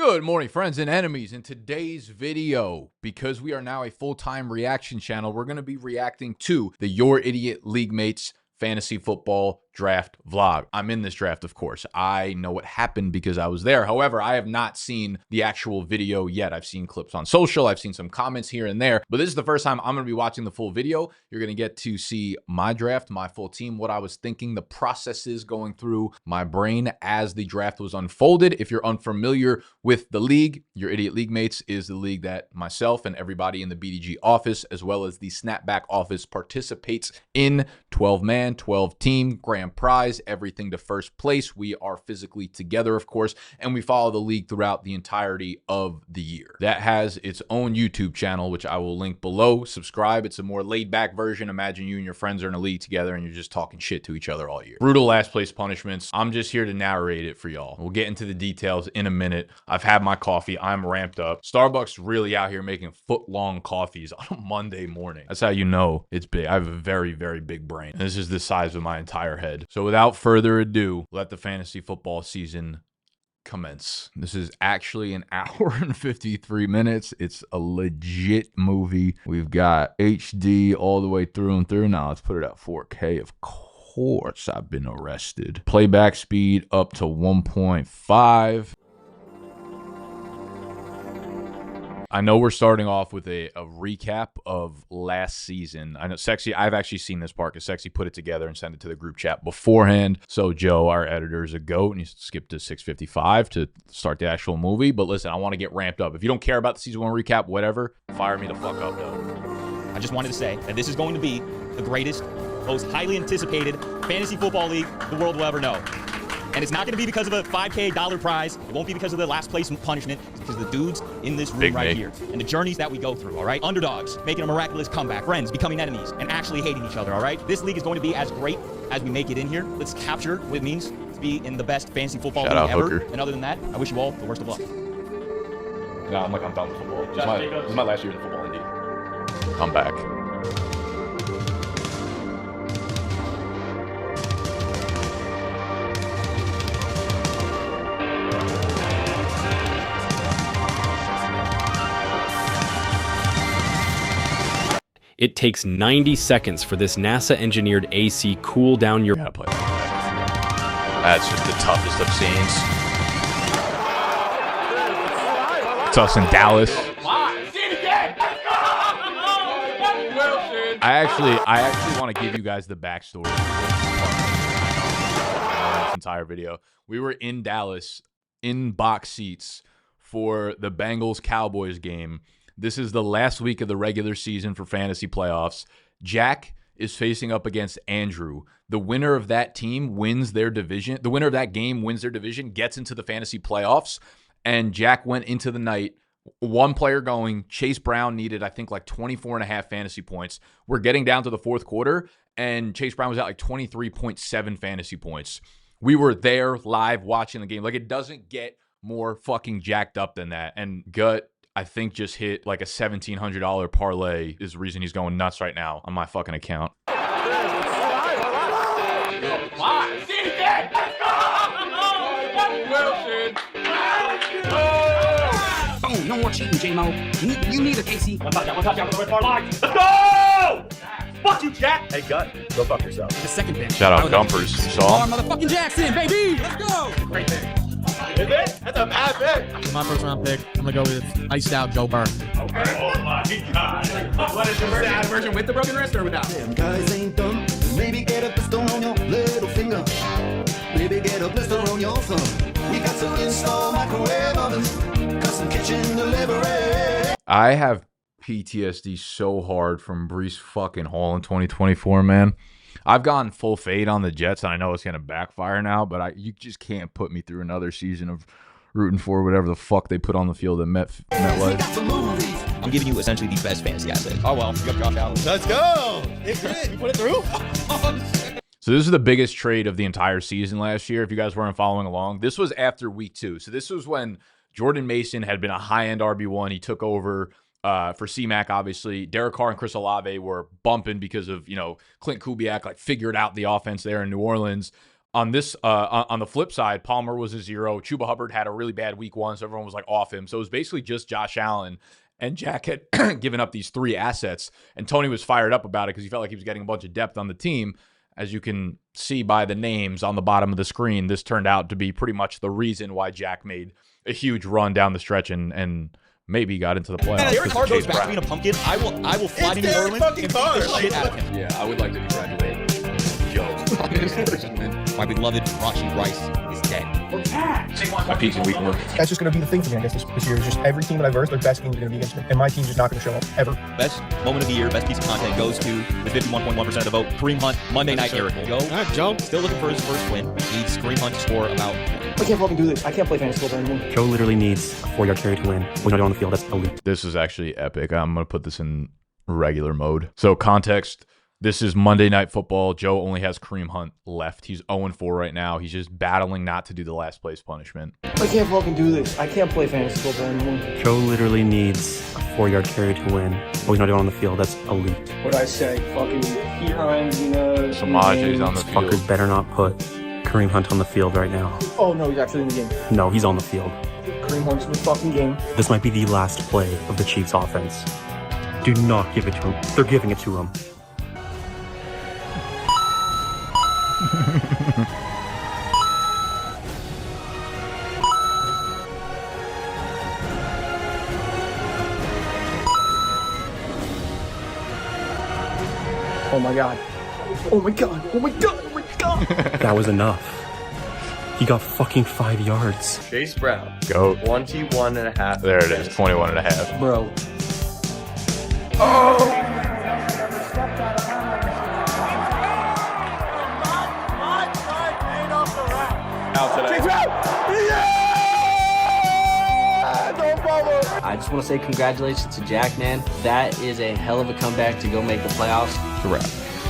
Good morning, friends and enemies. In today's video, because we are now a full-time reaction channel, we're going to be reacting to the Your Idiot League Mates fantasy football draft vlog. I'm in this draft, of course. I know what happened because I was there. However, I have not seen the actual video yet. I've seen clips on social. I've seen some comments here and there, but this is the first time I'm going to be watching the full video. You're going to get to see my draft, my full team, what I was thinking, the processes going through my brain as the draft was unfolded. If you're unfamiliar with the league, Your Idiot League Mates is the league that myself and everybody in the BDGE office, as well as the Snapback office, participates in. 12-man, 12-team, grand prize, everything to first place. We are physically together, of course, and we follow the league throughout the entirety of the year. That has its own YouTube channel, which I will link below. Subscribe. It's a more laid-back version. Imagine you and your friends are in a league together and you're just talking shit to each other all year. Brutal last place punishments. I'm just here to narrate it for y'all. We'll get into the details in a minute. I've had my coffee. I'm ramped up. Starbucks really out here making foot-long coffees on a Monday morning. That's how you know it's big. I have a very, very big brain. And this is the size of my entire head. So without further ado, let the fantasy football season commence. This is actually an hour and 53 minutes. It's a legit movie. We've got HD all the way through and through. Now let's put it at 4K. Of course, I've been arrested. Playback speed up to 1.5. I know we're starting off with a recap of last season. I know Sexy, I've actually seen this part because Sexy put it together and sent it to the group chat beforehand. So Joe, our editor, is a goat, and he skipped to 6:55 to start the actual movie. But listen, I want to get ramped up. If you don't care about the season 1 recap, whatever, fire me the fuck up, though. I just wanted to say that this is going to be the greatest, most highly anticipated fantasy football league the world will ever know. And it's not going to be because of a $5K prize. It won't be because of the last place punishment. It's because of the dudes in this room right here and the journeys that we go through, all right? Underdogs, making a miraculous comeback, friends becoming enemies, and actually hating each other, all right? This league is going to be as great as we make it in here. Let's capture what it means to be in the best fantasy football league ever. And other than that, I wish you all the worst of luck. No, I'm done with football. This is my last year in football, indeed. I'm back. It takes 90 seconds for this NASA-engineered AC cool down your... Gotta play that. That's just the toughest of scenes. It's us in Dallas. I actually want to give you guys the backstory of this entire video. We were in Dallas in box seats for the Bengals-Cowboys game. This is the last week of the regular season for fantasy playoffs. Jack is facing up against Andrew. The winner of that team wins their division. The winner of that game wins their division, gets into the fantasy playoffs. And Jack went into the night, one player going. Chase Brown needed, I think, like 24.5 fantasy points. We're getting down to the fourth quarter, and Chase Brown was at like 23.7 fantasy points. We were there live watching the game. Like, it doesn't get more fucking jacked up than that. And Gut, I think, just hit like a $1,700 parlay is the reason he's going nuts right now on my fucking account. Boom, no more cheating, jaymo. You need a Casey. One touchdown, let's go! Fuck you, Jack! Hey, Gut, go fuck yourself. The second bench. Shout out Gumpers. You saw? Motherfucking Jackson, baby! Let's go! Great pick. Is it? That's a bad pick. My first round pick, I'm gonna go with iced out Joe Burr. Okay. Oh my God. What is the version with the broken wrist or without? Them guys ain't dumb. Maybe get a pistol on your little finger. Maybe get a blister on your thumb. We got to install microwave ovens, custom kitchen delivery. I have PTSD so hard from Breece fucking Hall in 2024, man. I've gone full fade on the Jets, and I know it's going to backfire now, but you just can't put me through another season of rooting for whatever the fuck they put on the field at MetLife. I'm giving you essentially the best fantasy asset. Oh, well, you got Josh Allen. Let's go! It's good. You put it through? So this is the biggest trade of the entire season last year, if you guys weren't following along. This was after week 2. So this was when Jordan Mason had been a high-end RB1. He took over for C-Mac, obviously. Derek Carr and Chris Olave were bumping because of, Clint Kubiak, like, figured out the offense there in New Orleans. On this, on the flip side, Palmer was a 0. Chuba Hubbard had a really bad week 1, so everyone was like off him. So it was basically just Josh Allen, and Jack had given up these 3 assets, and Tony was fired up about it because he felt like he was getting a bunch of depth on the team. As you can see by the names on the bottom of the screen, this turned out to be pretty much the reason why Jack made a huge run down the stretch and maybe got into the playoffs. And if Derek Carr goes back to being a pumpkin, I will fly to New Orleans and beat the shit out of him. Yeah, I would like to congratulate Joe on his first win. My beloved Rashi Rice is dead. My peak in week 1. That's just going to be the thing for me, I guess, this year. Is just every team that I verse, their best game is going to be against me. And my team's just not going to show up, ever. Best moment of the year, best piece of content goes to, with 51.1% of the vote, Kareem Hunt, Monday Night Miracle. Joe, still looking for his first win. Needs Kareem Hunt to score about... I can't fucking do this. I can't play fantasy football anymore. Joe literally needs a 4-yard carry to win. We're not on the field. That's elite. This is actually epic. I'm going to put this in regular mode. So context, this is Monday Night Football. Joe only has Kareem Hunt left. He's 0-4 right now. He's just battling not to do the last place punishment. I can't fucking do this. I can't play fantasy football anymore. Joe literally needs a 4-yard carry to win. We're not on the field. That's elite. What I say? Fucking behind, you know. Samaje's on the field. Fuckers better not put Kareem Hunt on the field right now. Oh, no, he's actually in the game. No, he's on the field. Kareem Hunt's in the fucking game. This might be the last play of the Chiefs offense. Do not give it to him. They're giving it to him. Oh my god. Oh my god. Oh my god. Oh my god. That was enough. He got fucking 5 yards. Chase Brown. Go. 21.5. There it is, 21.5. Bro. I just want to say congratulations to Jack, man. That is a hell of a comeback to go make the playoffs. It's a wrap.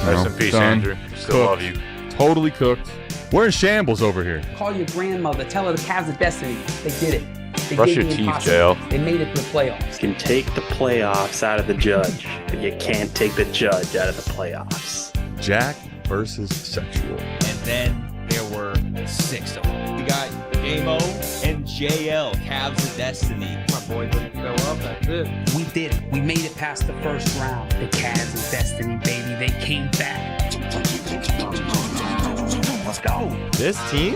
Rest in peace, Andrew. Still love you. Totally cooked. We're in shambles over here. Call your grandmother. Tell her the Cavs of destiny. They did it. They Brush did your the teeth, impossible. Jail. They made it to the playoffs. You can take the playoffs out of the judge, but you can't take the judge out of the playoffs. Jack versus sexual. And then there were 6 of them. We got jaymo and JL, Cavs of Destiny. My boy didn't go up. That's it. We did it. We made it past the first round. The Cavs of destiny, baby. They came back. Let's go. This team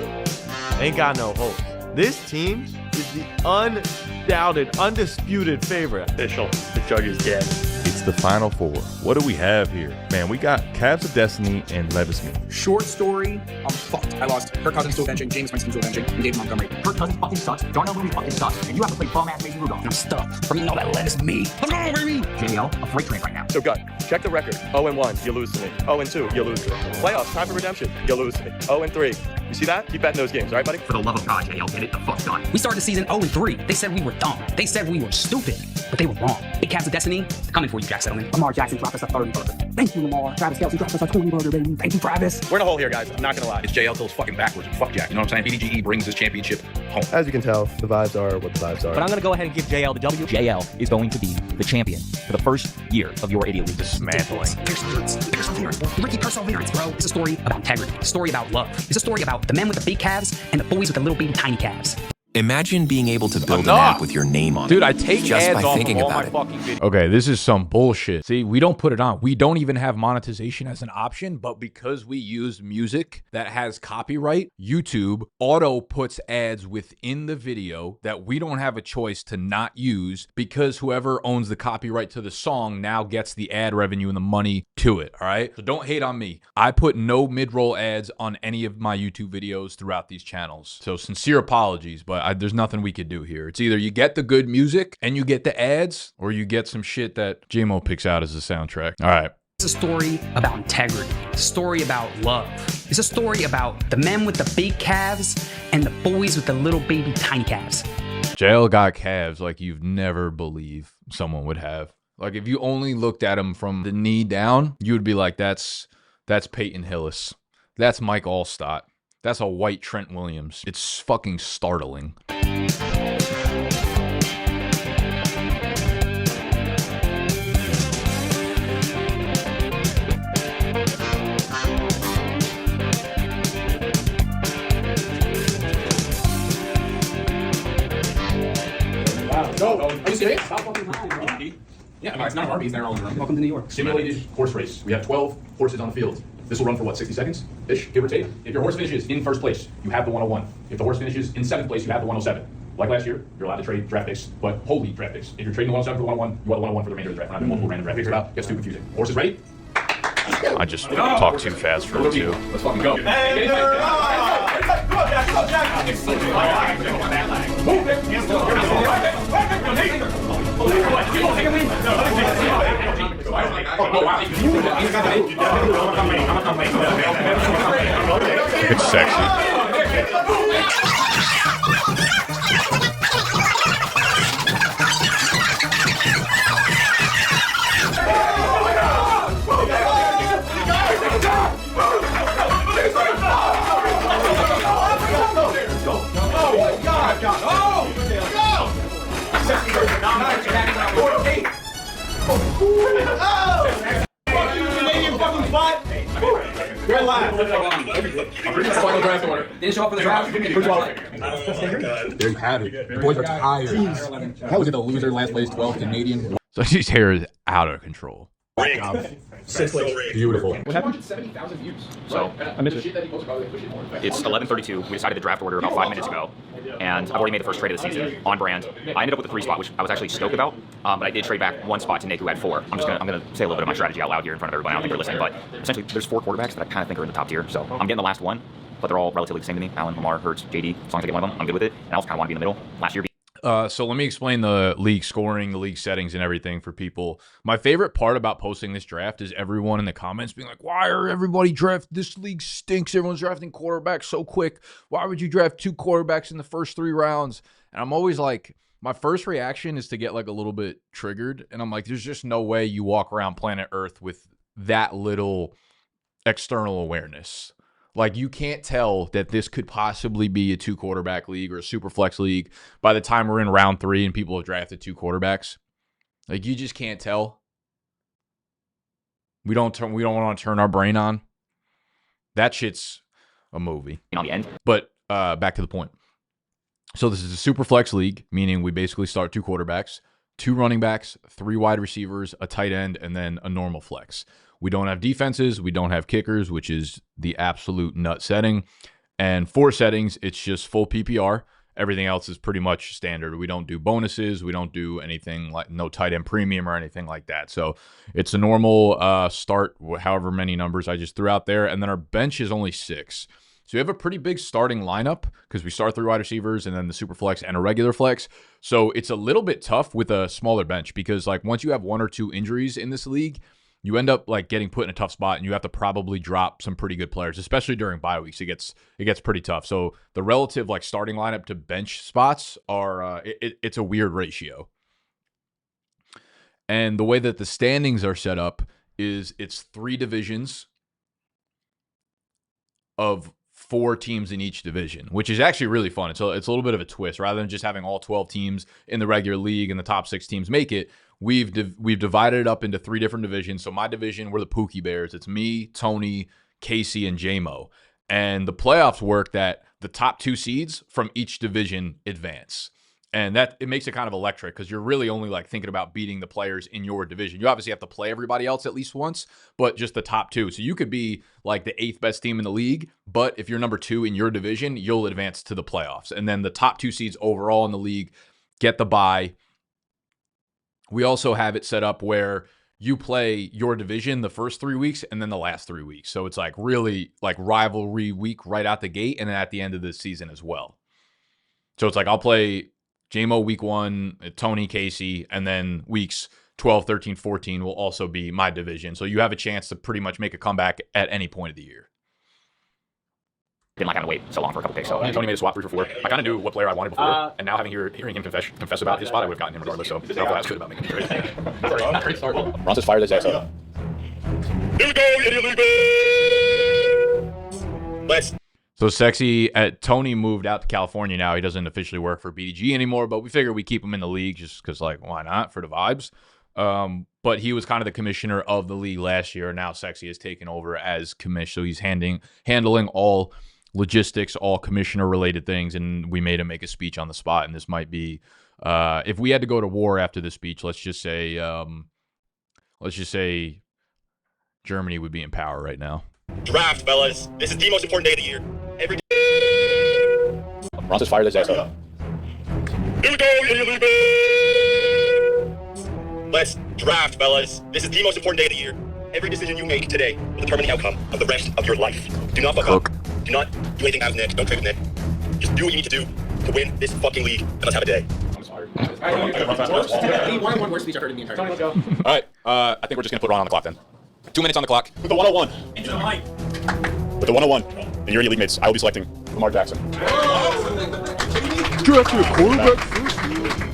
ain't got no hope. This team is the undoubted, undisputed favorite. Official. The judge is dead. It's the Final Four. What do we have here? Man, we got Cavs of Destiny and Levis Me. Short story, I'm fucked. I lost Kirk Cousins to avenging, James Winston to avenging, and David Montgomery. Kirk Cousins fucking sucks, Darnell Mooney fucking sucks, and you have to play bum-ass Mason Rudolph. I'm stuck. For me, no, that is me. Let's go, baby! JL, a freight train right now. So, gut, check the record. 0-1, you lose to me. 0-2, you lose to me. Playoffs, time for redemption. You lose to me. 0-3. You see that? Keep betting those games, all right, buddy? For the love of God, JL, get it the fuck done. We started the season 0-3. They said we were dumb. They said we were stupid. But they were wrong. Big Cavs of Destiny, coming for you, Jack Settlement. Lamar Jackson dropped us a 30 burger. Thank you, Lamar. Travis Kelce dropped us a 20 burger, baby. Thank you, Travis. We're in a hole here, guys. I'm not gonna lie. It's JL goes fucking backwards and fuck Jack. You know what I'm saying? BDGE brings his championship home. As you can tell, the vibes are what the vibes are. But I'm going to go ahead and give JL the W. JL is going to be the champion for the first year of your idiot league. Dismantling. Ricky perseverance, bro. It's a story about integrity. It's a story about love. It's a story about the men with the big calves and the boys with the little baby tiny calves. Imagine being able to build an app with your name on it. Dude, I take just ads by off thinking of all about my it. fucking videos. Okay, this is some bullshit. See, we don't put it on. We don't even have monetization as an option, but because we use music that has copyright, YouTube auto puts ads within the video that we don't have a choice to not use because whoever owns the copyright to the song now gets the ad revenue and the money to it, all right? So don't hate on me. I put no mid-roll ads on any of my YouTube videos throughout these channels. So sincere apologies, but there's nothing we could do here. It's either you get the good music and you get the ads, or you get some shit that JayMo picks out as a soundtrack. All right. It's a story about integrity. It's a story about love. It's a story about the men with the big calves and the boys with the little baby tiny calves. JL got calves like you've never believe someone would have. Like if you only looked at him from the knee down, you would be like, that's Peyton Hillis. That's Mike Allstott. That's a white Trent Williams. It's fucking startling. No, are you serious? Yeah, I mean, it's not Arby's. They're all in the room. Welcome to New York. Simulated horse race. We have 12 horses on the field. This will run for what, 60 seconds-ish, give or take? If your horse finishes in first place, you have the 101. If the horse finishes in seventh place, you have the 107. Like last year, you're allowed to trade draft picks, but wholly draft picks. If you're trading the 107 for the 101, you want the 101 for the remainder of the draft. We're not doing multiple random draft picks about. Gets too confusing. Horses ready? I just talked too fast for it too. Let's fucking go. It's sexy. Final draft order. Didn't show up for the draft. They're happy. The boys are tired. How was it the loser last place 12 Canadian? So his hair is out of control. Beautiful. What happened? 270,000 views. So, I missed it. It's 11:32. We decided to draft order about 5 minutes ago, and I've already made the first trade of the season on brand. I ended up with a 3 spot, which I was actually stoked about, but I did trade back 1 spot to Nick, who had 4. I'm gonna say a little bit of my strategy out loud here in front of everybody. I don't think they're listening, but essentially, there's 4 quarterbacks that I kind of think are in the top tier. So I'm getting the last one, but they're all relatively the same to me. Allen, Lamar, Hurts, JD. As long as I get one of them, I'm good with it. And I also kind of want to be in the middle. Last year. So let me explain the league scoring, the league settings, and everything for people. My favorite part about posting this draft is everyone in the comments being like, why are everybody draft? This league stinks. Everyone's drafting quarterbacks so quick. Why would you draft 2 quarterbacks in the first 3 rounds? And I'm always like, my first reaction is to get like a little bit triggered. And I'm like, there's just no way you walk around planet Earth with that little external awareness. Like, you can't tell that this could possibly be a 2 quarterback league or a super flex league by the time we're in round 3 and people have drafted 2 quarterbacks. Like, you just can't tell. We don't want to turn our brain on. That shit's a movie. On the end. But back to the point. So this is a super flex league, meaning we basically start 2 quarterbacks, 2 running backs, 3 wide receivers, a tight end, and then a normal flex. We don't have defenses. We don't have kickers, which is the absolute nut setting. And 4 settings, it's just full PPR. Everything else is pretty much standard. We don't do bonuses. We don't do anything like no tight end premium or anything like that. So it's a normal start, however many numbers I just threw out there. And then our bench is only 6. So we have a pretty big starting lineup because we start 3 wide receivers and then the super flex and a regular flex. So it's a little bit tough with a smaller bench because like once you have 1 or 2 injuries in this league, you end up like getting put in a tough spot and you have to probably drop some pretty good players, especially during bye weeks. It gets pretty tough. So the relative like starting lineup to bench spots are it's a weird ratio. And the way that the standings are set up is it's 3 divisions of 4 teams in each division, which is actually really fun. It's a little bit of a twist. Rather than just having all 12 teams in the regular league and the top 6 teams make it, we've divided it up into 3 different divisions. So my division, we're the Pookie Bears. It's me, Tony, Casey, and Jaymo. And the playoffs work that the top 2 seeds from each division advance. And that it makes it kind of electric because you're really only like thinking about beating the players in your division. You obviously have to play everybody else at least once, but just the top 2. So you could be like the 8th best team in the league, but if you're number 2 in your division, you'll advance to the playoffs. And then the top 2 seeds overall in the league get the bye. We also have it set up where you play your division the first 3 weeks and then the last 3 weeks. So it's like really like rivalry week right out the gate and then at the end of the season as well. So it's like I'll play JayMo week 1, Tony, Casey, and then weeks 12, 13, 14 will also be my division. So you have a chance to pretty much make a comeback at any point of the year. Didn't like having to wait so long for a couple picks. So Tony made a swap 3 for 4. I kind of knew what player I wanted before, and now hearing him confess about his spot, I would have gotten him regardless. So that's good about making the trade. Great start. Ron says fire this ass up. Here we go. Let's. So Tony moved out to California now. He doesn't officially work for BDGE anymore, but we figured we keep him in the league just because, like, why not, for the vibes. But he was kind of the commissioner of the league last year. Now Sexy has taken over as commissioner. So he's handling all logistics, all commissioner-related things, and we made him make a speech on the spot, and this might be If we had to go to war after this speech, let's just say Germany would be in power right now. Draft, fellas. This is the most important day of the year. Every Ron just fired his ass up. Here we go, idiot league. Let's draft, fellas. This is the most important day of the year. Every decision you make today will determine the outcome of the rest of your life. Do not fuck up. Do not do anything out of Nick. Don't trade with Nick. Just do what you need to do to win this fucking league, and let's have a day. One worst speech I've heard in the entire time. All right, I think we're just gonna put Ron on the clock then. 2 minutes on the clock. With the 101. Into the mic. With the 101. And your league mates, I will be selecting Lamar Jackson.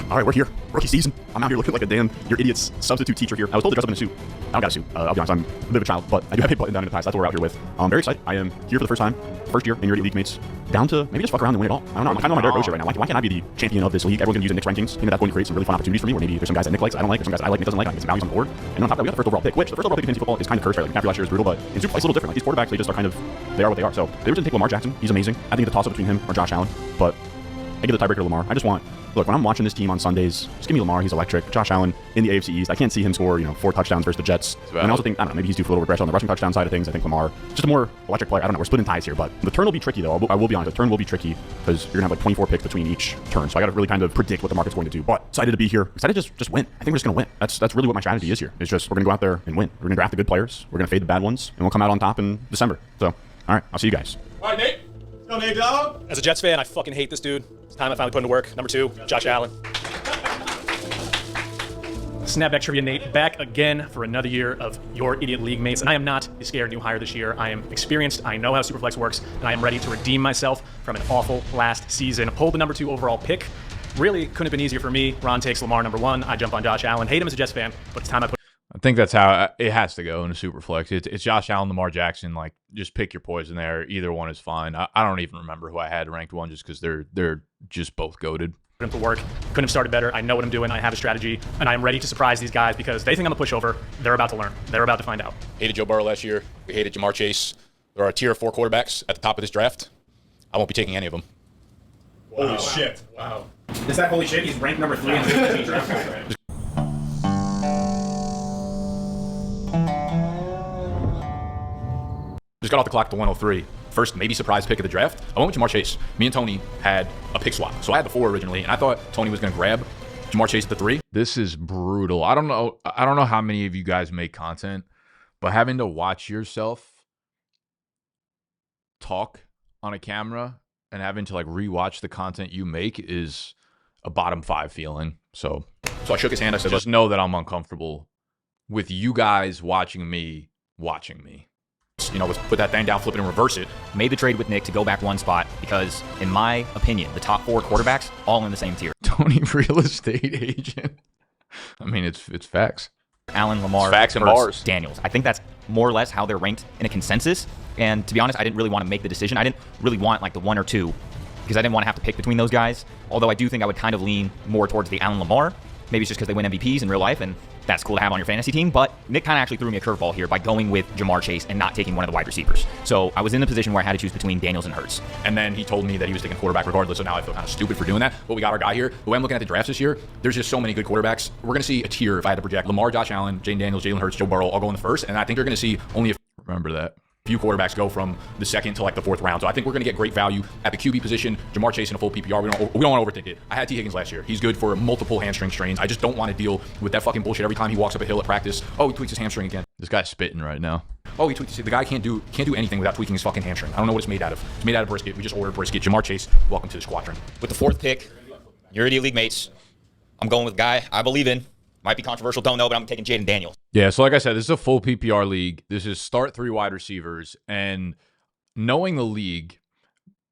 All right, we're here. Rookie season. I'm out here looking like a damn your idiot's substitute teacher here. I was told to dress up in a suit. I don't got a suit. I'll be honest, I'm a bit of a child, but I do have a button down in the ties. That's what we're out here with. I'm very excited. I am here for the first time, first year in your league mates, down to maybe just fuck around and win it all. I don't know. I'm kind of on my Derek Rose right now. Why can't I be the champion of this league? Everyone's gonna use the Nick's rankings. That's going to create some really fun opportunities for me. Where maybe there's some guys that Nick likes, I don't like. There's some guys I like, Nick doesn't like. I get some values on the board. And on top of that, we got the first overall pick, which the first overall pick in fantasy football is kind of cursed, right? Like McCaffrey last year is brutal, but in Superflex it's a little different. Like these quarterbacks, they just are kind of, they are what they are. So they were going to take Lamar Jackson. He's amazing. I think it's a toss up between him or Josh Allen, but I give the tiebreaker to Lamar. I just want, look, when I'm watching this team on Sundays, just give me Lamar. He's electric. Josh Allen in the AFC East. I can't see him score, 4 touchdowns versus the Jets. And I also think, I don't know, maybe he's due for a little regression on the rushing touchdown side of things. I think Lamar, just a more electric player. I don't know. We're splitting ties here, but the turn will be tricky, though. I will be honest. The turn will be tricky because you're going to have like 24 picks between each turn. So I got to really kind of predict what the market's going to do. But excited to be here. Excited to just win. I think we're just going to win. That's really what my strategy is here. It's just we're going to go out there and win. We're going to draft the good players. We're going to fade the bad ones, and we'll come out on top in December. So, all right. I'll see you guys. All right, Nate. Go, Nate, dog. As a Jets fan, I fucking hate this dude. It's time I finally put him to work. Number 2, Josh Allen. Snapback Trivia Nate back again for another year of your idiot league mates. And I am not a scared new hire this year. I am experienced. I know how Superflex works. And I am ready to redeem myself from an awful last season. Pulled the number 2 overall pick. Really couldn't have been easier for me. Ron takes Lamar number 1. I jump on Josh Allen. Hate him as a Jets fan, but it's time I put. I think that's how it has to go in a Superflex. It's Josh Allen, Lamar Jackson. Like, just pick your poison there. Either one is fine. I don't even remember who I had ranked 1 just because they're just both goated. Put him to work. Couldn't have started better. I know what I'm doing. I have a strategy, and I am ready to surprise these guys because they think I'm a pushover. They're about to learn. They're about to find out. Hated Joe Burrow last year. We hated Jamar Chase. There are a tier of 4 quarterbacks at the top of this draft. I won't be taking any of them. Wow. Holy shit. Wow. Is that holy shit? He's ranked number 3 in the 15 draft. Just got off the clock to 103. First, maybe surprise pick of the draft. I went with Jamar Chase. Me and Tony had a pick swap. So I had the 4 originally, and I thought Tony was going to grab Jamar Chase at the 3. This is brutal. I don't know how many of you guys make content, but having to watch yourself talk on a camera and having to like rewatch the content you make is a bottom 5 feeling. So I shook his hand. I said, just know that I'm uncomfortable with you guys watching me. Let's put that thing down, flip it, and reverse it. Made the trade with Nick to go back 1 spot because, in my opinion, the top 4 quarterbacks all in the same tier. Tony, real estate agent. I mean, it's facts. Allen, Lamar, it's facts and Hurts, bars. Daniels. I think that's more or less how they're ranked in a consensus. And to be honest, I didn't really want to make the decision. I didn't really want like the 1 or 2 because I didn't want to have to pick between those guys. Although I do think I would kind of lean more towards the Allen Lamar. Maybe it's just because they win MVPs in real life, and that's cool to have on your fantasy team. But Nick kind of actually threw me a curveball here by going with Jamar Chase and not taking one of the wide receivers. So I was in the position where I had to choose between Daniels and Hurts. And then he told me that he was taking quarterback regardless, so now I feel kind of stupid for doing that. But we got our guy here. The way I'm looking at the drafts this year, there's just so many good quarterbacks. We're going to see a tier, if I had to project, Lamar, Josh Allen, Jane Daniels, Jalen Hurts, Joe Burrow all go in the first. And I think you're going to see only remember that. few quarterbacks go from the 2nd to like the 4th round. So I think we're going to get great value at the QB position. Jamar Chase in a full PPR. We don't want to overthink it. I had T. Higgins last year. He's good for multiple hamstring strains. I just don't want to deal with that fucking bullshit every time he walks up a hill at practice. Oh, he tweaks his hamstring again. This guy's spitting right now. Oh, he tweaks. The guy can't do anything without tweaking his fucking hamstring. I don't know what it's made out of. It's made out of brisket. We just ordered brisket. Jamar Chase, welcome to the squadron. With the 4th pick, your idiot league mates, I'm going with a guy I believe in. Might be controversial, don't know, but I'm taking Jaden Daniels. Yeah, so like I said, this is a full PPR league. This is start 3 wide receivers. And knowing the league,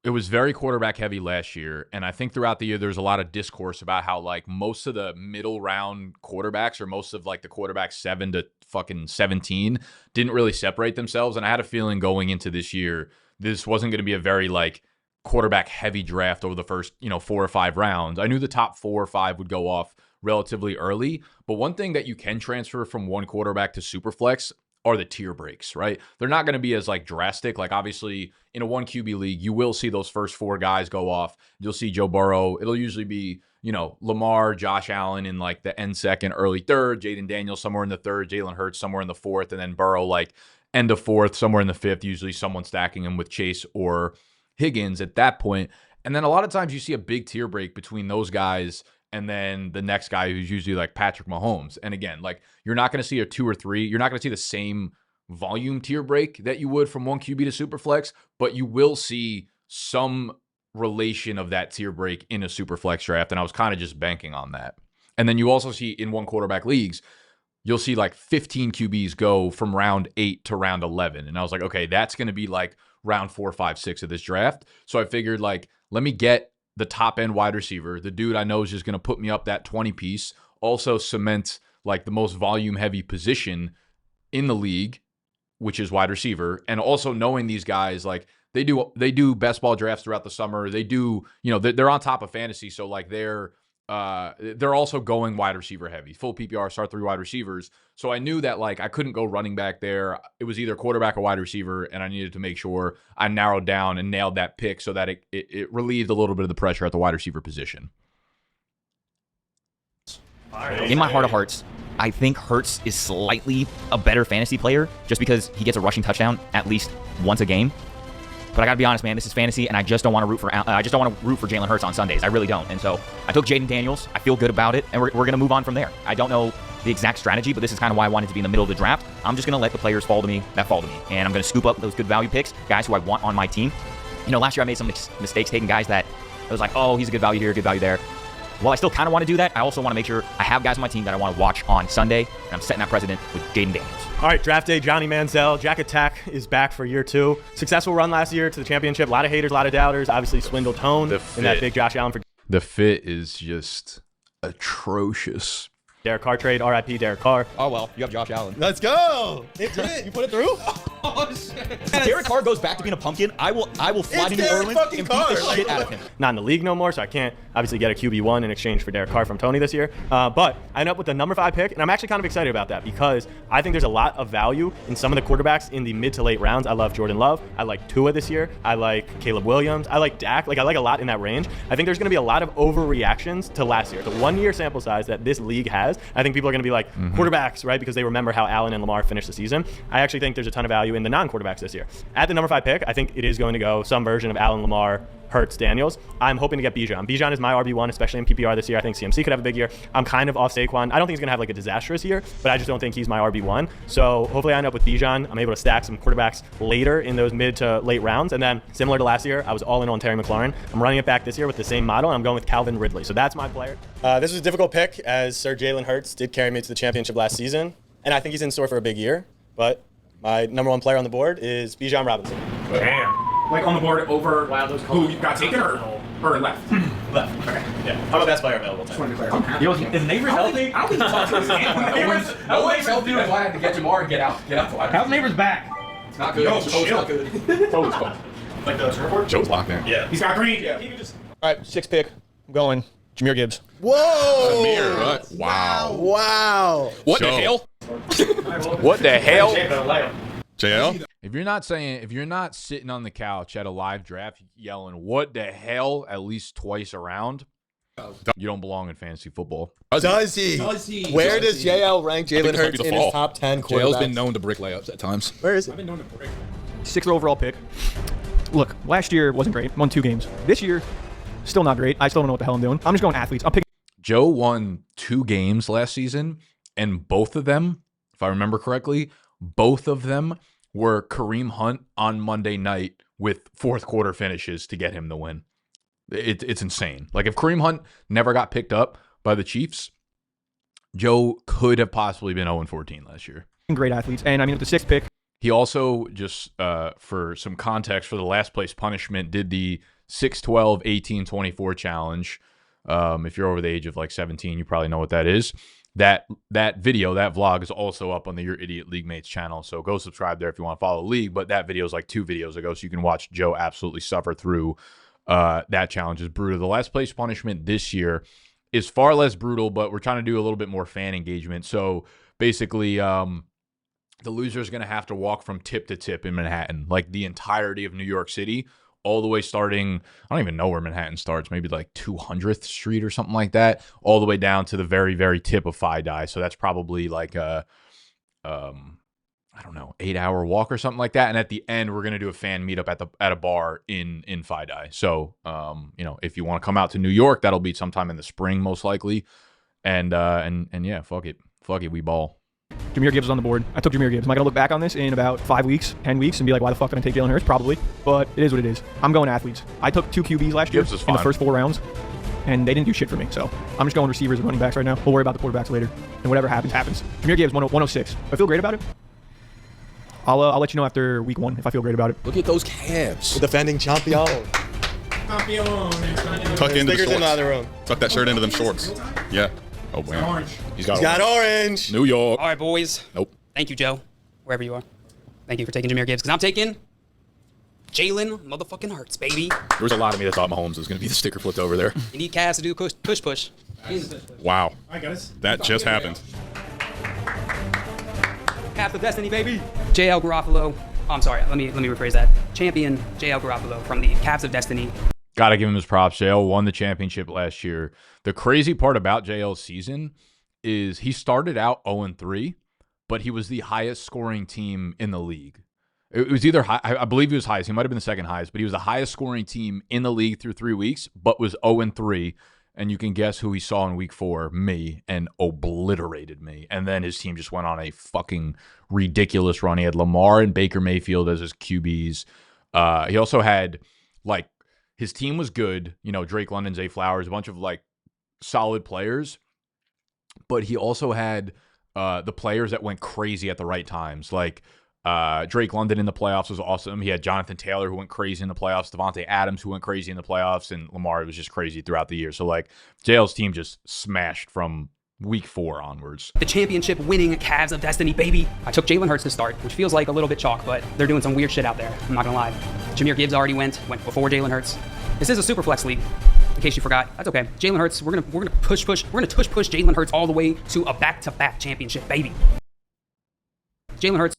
it was very quarterback heavy last year. And I think throughout the year, there's a lot of discourse about how like most of the middle round quarterbacks or most of like the quarterbacks 7 to fucking 17 didn't really separate themselves. And I had a feeling going into this year, this wasn't going to be a very like quarterback heavy draft over the first, 4 or 5 rounds. I knew the top 4 or 5 would go off relatively early. But one thing that you can transfer from one quarterback to Superflex, are the tier breaks, right? They're not going to be as like drastic. Like obviously in a 1 QB league, you will see those first 4 guys go off. You'll see Joe Burrow. It'll usually be, you know, Lamar, Josh Allen in like the end second, early third, Jaden Daniels somewhere in the third, Jalen Hurts somewhere in the fourth, and then Burrow like end of fourth, somewhere in the fifth, usually someone stacking him with Chase or Higgins at that point. And then a lot of times you see a big tier break between those guys and then the next guy who's usually like Patrick Mahomes. And again, like you're not going to see a 2 or 3. You're not going to see the same volume tier break that you would from 1 QB to Superflex, but you will see some relation of that tier break in a Superflex draft. And I was kind of just banking on that. And then you also see in 1 quarterback leagues, you'll see like 15 QBs go from round 8 to round 11. And I was like, okay, that's going to be like round 4, 5, 6 of this draft. So I figured like, let me get the top end wide receiver, the dude I know is just going to put me up that 20 piece, also cement like the most volume heavy position in the league, which is wide receiver. And also knowing these guys, like they do best ball drafts throughout the summer. They do, you know, they're on top of fantasy. So like they're also going wide receiver heavy, full PPR, start 3 wide receivers. So I knew that like I couldn't go running back there. It was either quarterback or wide receiver, and I needed to make sure I narrowed down and nailed that pick so that it relieved a little bit of the pressure at the wide receiver position. In my heart of hearts, I think Hurts is slightly a better fantasy player just because he gets a rushing touchdown at least once a game. But I gotta be honest, man, this is fantasy, and I just don't want to root for Jalen Hurts on Sundays. I really don't. And so I took Jaden Daniels. I feel good about it, and we're gonna move on from there. I don't know the exact strategy, but this is kind of why I wanted to be in the middle of the draft. I'm just gonna let the players fall to me, and I'm gonna scoop up those good value picks, guys who I want on my team. You know, last year I made some mistakes taking guys that I was like, oh, he's a good value here, good value there. While I still kind of want to do that, I also want to make sure I have guys on my team that I want to watch on Sunday, and I'm setting that precedent with Jaden Daniels. All right, draft day, Johnny Manziel. Jack Attack is back for year 2. Successful run last year to the championship. A lot of haters, a lot of doubters. Obviously, swindled Tone in that big Josh Allen for. The fit is just atrocious. Derek Carr trade, RIP Derek Carr. Oh, well, you have Josh Allen. Let's go. It did. You put it through? Oh, shit. If Derek Carr goes back to being a pumpkin, I will fly to New Orleans and beat the shit out of him. Not in the league no more, so I can't obviously get a QB1 in exchange for Derek Carr from Tony this year. But I end up with the number 5 pick, and I'm actually kind of excited about that because I think there's a lot of value in some of the quarterbacks in the mid to late rounds. I love Jordan Love. I like Tua this year. I like Caleb Williams. I like Dak. Like I like a lot in that range. I think there's going to be a lot of overreactions to last year. The 1-year sample size that this league has, I think people are going to be like quarterbacks, right? Because they remember how Allen and Lamar finished the season. I actually think there's a ton of value in the non-quarterbacks this year. At the number 5 pick, I think it is going to go some version of Allen, Lamar, Hurts, Daniels. I'm hoping to get Bijan. Bijan is my RB1, especially in PPR this year. I think CMC could have a big year. I'm kind of off Saquon. I don't think he's going to have like a disastrous year, but I just don't think he's my RB1. So hopefully I end up with Bijan. I'm able to stack some quarterbacks later in those mid to late rounds. And then similar to last year, I was all in on Terry McLaurin. I'm running it back this year with the same model, and I'm going with Calvin Ridley. So that's my player. This was a difficult pick as Sir Jalen Hurts did carry me to the championship last season. And I think he's in store for a big year. But my number 1 player on the board is Bijan Robinson. Damn. Like on the board over who you got taken or left? Left. Okay. Yeah. How about best player available? Just wanted to clarify. Is Neighbors healthy? I don't think he's talking to his hand. No one's healthy. That's why I had to get Jamar and get out. How's Neighbors back? It's not good. It's not good. Totally fine. Like the surfboard? Joe's locked in. Yeah. He's got green. Yeah. All right, 6th pick. I'm going Jahmyr Gibbs. Whoa! Amir, what? Wow. Wow. What the hell? What the hell? JL? If you're not sitting on the couch at a live draft yelling, what the hell, at least twice around, you don't belong in fantasy football. Does he? Where does JL rank Jalen Hurts in his top 10 quarterbacks? JL's been known to brick layups at times. Where is it? I've been known to break. 6th overall pick. Look, last year wasn't great. Won 2 games. This year, still not great. I still don't know what the hell I'm doing. I'm just going athletes. I'm picking. Joe won 2 games last season, and both of them, if I remember correctly, both of them were Kareem Hunt on Monday night with 4th quarter finishes to get him the win. It's insane. Like if Kareem Hunt never got picked up by the Chiefs, Joe could have possibly been 0-14 last year. Great athletes. And I mean, with the 6th pick. He also, just for some context, for the last place punishment, did the 6-12, 18-24 challenge. If you're over the age of like 17, you probably know what that is. That video, that vlog is also up on the Your Idiot League Mates channel. So go subscribe there if you want to follow the league. But that video is like 2 videos ago, so you can watch Joe absolutely suffer through that challenge. Is brutal. The last place punishment this year is far less brutal, but we're trying to do a little bit more fan engagement. So basically, the loser is going to have to walk from tip to tip in Manhattan, like the entirety of New York City, all the way starting, I don't even know where Manhattan starts, maybe like 200th Street or something like that, all the way down to the very, very tip of FiDi. So that's probably like a, I don't know, 8-hour walk or something like that. And at the end, we're going to do a fan meetup at a bar in FiDi. So, you know, if you want to come out to New York, that'll be sometime in the spring, most likely. And yeah, fuck it, we ball. Jahmyr Gibbs was on the board. I took Jahmyr Gibbs. Am I going to look back on this in about 5 weeks, 10 weeks, and be like, why the fuck did I take Jalen Hurts? Probably. But it is what it is. I'm going athletes. I took 2 QBs last year in the first 4 rounds, and they didn't do shit for me. So I'm just going receivers and running backs right now. We'll worry about the quarterbacks later. And whatever happens, happens. Jahmyr Gibbs, 106. I feel great about it. I'll let you know after week 1 if I feel great about it. Look at those calves. The defending champion. Tuck into the shorts. In the other room. Tuck that shirt into them shorts. Yeah. Oh, man. He's got orange. New York. All right, boys. Nope. Thank you, Joe, wherever you are. Thank you for taking Jahmyr Gibbs, because I'm taking Jalen motherfucking Hurts, baby. There was a lot of me that thought Mahomes was going to be the sticker flipped over there. You need Cavs to do push. Wow. All right, guys. That just happened. Cavs of Destiny, baby. JL Garoppolo. Oh, I'm sorry. Let me rephrase that. Champion JL Garoppolo from the Cavs of Destiny. Gotta give him his props. JL won the championship last year. The crazy part about JL's season is he started out 0-3, but he was the highest scoring team in the league. It was either high, I believe he was highest. He might have been the second highest, but he was the highest scoring team in the league through 3 weeks, but was 0-3. And you can guess who he saw in week 4, me, and obliterated me. And then his team just went on a fucking ridiculous run. He had Lamar and Baker Mayfield as his QBs. He also had, like, his team was good. You know, Drake London, Zay Flowers, a bunch of, like, solid players. But he also had the players that went crazy at the right times. Like, Drake London in the playoffs was awesome. He had Jonathan Taylor, who went crazy in the playoffs, Devontae Adams, who went crazy in the playoffs, and Lamar was just crazy throughout the year. So, like, JL's team just smashed from week 4 onwards. The championship winning Cavs of Destiny, baby. I took Jalen Hurts to start, which feels like a little bit chalk, but they're doing some weird shit out there. I'm not gonna lie. Jahmyr Gibbs already went before Jalen Hurts. This is a super flex league, in case you forgot. That's okay. Jalen Hurts, we're gonna push Jalen Hurts all the way to a back-to-back championship, baby. Jalen Hurts.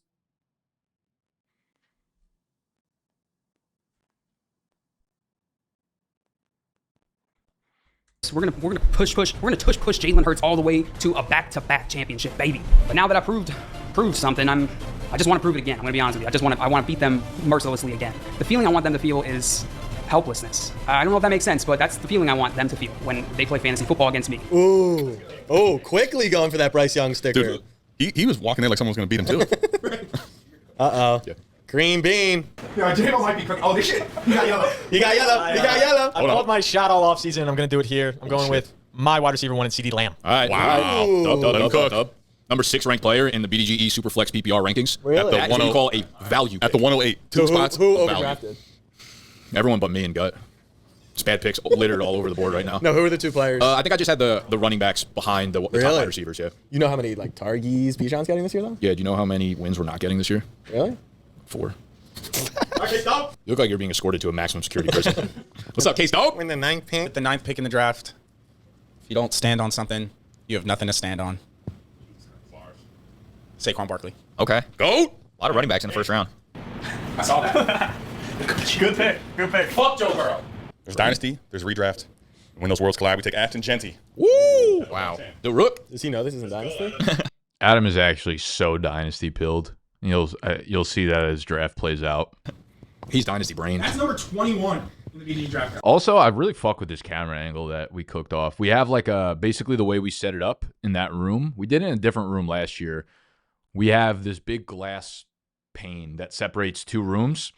We're gonna push Jalen Hurts all the way to a back-to-back championship, baby. But now that I proved something, I just want to prove it again. I'm gonna be honest with you. I want to beat them mercilessly again. The feeling I want them to feel is helplessness. I don't know if that makes sense, but that's the feeling I want them to feel when they play fantasy football against me. Ooh, quickly going for that Bryce Young sticker. Dude, he was walking in like someone was going to beat him too. Uh-oh. Yeah. Green bean. Yeah, Jaymo might be quick. Oh, this shit. You got yellow. You got yellow. I called my shot all off season, and I'm going to do it here. I'm going with my wide receiver 1 and CD Lamb. All right. Wow. Dub. Number 6 ranked player in the BDGE Superflex PPR rankings. Really? At the 108, call a value. At the 108. 2 spots. Who value. overdrafted? Everyone but me and Gut. Just bad picks littered all over the board right now. No, who are the 2 players? I think I just had the running backs behind the top wide receivers, yeah. You know how many, like, Targis Bijan's getting this year, though? Yeah, do you know how many wins we're not getting this year? Really? 4. Okay, stop. You look like you're being escorted to a maximum security prison. What's up, K-Stop? Win the 9th pick. With the 9th pick in the draft, if you don't stand on something, you have nothing to stand on. Saquon Barkley. Okay. Go! A lot of running backs in the first round. I saw that. Good pick. Fuck Joe Burrow. There's Dynasty. There's Redraft. When those worlds collide, we take Afton Genty. Woo! Wow. The Rook. Does he know this isn't Dynasty? Adam is actually so dynasty pilled. You'll see that as draft plays out. He's dynasty brain. That's number 21 in the BDGE draft. Also, I really fuck with this camera angle that we cooked off. We have like basically the way we set it up in that room. We did it in a different room last year. We have this big glass pane that separates 2 rooms,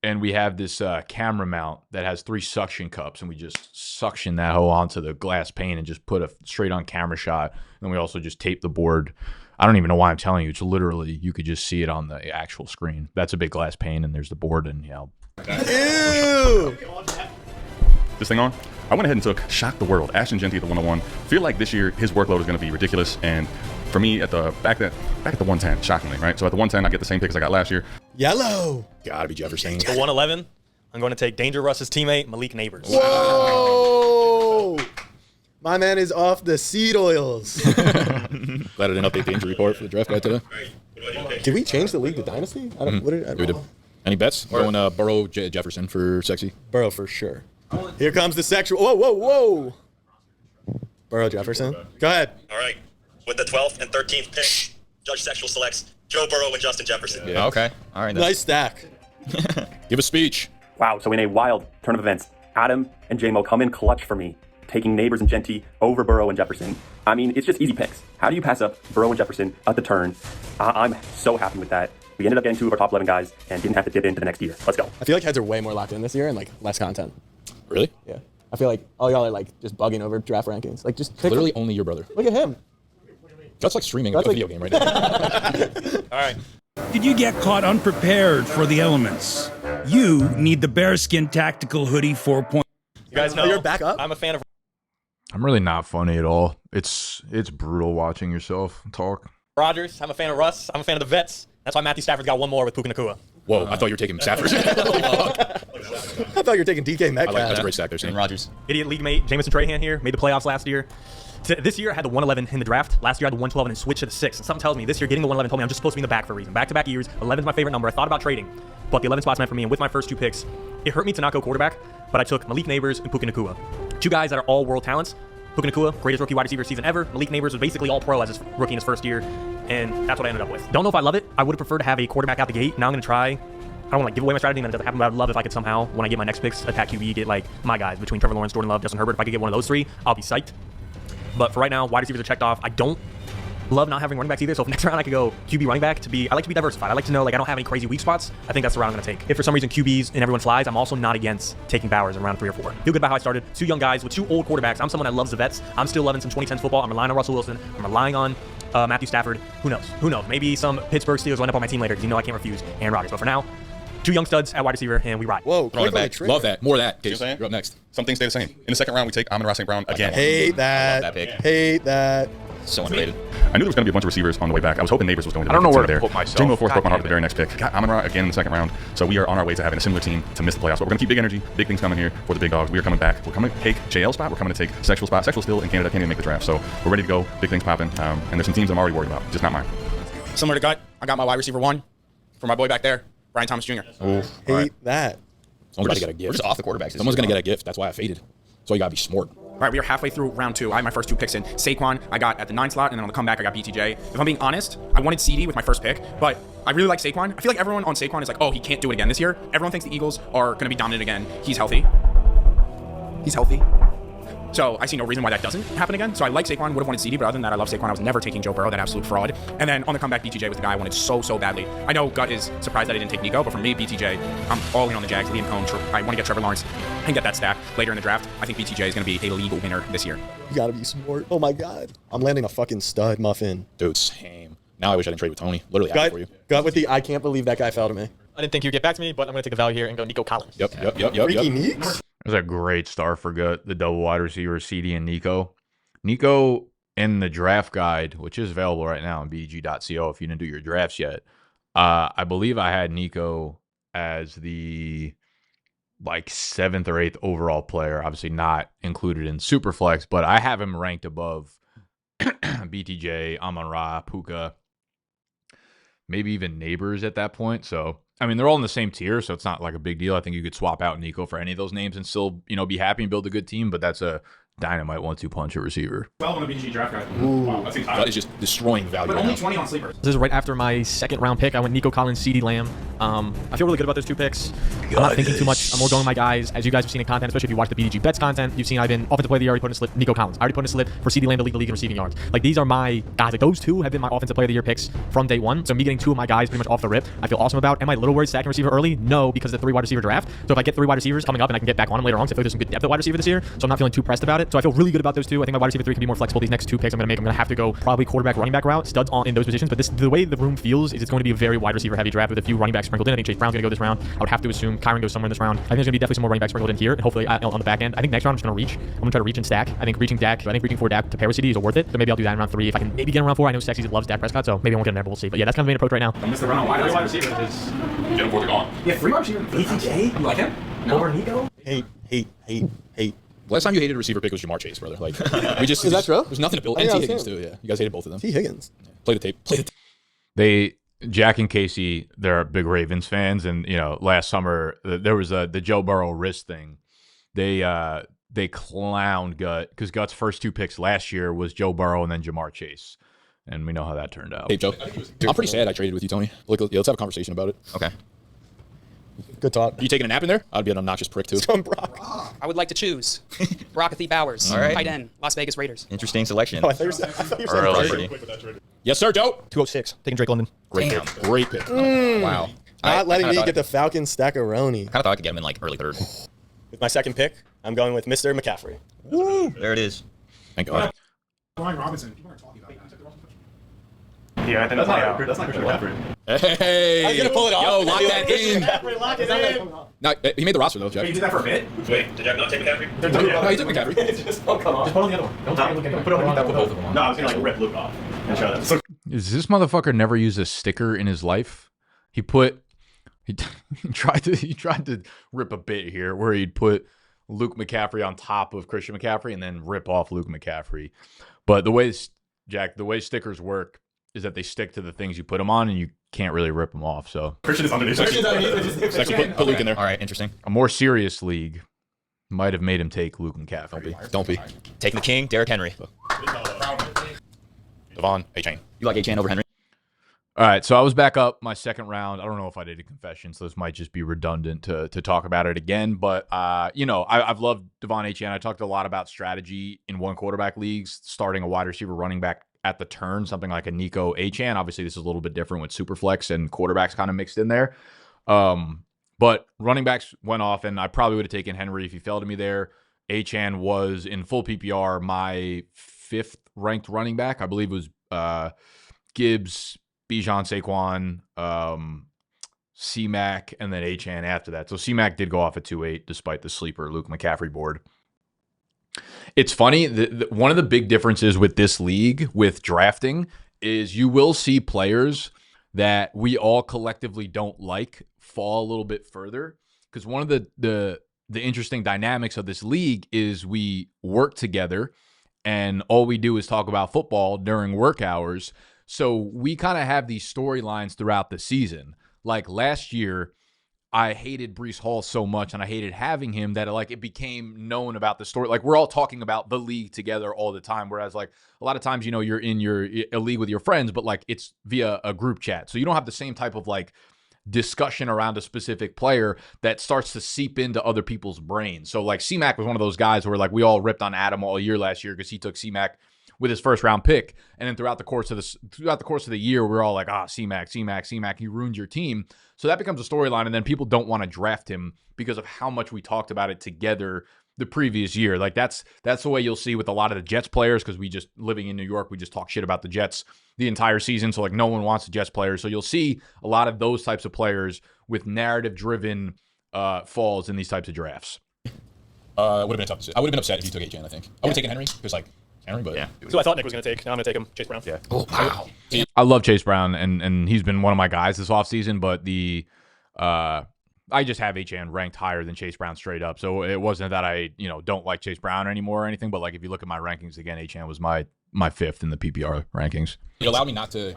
and we have this camera mount that has 3 suction cups, and we just suction that hoe onto the glass pane and just put a straight on camera shot. And we also just tape the board. I don't even know why I'm telling you. It's literally, you could just see it on the actual screen. That's a big glass pane, and there's the board, and Ew! This thing on? I went ahead and took Shock the World, Ashton Genty at the 101. Feel like this year his workload is going to be ridiculous, and for me at the back at the 110, shockingly, right? So at the 110, I get the same pick as I got last year. Yellow. Gotta be Jefferson. The 111, I'm going to take Danger Russ's teammate, Malik Neighbors. Whoa! My man is off the seed oils. Glad I didn't update the injury report for the draft guy today. Did we change the league to Dynasty? I don't, what did, I don't We did. know. Any bets? Going Burrow, Jefferson for sexy. Burrow for sure. Here comes the sexual. Whoa, whoa, whoa. Burrow Jefferson. Go ahead. All right. With the 12th and 13th pick, Judge Sexual selects Joe Burrow and Justin Jefferson. Yeah. Okay. All right. Nice stack. Give a speech. Wow, so in a wild turn of events, Adam and Jaymo come in clutch for me, taking Neighbors and Genty over Burrow and Jefferson. I mean, it's just easy picks. How do you pass up Burrow and Jefferson at the turn? I'm so happy with that. We ended up getting 2 of our top 11 guys and didn't have to dip into the next year. Let's go. I feel like heads are way more locked in this year and like less content. Really? Yeah. I feel like all y'all are like just bugging over draft rankings. Like just pick Literally only your brother. Look at him. That's like streaming That's a like- video game right now. All right. Did you get caught unprepared for the elements? You need the Bearskin Tactical Hoodie 4.0. You guys know you're back up. I'm a fan of. I'm really not funny at all. It's brutal watching yourself talk. Rodgers. I'm a fan of Russ. I'm a fan of the vets. That's why Matthew Stafford's got one more with Puka Nacua. Whoa, I thought you were taking Stafford. I thought you were taking DK Metcalf. That's a great stack there, Shane. Rodgers. Idiot league mate Jamison Trahan here, made the playoffs last year. This year I had the 111 in the draft. Last year I had the 112 and then switched to the 6. And something tells me this year getting the 111 told me I'm just supposed to be in the back for a reason. Back-to-back years, 11 is my favorite number. I thought about trading, but the 11 spot's meant for me. And with my first 2 picks, it hurt me to not go quarterback, but I took Malik Neighbors and Puka Nacua. 2 guys that are all world talents. Puka Nacua, greatest rookie wide receiver season ever. Malik Neighbors was basically all pro as his rookie in his first year, and that's what I ended up with. Don't know if I love it. I would have preferred to have a quarterback out the gate. Now I'm going to try. I don't want to give away my strategy, and that doesn't happen, but I'd love if I could somehow, when I get my next picks, attack QB, get like my guys between Trevor Lawrence, Jordan Love, Justin Herbert. If I could get one of those 3, I'll be psyched. But for right now, wide receivers are checked off. I don't love not having running backs either, so if next round I could go QB running back I like to be diversified. I like to know like I don't have any crazy weak spots. I think that's the route I'm going to take. If for some reason QBs and everyone flies, I'm also not against taking Bowers in round 3 or 4. Feel good about how I started. 2 young guys with 2 old quarterbacks. I'm someone that loves the vets. I'm still loving some 2010s football. I'm relying on Russell Wilson. I'm relying on Matthew Stafford. Who knows? Who knows? Maybe some Pittsburgh Steelers will end up on my team later because you know I can't refuse Aaron Rodgers. But for now, 2 young studs at wide receiver, and we ride. Whoa, Throwing it back. Love that. More of that. See what I'm saying? You're up next. Some things stay the same. In the second round, we take Amon-Ra St. Brown again. Hate that. I love that pick. Hate that. So underrated. I knew there was going to be a bunch of receivers on the way back. I was hoping Neighbors was going to. I don't know where to there. put myself. Jaymo fourth God broke my heart damn with the very next pick. Got Amon-Ra again in the second round. So we are on our way to having a similar team to miss the playoffs. But we're going to keep big energy, big things coming here for the big dogs. We are coming back. We're coming to take JL spot. We're coming to take Sexual spot. Sexual still in Canada, can't even make the draft. So we're ready to go. Big things popping. And there's some teams I'm already worried about, just not mine. Similar to Gut, I got my wide receiver 1 for my boy back there, Brian Thomas Jr. Hate that. Somebody's got a gift. We're just off the quarterbacks. Someone's going to get a gift. That's why I faded. So you got to be smart. All right, we are halfway through round 2. I had my first 2 picks in. Saquon, I got at the 9 slot, and then on the comeback, I got BTJ. If I'm being honest, I wanted CD with my first pick, but I really like Saquon. I feel like everyone on Saquon is like, oh, he can't do it again this year. Everyone thinks the Eagles are going to be dominant again. He's healthy. He's healthy. So I see no reason why that doesn't happen again. So I like Saquon, would have wanted CD, but other than that, I love Saquon. I was never taking Joe Burrow, that absolute fraud. And then on the comeback, BTJ was the guy I wanted so badly. I know Gut is surprised that I didn't take Nico, but for me, BTJ, I'm all in on the Jags. Liam Cohn, I want to get Trevor Lawrence and get that stack later in the draft. I think BTJ is going to be a league winner this year. You gotta be smart. Oh my god. I'm landing a fucking stud muffin. Dude, same. Now I wish I didn't trade with Tony. Literally happy for you. Gut with the I can't believe that guy fell to me. I didn't think you'd get back to me, but I'm going to take a value here and go Nico Collins. Yep. Freaky Neeks? It was a great start for Gut, the double wide receiver, CD and Nico. Nico in the draft guide, which is available right now on BDGE.co if you didn't do your drafts yet. I believe I had Nico as the like 7th or 8th overall player, obviously not included in Superflex, but I have him ranked above BTJ, Amon-Ra, Puka, maybe even Neighbors at that point. So, I mean, they're all in the same tier, so it's not like a big deal. I think you could swap out Nico for any of those names and still, be happy and build a good team, but that's a dynamite 1-2 punch at receiver. 12 on a BDG draft guide. Wow, that is just destroying value. But right only now. 20 on sleepers. This is right after my 2nd round pick. I went Nico Collins, CeeDee Lamb. I feel really good about those 2 picks. I'm not thinking too much. I'm more going with my guys. As you guys have seen in content, especially if you watch the BDG bets content, you've seen I've been offensive player of the year. I already put in a slip Nico Collins. I already put in a slip for CeeDee Lamb to lead the league in receiving yards. Like, these are my guys. Like, those 2 have been my offensive player of the year picks from day 1. So me getting 2 of my guys pretty much off the rip, I feel awesome about. Am I a little worried stacking receiver early? No, because of the 3 wide receiver draft. So if I get 3 wide receivers coming up and I can get back on them later on, so I feel like there's some good depth at wide receiver this year. So I'm not feeling too pressed about it. So I feel really good about those 2. I think my wide receiver 3 can be more flexible. These next 2 picks I'm going to have to go probably quarterback, running back route, studs on in those positions. But the way the room feels is it's going to be a very wide receiver heavy draft with a few running backs sprinkled in. I think Chase Brown's going to go this round. I would have to assume Kyron goes somewhere in this round. I think there's going to be definitely some more running backs sprinkled in here, and hopefully on the back end. I think next round I'm just going to reach. I'm going to try to reach and stack. I think reaching for Dak to pair with CD is worth it. So maybe I'll do that in round 3 if I can maybe get in round 4. I know Sexy loves Dak Prescott, so maybe I won't get in there, but we'll see. But yeah, that's kind of the main approach right now. I missed the run on wide receiver. Get him before they're gone. Yeah, 3 wide receiver. BTJ? You like him? No. Over Nico? Hate. Last time you hated a receiver pick was Jamar Chase, brother. Like, we just Is that true? There's nothing to build. And T. Higgins too. Yeah, you guys hated both of them. T. Higgins. Play the tape. Jack and Casey, they're big Ravens fans, and last summer there was the Joe Burrow wrist thing. They clowned Gut because Gut's first 2 picks last year was Joe Burrow and then Jamar Chase, and we know how that turned out. Hey Joe, I'm pretty sad I traded with you, Tony. Look, let's have a conversation about it. Okay. Good talk. Are you taking a nap in there? I'd be an obnoxious prick too. I would like to choose Brockathy Bowers, All right. tight end, Las Vegas Raiders. Interesting selection. Oh, I thought you were Early. Yes, sir, Joe. 206. Taking Drake London. Great pick. Great pick. Wow. Not letting me thought get the Falcons stackaroni. I thought I could get him in like early third. With my second pick, I'm going with Mr. McCaffrey. Woo! There it is. Thank God. Brian Robinson. People aren't talking about that. Yeah, I think That's not Christian McCaffrey. Hey. I was gonna pull it off. Yo, lock that in. Lock it in. No, he made the roster though, Jeff. Wait, you did that for a bit? Wait, did Jack not take McCaffrey? No, he took McCaffrey. Just put on the other one. Don't take it. Put it on both of them. No, I was gonna rip Luke off and show that. Is this motherfucker never used a sticker in his life? He tried to rip a bit here where he'd put Luke McCaffrey on top of Christian McCaffrey and then rip off Luke McCaffrey. But the way stickers work is that they stick to the things you put them on and you can't really rip them off. So Christian is underneath. Put Luke in there. All right, interesting. a more serious league might have made him take Luke McCaffrey. Don't be. Taking the king, Derrick Henry. Devon, A-Chain. You like A-Chain over Henry? All right, so I was back up my second round. I don't know if I did a confession, so this might just be redundant to talk about it again. But, I've loved Devon Achane. I talked a lot about strategy in one quarterback leagues, starting a wide receiver running back at the turn, something like a Nico Achane. Obviously, this is a little bit different with Superflex and quarterbacks kind of mixed in there. But running backs went off, and I probably would have taken Henry if he fell to me there. Achane was, in full PPR, my 5th ranked running back. I believe it was Gibbs, Bijan, Saquon, C-Mac, and then Achane after that. So C-Mac did go off at 2.8 despite the sleeper Luke McCaffrey board. It's funny, one of the big differences with this league, with drafting, is you will see players that we all collectively don't like fall a little bit further. Because one of the interesting dynamics of this league is we work together and all we do is talk about football during work hours. So we kind of have these storylines throughout the season. Like last year, I hated Breece Hall so much and I hated having him that it became known about the story. Like we're all talking about the league together all the time. Whereas a lot of times, you're in a league with your friends, but it's via a group chat. So you don't have the same type of discussion around a specific player that starts to seep into other people's brains. So C-Mac was one of those guys where we all ripped on Adam all year last year because he took C-Mac with his first round pick. And then throughout the course of the year, we're all like, C-Mac, he ruined your team. So that becomes a storyline. And then people don't want to draft him because of how much we talked about it together the previous year. That's the way you'll see with a lot of the Jets players, because we just, living in New York, we just talk shit about the Jets the entire season. So no one wants the Jets players. So you'll see a lot of those types of players with narrative driven falls in these types of drafts. I would have been tough. I would have been upset if you took Achane, I think. I would have taken Henry because Henry, but yeah. So I thought Nick was going to take. Now I'm going to take him. Chase Brown. Yeah. Oh, wow. I love Chase Brown, and he's been one of my guys this offseason, but I just have Achane ranked higher than Chase Brown straight up. So it wasn't that I, don't like Chase Brown anymore or anything, but if you look at my rankings again, Achane was my 5th in the PPR rankings. It allowed me not to.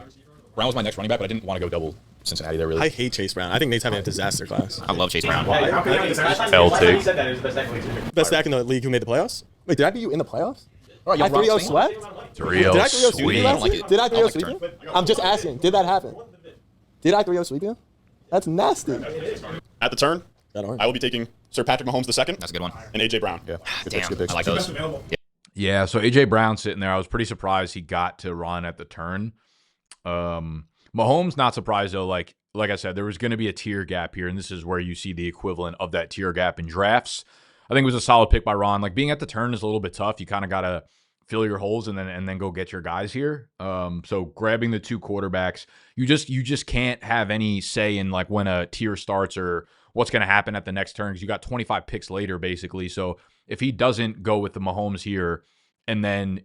Brown was my next running back, but I didn't want to go double Cincinnati there, really. I hate Chase Brown. I think Nate's having a disaster class. I love Chase Brown. LT. Best stack in the league who made the playoffs? Wait, did I beat you in the playoffs? Oh, I 3-0 swept? 3-0 sweep. Did I 3-0 sweep you? I'm just asking. Did that happen? Did I 3-0 sweep you? That's nasty. At the turn, I will be taking Sir Patrick Mahomes II. That's a good one. And A.J. Brown. Yeah. Damn, I like those. Yeah, so A.J. Brown sitting there, I was pretty surprised he got to run at the turn. Mahomes, not surprised, though. Like I said, there was going to be a tier gap here, and this is where you see the equivalent of that tier gap in drafts. I think it was a solid pick by Ron. Being at the turn is a little bit tough. You kind of got to fill your holes and then go get your guys here. So grabbing the 2 quarterbacks, you just can't have any say in when a tier starts or what's going to happen at the next turn, because you got 25 picks later basically. So if he doesn't go with the Mahomes here and then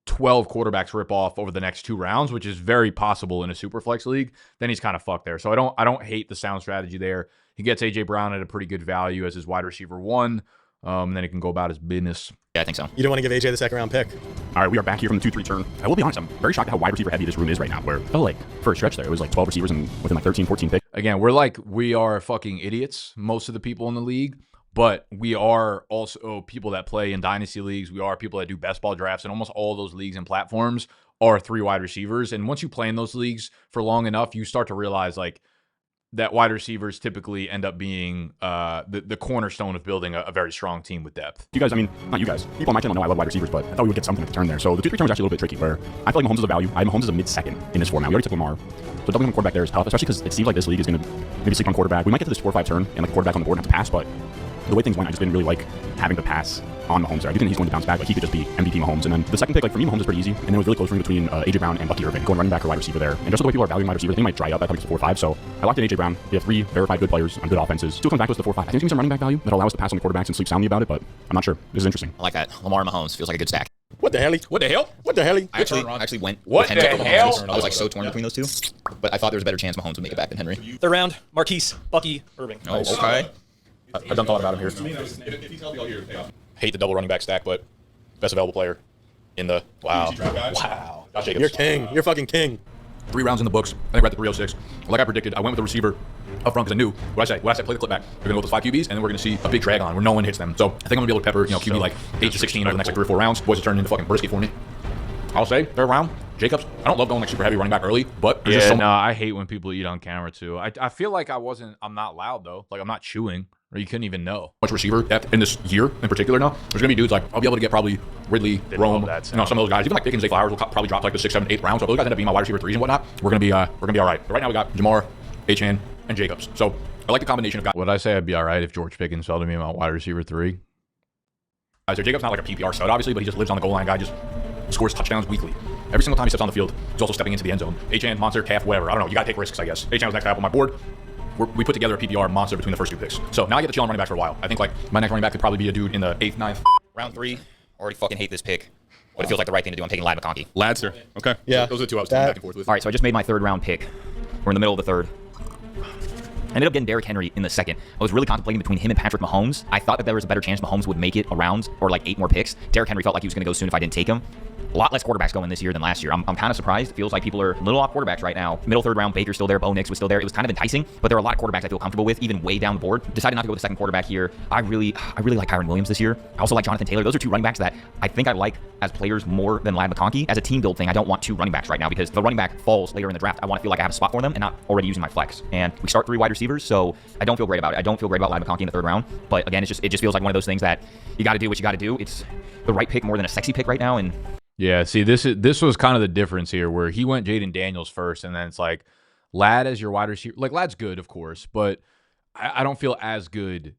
12 quarterbacks rip off over the next 2 rounds, which is very possible in a super flex league, then he's kind of fucked there. So I don't hate the sound strategy there. He gets A.J. Brown at a pretty good value as his wide receiver 1. and then he can go about his business. Yeah, I think so. You don't want to give AJ the second round pick. All right, we are back here from the 2-3 turn. I will be honest, I'm very shocked at how wide receiver heavy this room is right now, where I felt like for a stretch there, it was like 12 receivers and within like 13, 14 picks. Again, we are fucking idiots, most of the people in the league, but we are also people that play in dynasty leagues. We are people that do best ball drafts, and almost all those leagues and platforms are 3 wide receivers. And once you play in those leagues for long enough, you start to realize like that wide receivers typically end up being the cornerstone of building a very strong team with depth. You guys, I mean, not you guys. People on my channel know I love wide receivers, but I thought we would get something at the turn there. So the 2-3 turn was actually a little bit tricky, where I feel like Mahomes is a value. I have Mahomes as a mid-second in this format. We already took Lamar. So doubling on quarterback there is tough, especially because it seems like this league is going to maybe sleep on quarterback. We might get to this 4-5 turn and like a quarterback on the board and have to pass, but the way things went, I just didn't really like having to pass on Mahomes there. I do think he's going to bounce back. Like, he could just be MVP Mahomes. And then the second pick, like, for me, Mahomes is pretty easy. And then it was really close for me between A.J. Brown and Bucky Irving, going running back or wide receiver there. And just the way people are valuing wide receivers, they might dry up. That probably gets to 4-5. So I locked in A.J. Brown. We have 3 verified good players on good offenses. Still comes back to us to 4-5. I think there's some running back value that'll allow us to pass on the quarterbacks and sleep soundly about it, but I'm not sure. This is interesting. I like that. Lamar and Mahomes feels like a good stack. What the hell? What the hell? What the hell? I actually went what with Henry the hell? Mahomes. I was like so torn between those two, but I thought there was a better chance Mahomes would make it back than Henry. Third round, Marquise, Bucky, Irving. Oh, okay. I've done thought about him here. Hate the double running back stack, but best available player in the wow. Josh Jacobs. You're king. You're fucking king. 3 rounds in the books. I think we're at the 306. Like I predicted, I went with the receiver up front because I knew what I said. Play the clip back. We're gonna go with the 5 QBs, and then we're gonna see a big drag on where no one hits them. So I think I'm gonna be able to pepper, QB like 8 to 16 over the next like 3 or 4 rounds. Boys are turning into fucking brisket for me. I'll say 3rd round, Jacobs. I don't love going like super heavy running back early, but yeah, just I hate when people eat on camera too. I feel like I'm not loud though. Like I'm not chewing, or you couldn't even know. Much receiver depth in this year in particular now. There's gonna be dudes like I'll be able to get probably Ridley, Rome, some of those guys. Even like Pickens, Zay Flowers will probably drop like the 6, 7, 8 rounds. So if those guys end up being my wide receiver 3s and whatnot, we're gonna be all right. But right now we got Jamar, Achane, and Jacobs. So I like the combination of guys. Would I say I'd be all right if George Pickens fell to me my wide receiver 3? So Jacobs not like a PPR stud obviously, but he just lives on the goal line. Guy just scores touchdowns weekly. Every single time he steps on the field, he's also stepping into the end zone. Achane, monster, calf, whatever. I don't know. You gotta take risks, I guess. Achane was next guy up on my board. We put together a PPR monster between the first 2 picks. So now I get to chill on running backs for a while. I think like my next running back could probably be a dude in the 8th, 9th. Round 3. Already fucking hate this pick, but it feels like the right thing to do. I'm taking Lad McConkey. Ladster. Okay. Yeah. Those are the 2 I was going back and forth with. All right, so I just made my 3rd round pick. We're in the middle of the 3rd. I ended up getting Derrick Henry in the 2nd. I was really contemplating between him and Patrick Mahomes. I thought that there was a better chance Mahomes would make it a round or like 8 more picks. Derrick Henry felt like he was going to go soon if I didn't take him. A lot less quarterbacks going this year than last year. I'm kind of surprised. It feels like people are a little off quarterbacks right now. Middle 3rd round, Baker's still there, Bo Nix was still there. It was kind of enticing, but there are a lot of quarterbacks I feel comfortable with, even way down the board. Decided not to go with the 2nd quarterback here. I really like Kyron Williams this year. I also like Jonathan Taylor. Those are 2 running backs that I think I like as players more than Lad McConkey. As a team build thing, I don't want 2 running backs right now because if the running back falls later in the draft, I want to feel like I have a spot for them and not already using my flex. And we start 3 wide receivers, so I don't feel great about it. I don't feel great about Lad McConkey in the 3rd round, but again, it just feels like one of those things that you got to do what you got to do. It's the right pick more than a sexy pick right now, and yeah, see, this was kind of the difference here, where he went Jaden Daniels first, and then it's like Lad as your wide receiver. Like Lad's good, of course, but I don't feel as good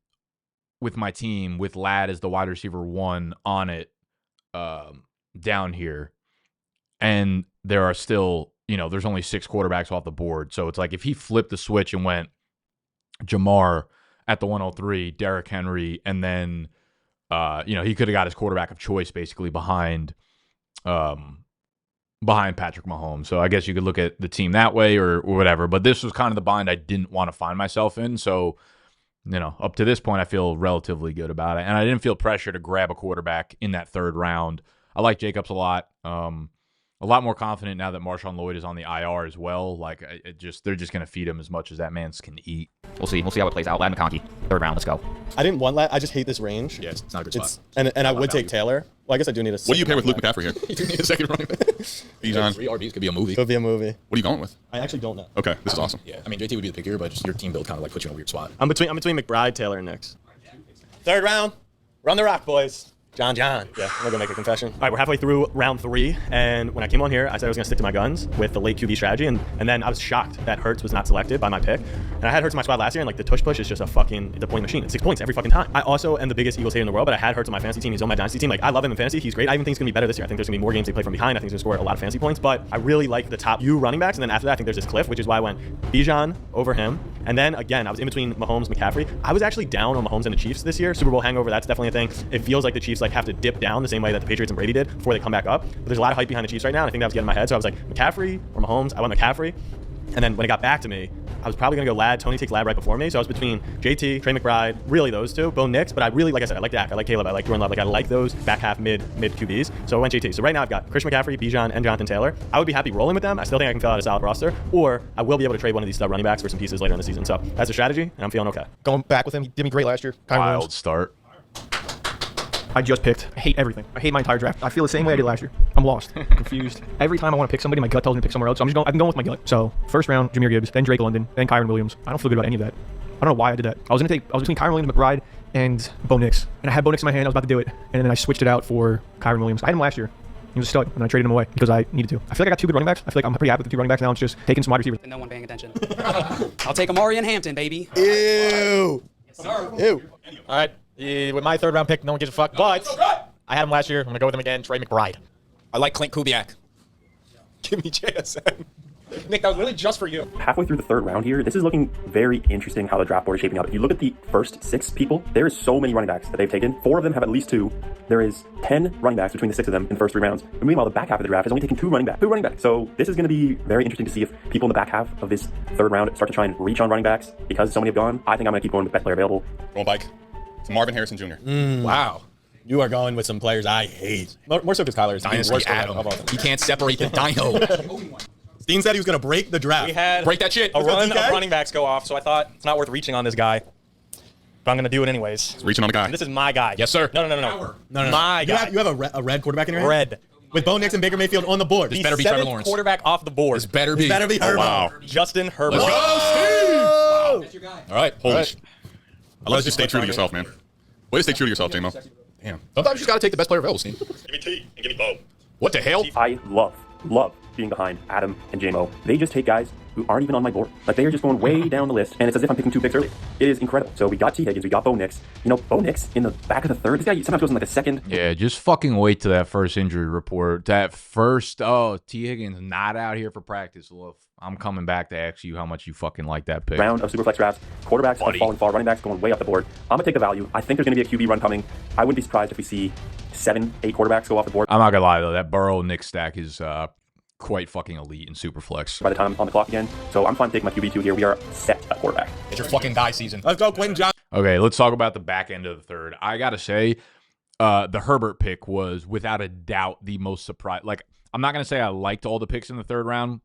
with my team with Lad as the wide receiver 1 on it down here. And there are still, there's only 6 quarterbacks off the board, so it's like if he flipped the switch and went Jamar at the 103, Derrick Henry, and then he could have got his quarterback of choice basically behind Patrick Mahomes. So I guess you could look at the team that way or whatever. But this was kind of the bind I didn't want to find myself in. So, up to this point, I feel relatively good about it. And I didn't feel pressure to grab a quarterback in that 3rd round. I like Jacobs a lot. A lot more confident now that Marshawn Lloyd is on the IR as well. Like, they're just going to feed him as much as that man can eat. We'll see. We'll see how it plays out. Lad McConkey, 3rd round. Let's go. I didn't want Lad. I just hate this range. Yeah, it's not a good spot. And I would take Taylor. Well, I guess I do need a. What do you pair with Luke McCaffrey here? You do need a 2nd running back. Bijan. 3 RBs could be a movie. Could be a movie. What are you going with? I actually don't know. Okay, this is awesome. Yeah, I mean JT would be the pick here, but just your team build kind of like puts you in a weird spot. I'm between McBride, Taylor, and Nix. 3rd round. Run the rock, boys. John. Yeah, I'm gonna make a confession. All right, we're halfway through round 3, and when I came on here, I said I was gonna stick to my guns with the late QB strategy, and then I was shocked that Hurts was not selected by my pick. And I had Hurts in my squad last year, and like the tush push is just a fucking the point machine. It's 6 points every fucking time. I also am the biggest Eagles hater in the world, but I had Hurts on my fantasy team. He's on my dynasty team. Like I love him in fantasy. He's great. I even think he's gonna be better this year. I think there's gonna be more games they play from behind. I think he's gonna score a lot of fantasy points. But I really like the top few running backs, and then after that, I think there's this cliff, which is why I went Bijan over him. And then again, I was in between Mahomes, McCaffrey. I was actually down on Mahomes and the Chiefs this year. Super Bowl hangover, that's definitely a thing. It feels like the Chiefs like have to dip down the same way that the Patriots and Brady did before they come back up. But there's a lot of hype behind the Chiefs right now, and I think that was getting in my head. So I was like, McCaffrey or Mahomes? I went McCaffrey. And then when it got back to me, I was probably going to go Ladd. Tony takes Ladd right before me. So I was between JT, Trey McBride, really those two, Bo Nix. But I really, like I said, I like Dak, I like Caleb, I like Jordan Love. Like I like those back half mid QBs. So I went JT. So right now I've got Christian McCaffrey, Bijan, and Jonathan Taylor. I would be happy rolling with them. I still think I can fill out a solid roster, or I will be able to trade one of these stud running backs for some pieces later in the season. So that's a strategy, and I'm feeling okay. Going back with him, he did me great last year. Wild start. I just picked. I hate everything. I hate my entire draft. I feel the same way I did last year. I'm lost. I'm confused. Every time I want to pick somebody, my gut tells me to pick somewhere else. So I've been going with my gut. So first round, Jahmyr Gibbs, then Drake London, then Kyron Williams. I don't feel good about any of that. I don't know why I did that. I was between Kyron Williams, McBride, and Bo Nix. And I had Bo Nix in my hand. I was about to do it. And then I switched it out for Kyron Williams. I had him last year. He was a stud, and I traded him away because I needed to. I feel like I got 2 good running backs. I feel like I'm pretty happy with the 2 running backs now. It's just taking some wide receivers. And no one paying attention. I'll take Amari and Hampton, baby. Ew. Ew. All right. With my 3rd round pick, no one gives a fuck. But I had him last year. I'm going to go with him again. Trey McBride. I like Clint Kubiak. Give me JSN. Nick, that was really just for you. Halfway through the 3rd round here, this is looking very interesting how the draft board is shaping up. If you look at the first 6 people, there is so many running backs that they've taken. 4 of them have at least 2. There is 10 running backs between the 6 of them in the first 3 rounds. And meanwhile, the back half of the draft is only taking 2 running backs. So this is going to be very interesting to see if people in the back half of this 3rd round start to try and reach on running backs because so many have gone. I think I'm going to keep going with best player available. Going bike. It's Marvin Harrison Jr. Wow. You are going with some players I hate. More so because Kyler is Dynasty the worst Adam. of all time. He can't separate the dino. Steen said he was going to break the draft. We had break that shit. A run of running backs go off, so I thought it's not worth reaching on this guy. But I'm going to do it anyways. It's reaching on the guy. And this is my guy. Yes, sir. No. My guy. You have a red quarterback in your hand? Red. With Bo Nix and Baker Mayfield on the board. This better be Trevor Lawrence. Quarterback off the board. This better be. Herbert. Wow. Justin Herbert. Let's go, Steve! That's your guy. All right. Holy All shit. I love you stay true to yourself, man. Way to stay true to yourself, J-Mo. Damn. Sometimes you just got to take the best player available, Steve. Give me T and give me Bo. What the hell? I love being behind Adam and JMO. They just take guys who aren't even on my board. Like, they are just going way down the list, and it's as if I'm picking 2 picks early. It is incredible. So we got T. Higgins, we got Bo Nix. You know, Bo Nix in the back of the 3rd. This guy sometimes goes in like a 2nd. Yeah, just fucking wait to that first injury report. That first, T. Higgins not out here for practice. Well, I'm coming back to ask you how much you fucking like that pick. Round of Superflex drafts. Quarterbacks are falling far. Running backs going way up the board. I'm going to take the value. I think there's going to be a QB run coming. I wouldn't be surprised if we see 7, 8 quarterbacks go off the board. I'm not going to lie, though. That Burrow-Nick stack is quite fucking elite in Superflex. By the time I'm on the clock again. So I'm fine taking my QB2 here. We are set at quarterback. It's your fucking guy season. Let's go, Quentin John. Okay, let's talk about the back end of the 3rd. I got to say, the Herbert pick was without a doubt the most surprise. Like, I'm not going to say I liked all the picks in the 3rd round.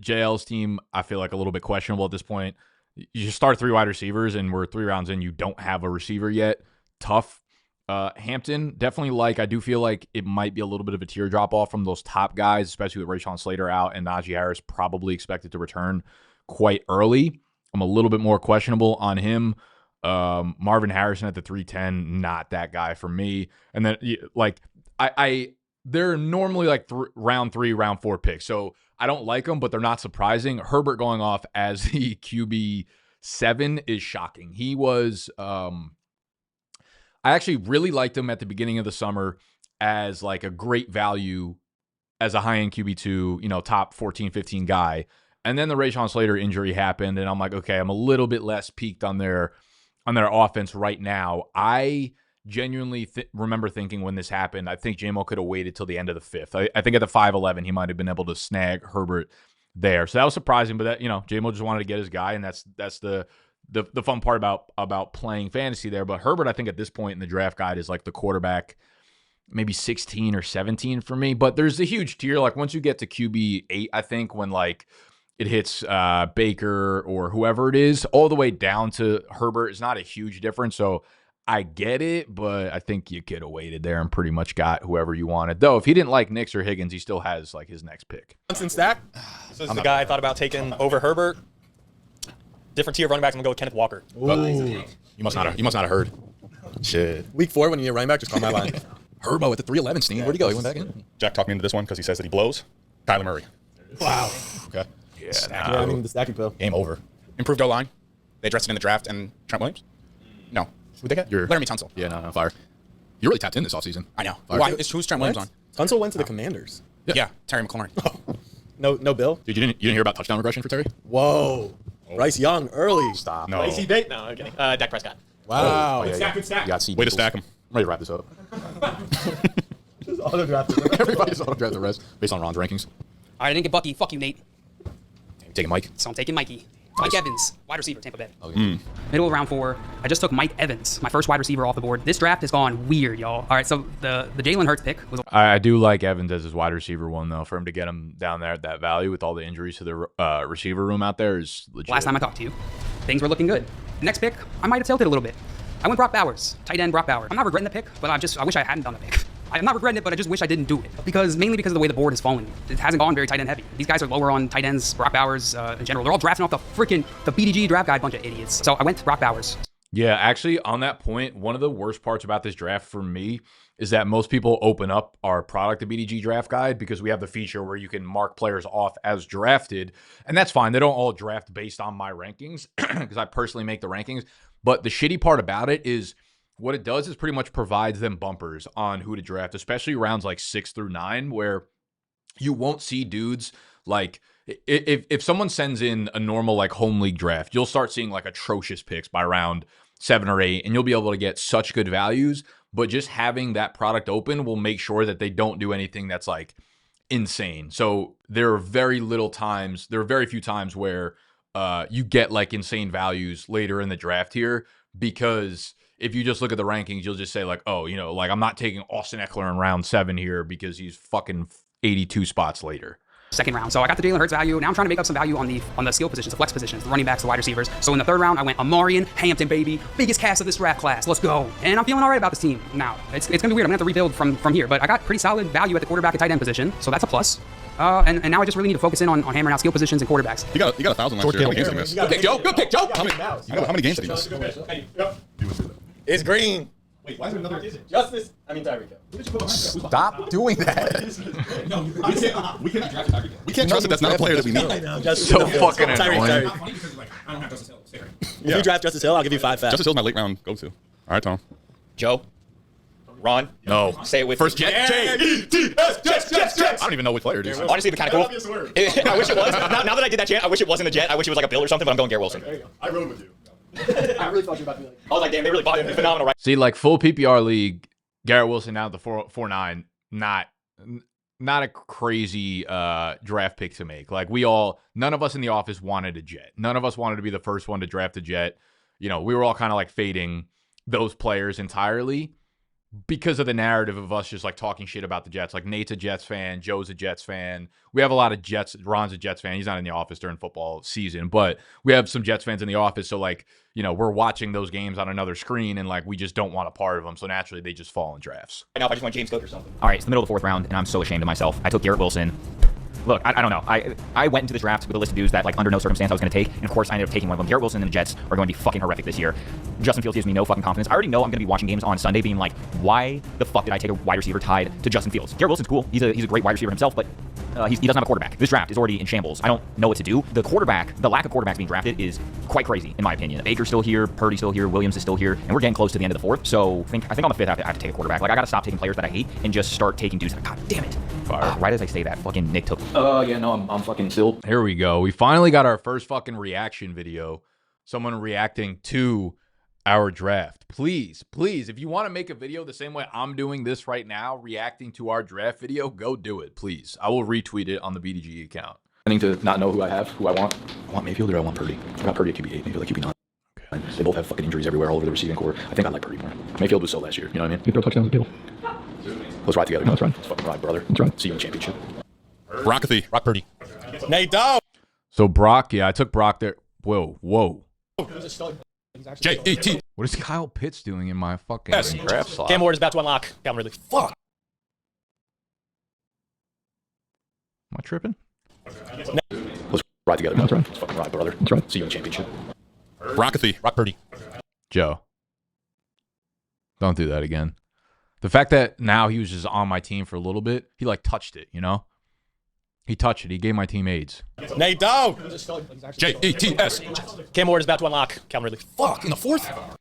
JL's team, I feel like a little bit questionable at this point. You start 3 wide receivers, and we're 3 rounds in. You don't have a receiver yet. Tough. Hampton, definitely I do feel like it might be a little bit of a teardrop off from those top guys, especially with Rashawn Slater out and Najee Harris probably expected to return quite early. I'm a little bit more questionable on him. Marvin Harrison at the 310, not that guy for me. And then, they're normally round 3, round 4 picks. So I don't like them, but they're not surprising. Herbert going off as the QB 7 is shocking. He was, I actually really liked him at the beginning of the summer as a great value as a high-end QB2, top 14, 15 guy. And then the Rashawn Slater injury happened, and I'm like, okay, I'm a little bit less peaked on their offense right now. I genuinely remember thinking when this happened, I think JMO could have waited till the end of the 5th. I think at the 5-11, he might have been able to snag Herbert there. So that was surprising, but that, JMO just wanted to get his guy, and that's the fun part about playing fantasy there. But Herbert, I think at this point in the draft guide is the quarterback, maybe 16 or 17 for me. But there's a huge tier. Once you get to QB 8, I think when it hits Baker or whoever it is, all the way down to Herbert is not a huge difference. So I get it, but I think you could have waited there and pretty much got whoever you wanted. Though if he didn't like Nix or Higgins, he still has his next pick. Johnson stack. This is the guy I thought about taking over Herbert. Different tier of running backs. I'm gonna go with Kenneth Walker. You must not have heard. Shit. Week 4 when you need a running back, just call my line. Herbo at the 311, Steve. Where'd he go? He went back in. Jack talked me into this one because he says that he blows. Kyler Murray. Wow. Okay. Yeah, I mean the stacking pill. Game over. Improved O-line. They addressed it in the draft. And Trent Williams? No. Who'd they get? Laramie Tunsil. Yeah, no, fire. You really tapped in this offseason. I know. Fire. Why? Who's Trent Williams on? Tunsil went to the Commanders. Yeah. Terry McLaurin. No Bill? Dude, you didn't hear about touchdown regression for Terry? Whoa. Bryce Young early. Stop. No. AC Bate? No, I'm kidding. Dak Prescott. Wow. Good stack. You got Way to stack him. I'm ready to wrap this up. Just auto-drafted. Everybody's auto-drafted the rest based on Ron's rankings. All right, I didn't get Bucky. Fuck you, Nate. Taking Mike. So I'm taking Mikey. Mike Evans, wide receiver, Tampa Bay. Middle of round 4, I just took Mike Evans, my first wide receiver off the board. This draft has gone weird, y'all. All right, so the Jalen Hurts pick was... I do like Evans as his wide receiver one, though. For him to get him down there at that value with all the injuries to the receiver room out there is legit. Last time I talked to you, things were looking good. The next pick, I might have tilted a little bit. I went Brock Bowers, tight end Brock Bowers. I'm not regretting the pick, but I wish I hadn't done the pick. I'm not regretting it, but I just wish I didn't do it. Mainly because of the way the board has fallen. It hasn't gone very tight end heavy. These guys are lower on tight ends, Brock Bowers in general. They're all drafting off the BDGE draft guide, bunch of idiots. So I went Brock Bowers. Yeah, actually, on that point, one of the worst parts about this draft for me is that most people open up our product, the BDG draft guide, because we have the feature where you can mark players off as drafted. And that's fine. They don't all draft based on my rankings because I personally make the rankings. But the shitty part about it is what it does is pretty much provides them bumpers on who to draft, especially rounds like 6 through 9, where you won't see dudes like if someone sends in a normal like home league draft, you'll start seeing like atrocious picks by round 7 or 8, and you'll be able to get such good values. But just having that product open will make sure that they don't do anything that's like insane. So there are very few times where you get like insane values later in the draft here, because if you just look at the rankings, you'll just say like, oh, you know, like I'm not taking Austin Eckler in round 7 here because he's fucking 82 spots later. Second round. So I got the Jalen Hurts value. Now I'm trying to make up some value on the skill positions, the flex positions, the running backs, the wide receivers. So in the 3rd round, I went Amarian Hampton, baby. Biggest cast of this draft class. Let's go. And I'm feeling all right about this team now. It's going to be weird. I'm going to have to rebuild from here. But I got pretty solid value at the quarterback and tight end position. So that's a plus. And now I just really need to focus in on hammering out skill positions and quarterbacks. You got 1,000 last year. How many games did you miss? Good pick, Joe. Good pick, Joe. How many games did you miss? It's green. Wait, why is there another Justice? I mean Tyreek. Stop doing that. We can't trust that that's not a player that we need. So fucking annoying. If you draft Justice Hill, I'll give you 5 fast. Justice Hill's my late round go-to. All right, Tom. Joe. Ron. No. Say it with First me. Jet. J-E-T-S. I don't even know which player it is. Honestly, it'd be kind of cool. I wish it was. Now that I did that chant, I wish it wasn't a Jet. I wish it was like a Bill or something, but I'm going Garrett Wilson. There you go. I rode with you. I really thought you were about to be like... I was like, damn, they really bought it. Phenomenal, right? See, like full PPR league, Garrett Wilson now at the 4-9, not a crazy draft pick to make. Like none of us in the office wanted a Jet. None of us wanted to be the first one to draft a Jet. You know, we were all kind of like fading those players entirely because of the narrative of us just like talking shit about the Jets. Like Nate's a Jets fan, Joe's a Jets fan. We have a lot of Jets. Ron's a Jets fan. He's not in the office during football season, but we have some Jets fans in the office. So like, you know, we're watching those games on another screen and like we just don't want a part of them. So naturally they just fall in drafts. Right now, if I just went James Cook or something. All right, it's the middle of the 4th round, and I'm so ashamed of myself. I took Garrett Wilson. Look, I don't know. I went into this draft with a list of dudes that, like, under no circumstance I was going to take, and of course I ended up taking one of them. Garrett Wilson and the Jets are going to be fucking horrific this year. Justin Fields gives me no fucking confidence. I already know I'm going to be watching games on Sunday being like, why the fuck did I take a wide receiver tied to Justin Fields? Garrett Wilson's cool. He's a great wide receiver himself, but he doesn't have a quarterback. This draft is already in shambles. I don't know what to do. The lack of quarterbacks being drafted is quite crazy, in my opinion. Baker's still here, Purdy's still here, Williams is still here, and we're getting close to the end of the 4th. So I think on the 5th I have to take a quarterback. Like, I got to stop taking players that I hate and just start taking dudes that, God damn it. Right as I say that, fucking Nick took. Yeah, no, I'm fucking still. Here we go. We finally got our first fucking reaction video. Someone reacting to our draft. Please, if you want to make a video the same way I'm doing this right now, reacting to our draft video, go do it, please. I will retweet it on the BDGE account. I need to not know who I have, who I want. I want Mayfield or I want Purdy. I got Purdy at QB8, Mayfield at QB9. Okay. They both have fucking injuries everywhere all over the receiving core. I think I like Purdy more. Mayfield was so last year, you know what I mean? You throw touchdowns at the table. Let's ride together. No, let's ride. Let's fucking ride, brother. Let's ride. See you in the championship. Brockathy. Brock Purdy. Nate Dog. So Brock, yeah, I took Brock there. Whoa. J-E-T. What is Kyle Pitts doing in my fucking draft slot? Cam Ward is about to unlock. Calvin Ridley. Fuck. Am I tripping? Let's ride together. Let's ride. Let's fucking ride, brother. Let's ride. See you in the championship. Brockathy. Brock Purdy. Joe. Don't do that again. The fact that now he was just on my team for a little bit, he like touched it, you know? He touched it. He gave my team AIDS. Nate Dog. J-E-T-S. Cam Ward is about to unlock. Calvin Ridley. Fuck, in the 4th?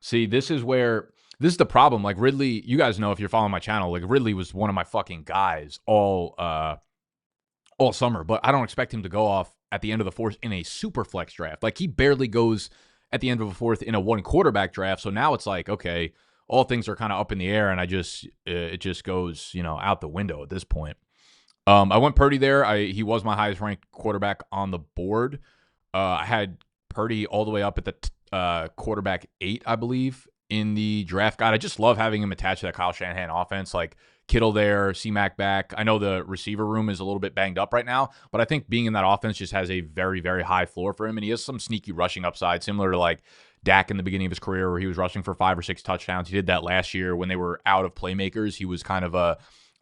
See, this is the problem. Like Ridley, you guys know if you're following my channel, like Ridley was one of my fucking guys all summer, but I don't expect him to go off at the end of the 4th in a super flex draft. Like he barely goes at the end of a 4th in a 1 quarterback draft. So now it's like, okay, all things are kind of up in the air, and it just goes, you know, out the window at this point. I went Purdy there. He was my highest ranked quarterback on the board. I had Purdy all the way up at the quarterback 8, I believe, in the draft guide. I just love having him attached to that Kyle Shanahan offense. Like Kittle there, C-Mac back. I know the receiver room is a little bit banged up right now, but I think being in that offense just has a very, very high floor for him, and he has some sneaky rushing upside, similar to like Dak in the beginning of his career where he was rushing for 5 or 6 touchdowns. He did that last year when they were out of playmakers. He was kind of a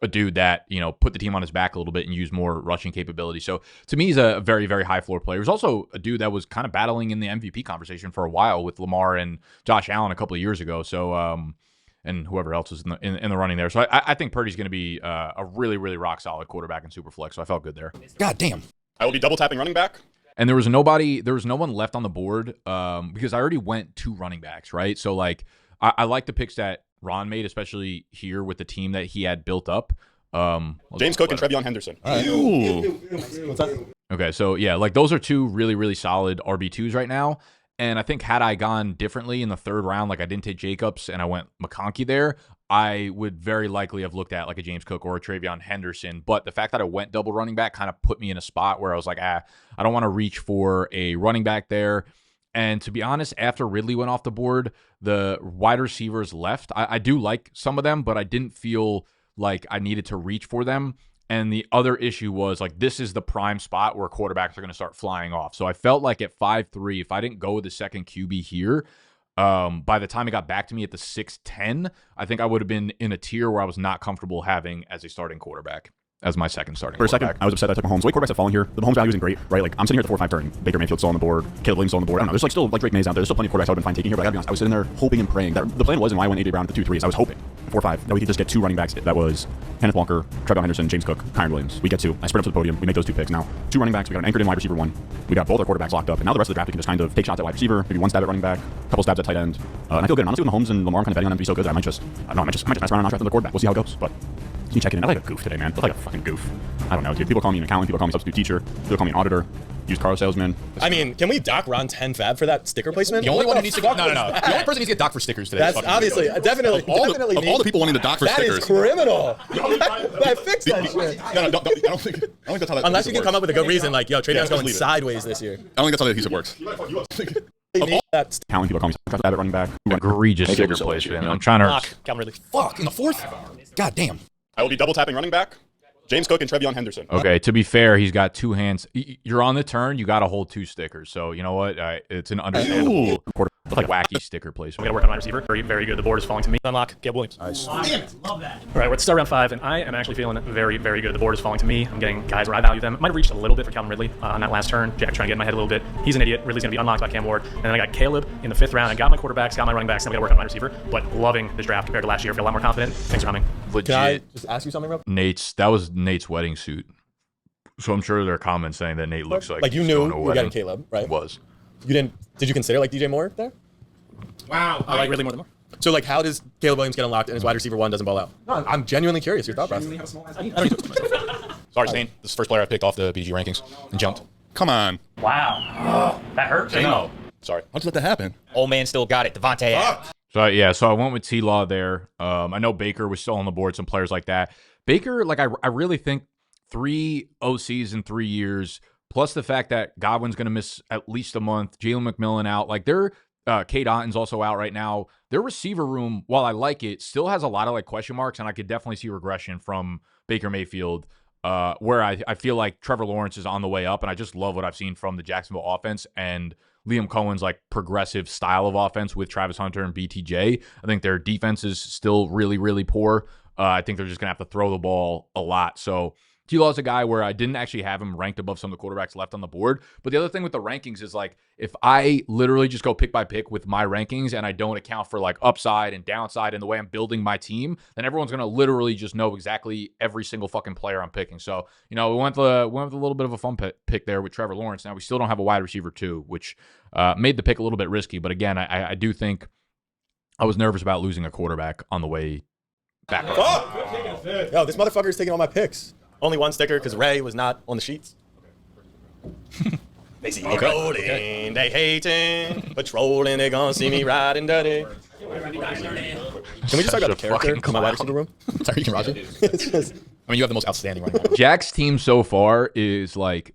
dude that, you know, put the team on his back a little bit and used more rushing capability. So to me, he's a very, very high floor player. He's also a dude that was kind of battling in the MVP conversation for a while with Lamar and Josh Allen a couple of years ago. So, and whoever else was in the running there. So I think Purdy's going to be a really, really rock solid quarterback in Superflex. So I felt good there. God damn. I will be double tapping running back. And there was no one left on the board because I already went 2 running backs, right? So like I like the picks that Ron made, especially here with the team that he had built up. James Cook and Trevion Henderson. What's that? Okay, so yeah, like those are 2 really, really solid RB2s right now. And I think had I gone differently in the 3rd round, like I didn't take Jacobs and I went McConkey there, I would very likely have looked at like a James Cook or a Trevion Henderson. But the fact that I went double running back kind of put me in a spot where I was like, I don't want to reach for a running back there. And to be honest, after Ridley went off the board, the wide receivers left. I do like some of them, but I didn't feel like I needed to reach for them. And the other issue was like, this is the prime spot where quarterbacks are going to start flying off. So I felt like at 5'3", if I didn't go with the second QB here, by the time it got back to me at the 6'10", I think I would have been in a tier where I was not comfortable having as a starting quarterback. As my second starting For a second, quarterback. I was upset I took Mahomes. The way quarterbacks have fallen here, the Mahomes value isn't great, right? Like, I'm sitting here at the 4-5 turn. Baker Mayfield's still on the board. Caleb Williams still on the board. I don't know. There's like still like Drake May's out there. There's still plenty of quarterbacks I would have been fine taking here, but I gotta be honest, I was sitting there hoping and praying that the plan was, and why I went A.J. Brown at the 2-3 is I was hoping 4-5 that we could just get 2 running backs. That was Kenneth Walker, Trevion Henderson, James Cook, Kyron Williams. We get 2. I sprint up to the podium. We make those 2 picks. Now, 2 running backs. We got an anchored in wide receiver 1. We got both our quarterbacks locked up, and now the rest of the draft we can just kind of take shots at wide receiver, maybe 1 stab at running back, a couple stabs at tight end. And I feel good. And honestly, with Mahomes and Lamar, I'm kind of betting on them to be so good that I might just mess around and not draft another quarterback. We'll see how it goes. But can you check it in? I like a goof today, man. I like a fucking goof. I don't know, dude. People call me an accountant. People call me a substitute teacher. People call me an auditor. Used car salesman. I mean, can we dock Ron 10 Fab for that sticker placement? The only one who needs to get no. The only person who needs to get docked for stickers today. That's obviously definitely all the people wanting to dock for stickers. That is criminal. I fixed that shit. No, I don't think that's how that. Unless you can come up with a good reason, like, yo, Trey Young's going sideways this year. I don't think that's how the adhesive works. Talent people call me Abbott running back. Egregious sticker placement. I'm trying to. Calvin Ridley. Fuck in the 4th. God damn. I will be double tapping running back. James Cook and Trevion Henderson. Okay, to be fair, he's got 2 hands. You're on the turn. You got to hold 2 stickers. So you know what? It's an understandable, like wacky sticker placement. We got to work on my receiver. Very, very good. The board is falling to me. Unlock. Caleb Williams. Nice. Love that. All right, we're at the start round 5, and I am actually feeling very, very good. The board is falling to me. I'm getting guys where I value them. Might have reached a little bit for Calvin Ridley on that last turn. Jack trying to get in my head a little bit. He's an idiot. Ridley's going to be unlocked by Cam Ward. And then I got Caleb in the 5th round. I got my quarterbacks, got my running backs. Now we got to work on my receiver. But loving this draft compared to last year. I feel a lot more confident. Thanks for coming. Legit. Can I just ask you something, Rob? That was Nate's wedding suit. So I'm sure there are comments saying that Nate looks like you knew you were getting Caleb, right? Was. You didn't? Did you consider like DJ Moore there? Wow. I like Ridley more than Moore. So like, how does Caleb Williams get unlocked and his wide receiver 1 doesn't ball out? No, I'm genuinely curious your thought process. Sorry, Stain. This is the first player I picked off the BDGE rankings and jumped. Come on. Wow. That hurt. No. Sorry. How'd you let that happen? Old man still got it. Devontae. So I went with T-Law there. I know Baker was still on the board, some players like that. Baker, like I really think 3 OCs in 3 years, plus the fact that Godwin's going to miss at least a month, Jalen McMillan out. Like Cade Otton's also out right now. Their receiver room, while I like it, still has a lot of like question marks, and I could definitely see regression from Baker Mayfield, where I feel like Trevor Lawrence is on the way up, and I just love what I've seen from the Jacksonville offense and Liam Cohen's like progressive style of offense with Travis Hunter and BTJ. I think their defense is still really, really poor. I think they're just going to have to throw the ball a lot. So T-Law is a guy where I didn't actually have him ranked above some of the quarterbacks left on the board. But the other thing with the rankings is like, if I literally just go pick by pick with my rankings and I don't account for like upside and downside and the way I'm building my team, then everyone's going to literally just know exactly every single fucking player I'm picking. So, you know, we went with a little bit of a fun pick there with Trevor Lawrence. Now we still don't have a wide receiver 2, which made the pick a little bit risky. But again, I do think I was nervous about losing a quarterback on the way back. Yo, this motherfucker is taking all my picks. Only 1 sticker because Ray was not on the sheets. They see me rolling, they hating, patrolling, they gonna see me riding dirty. Can we just talk about the character in my wide receiver room? Sorry, you can Roger. It's just, I mean, you have the most outstanding running back. Jack's team so far is like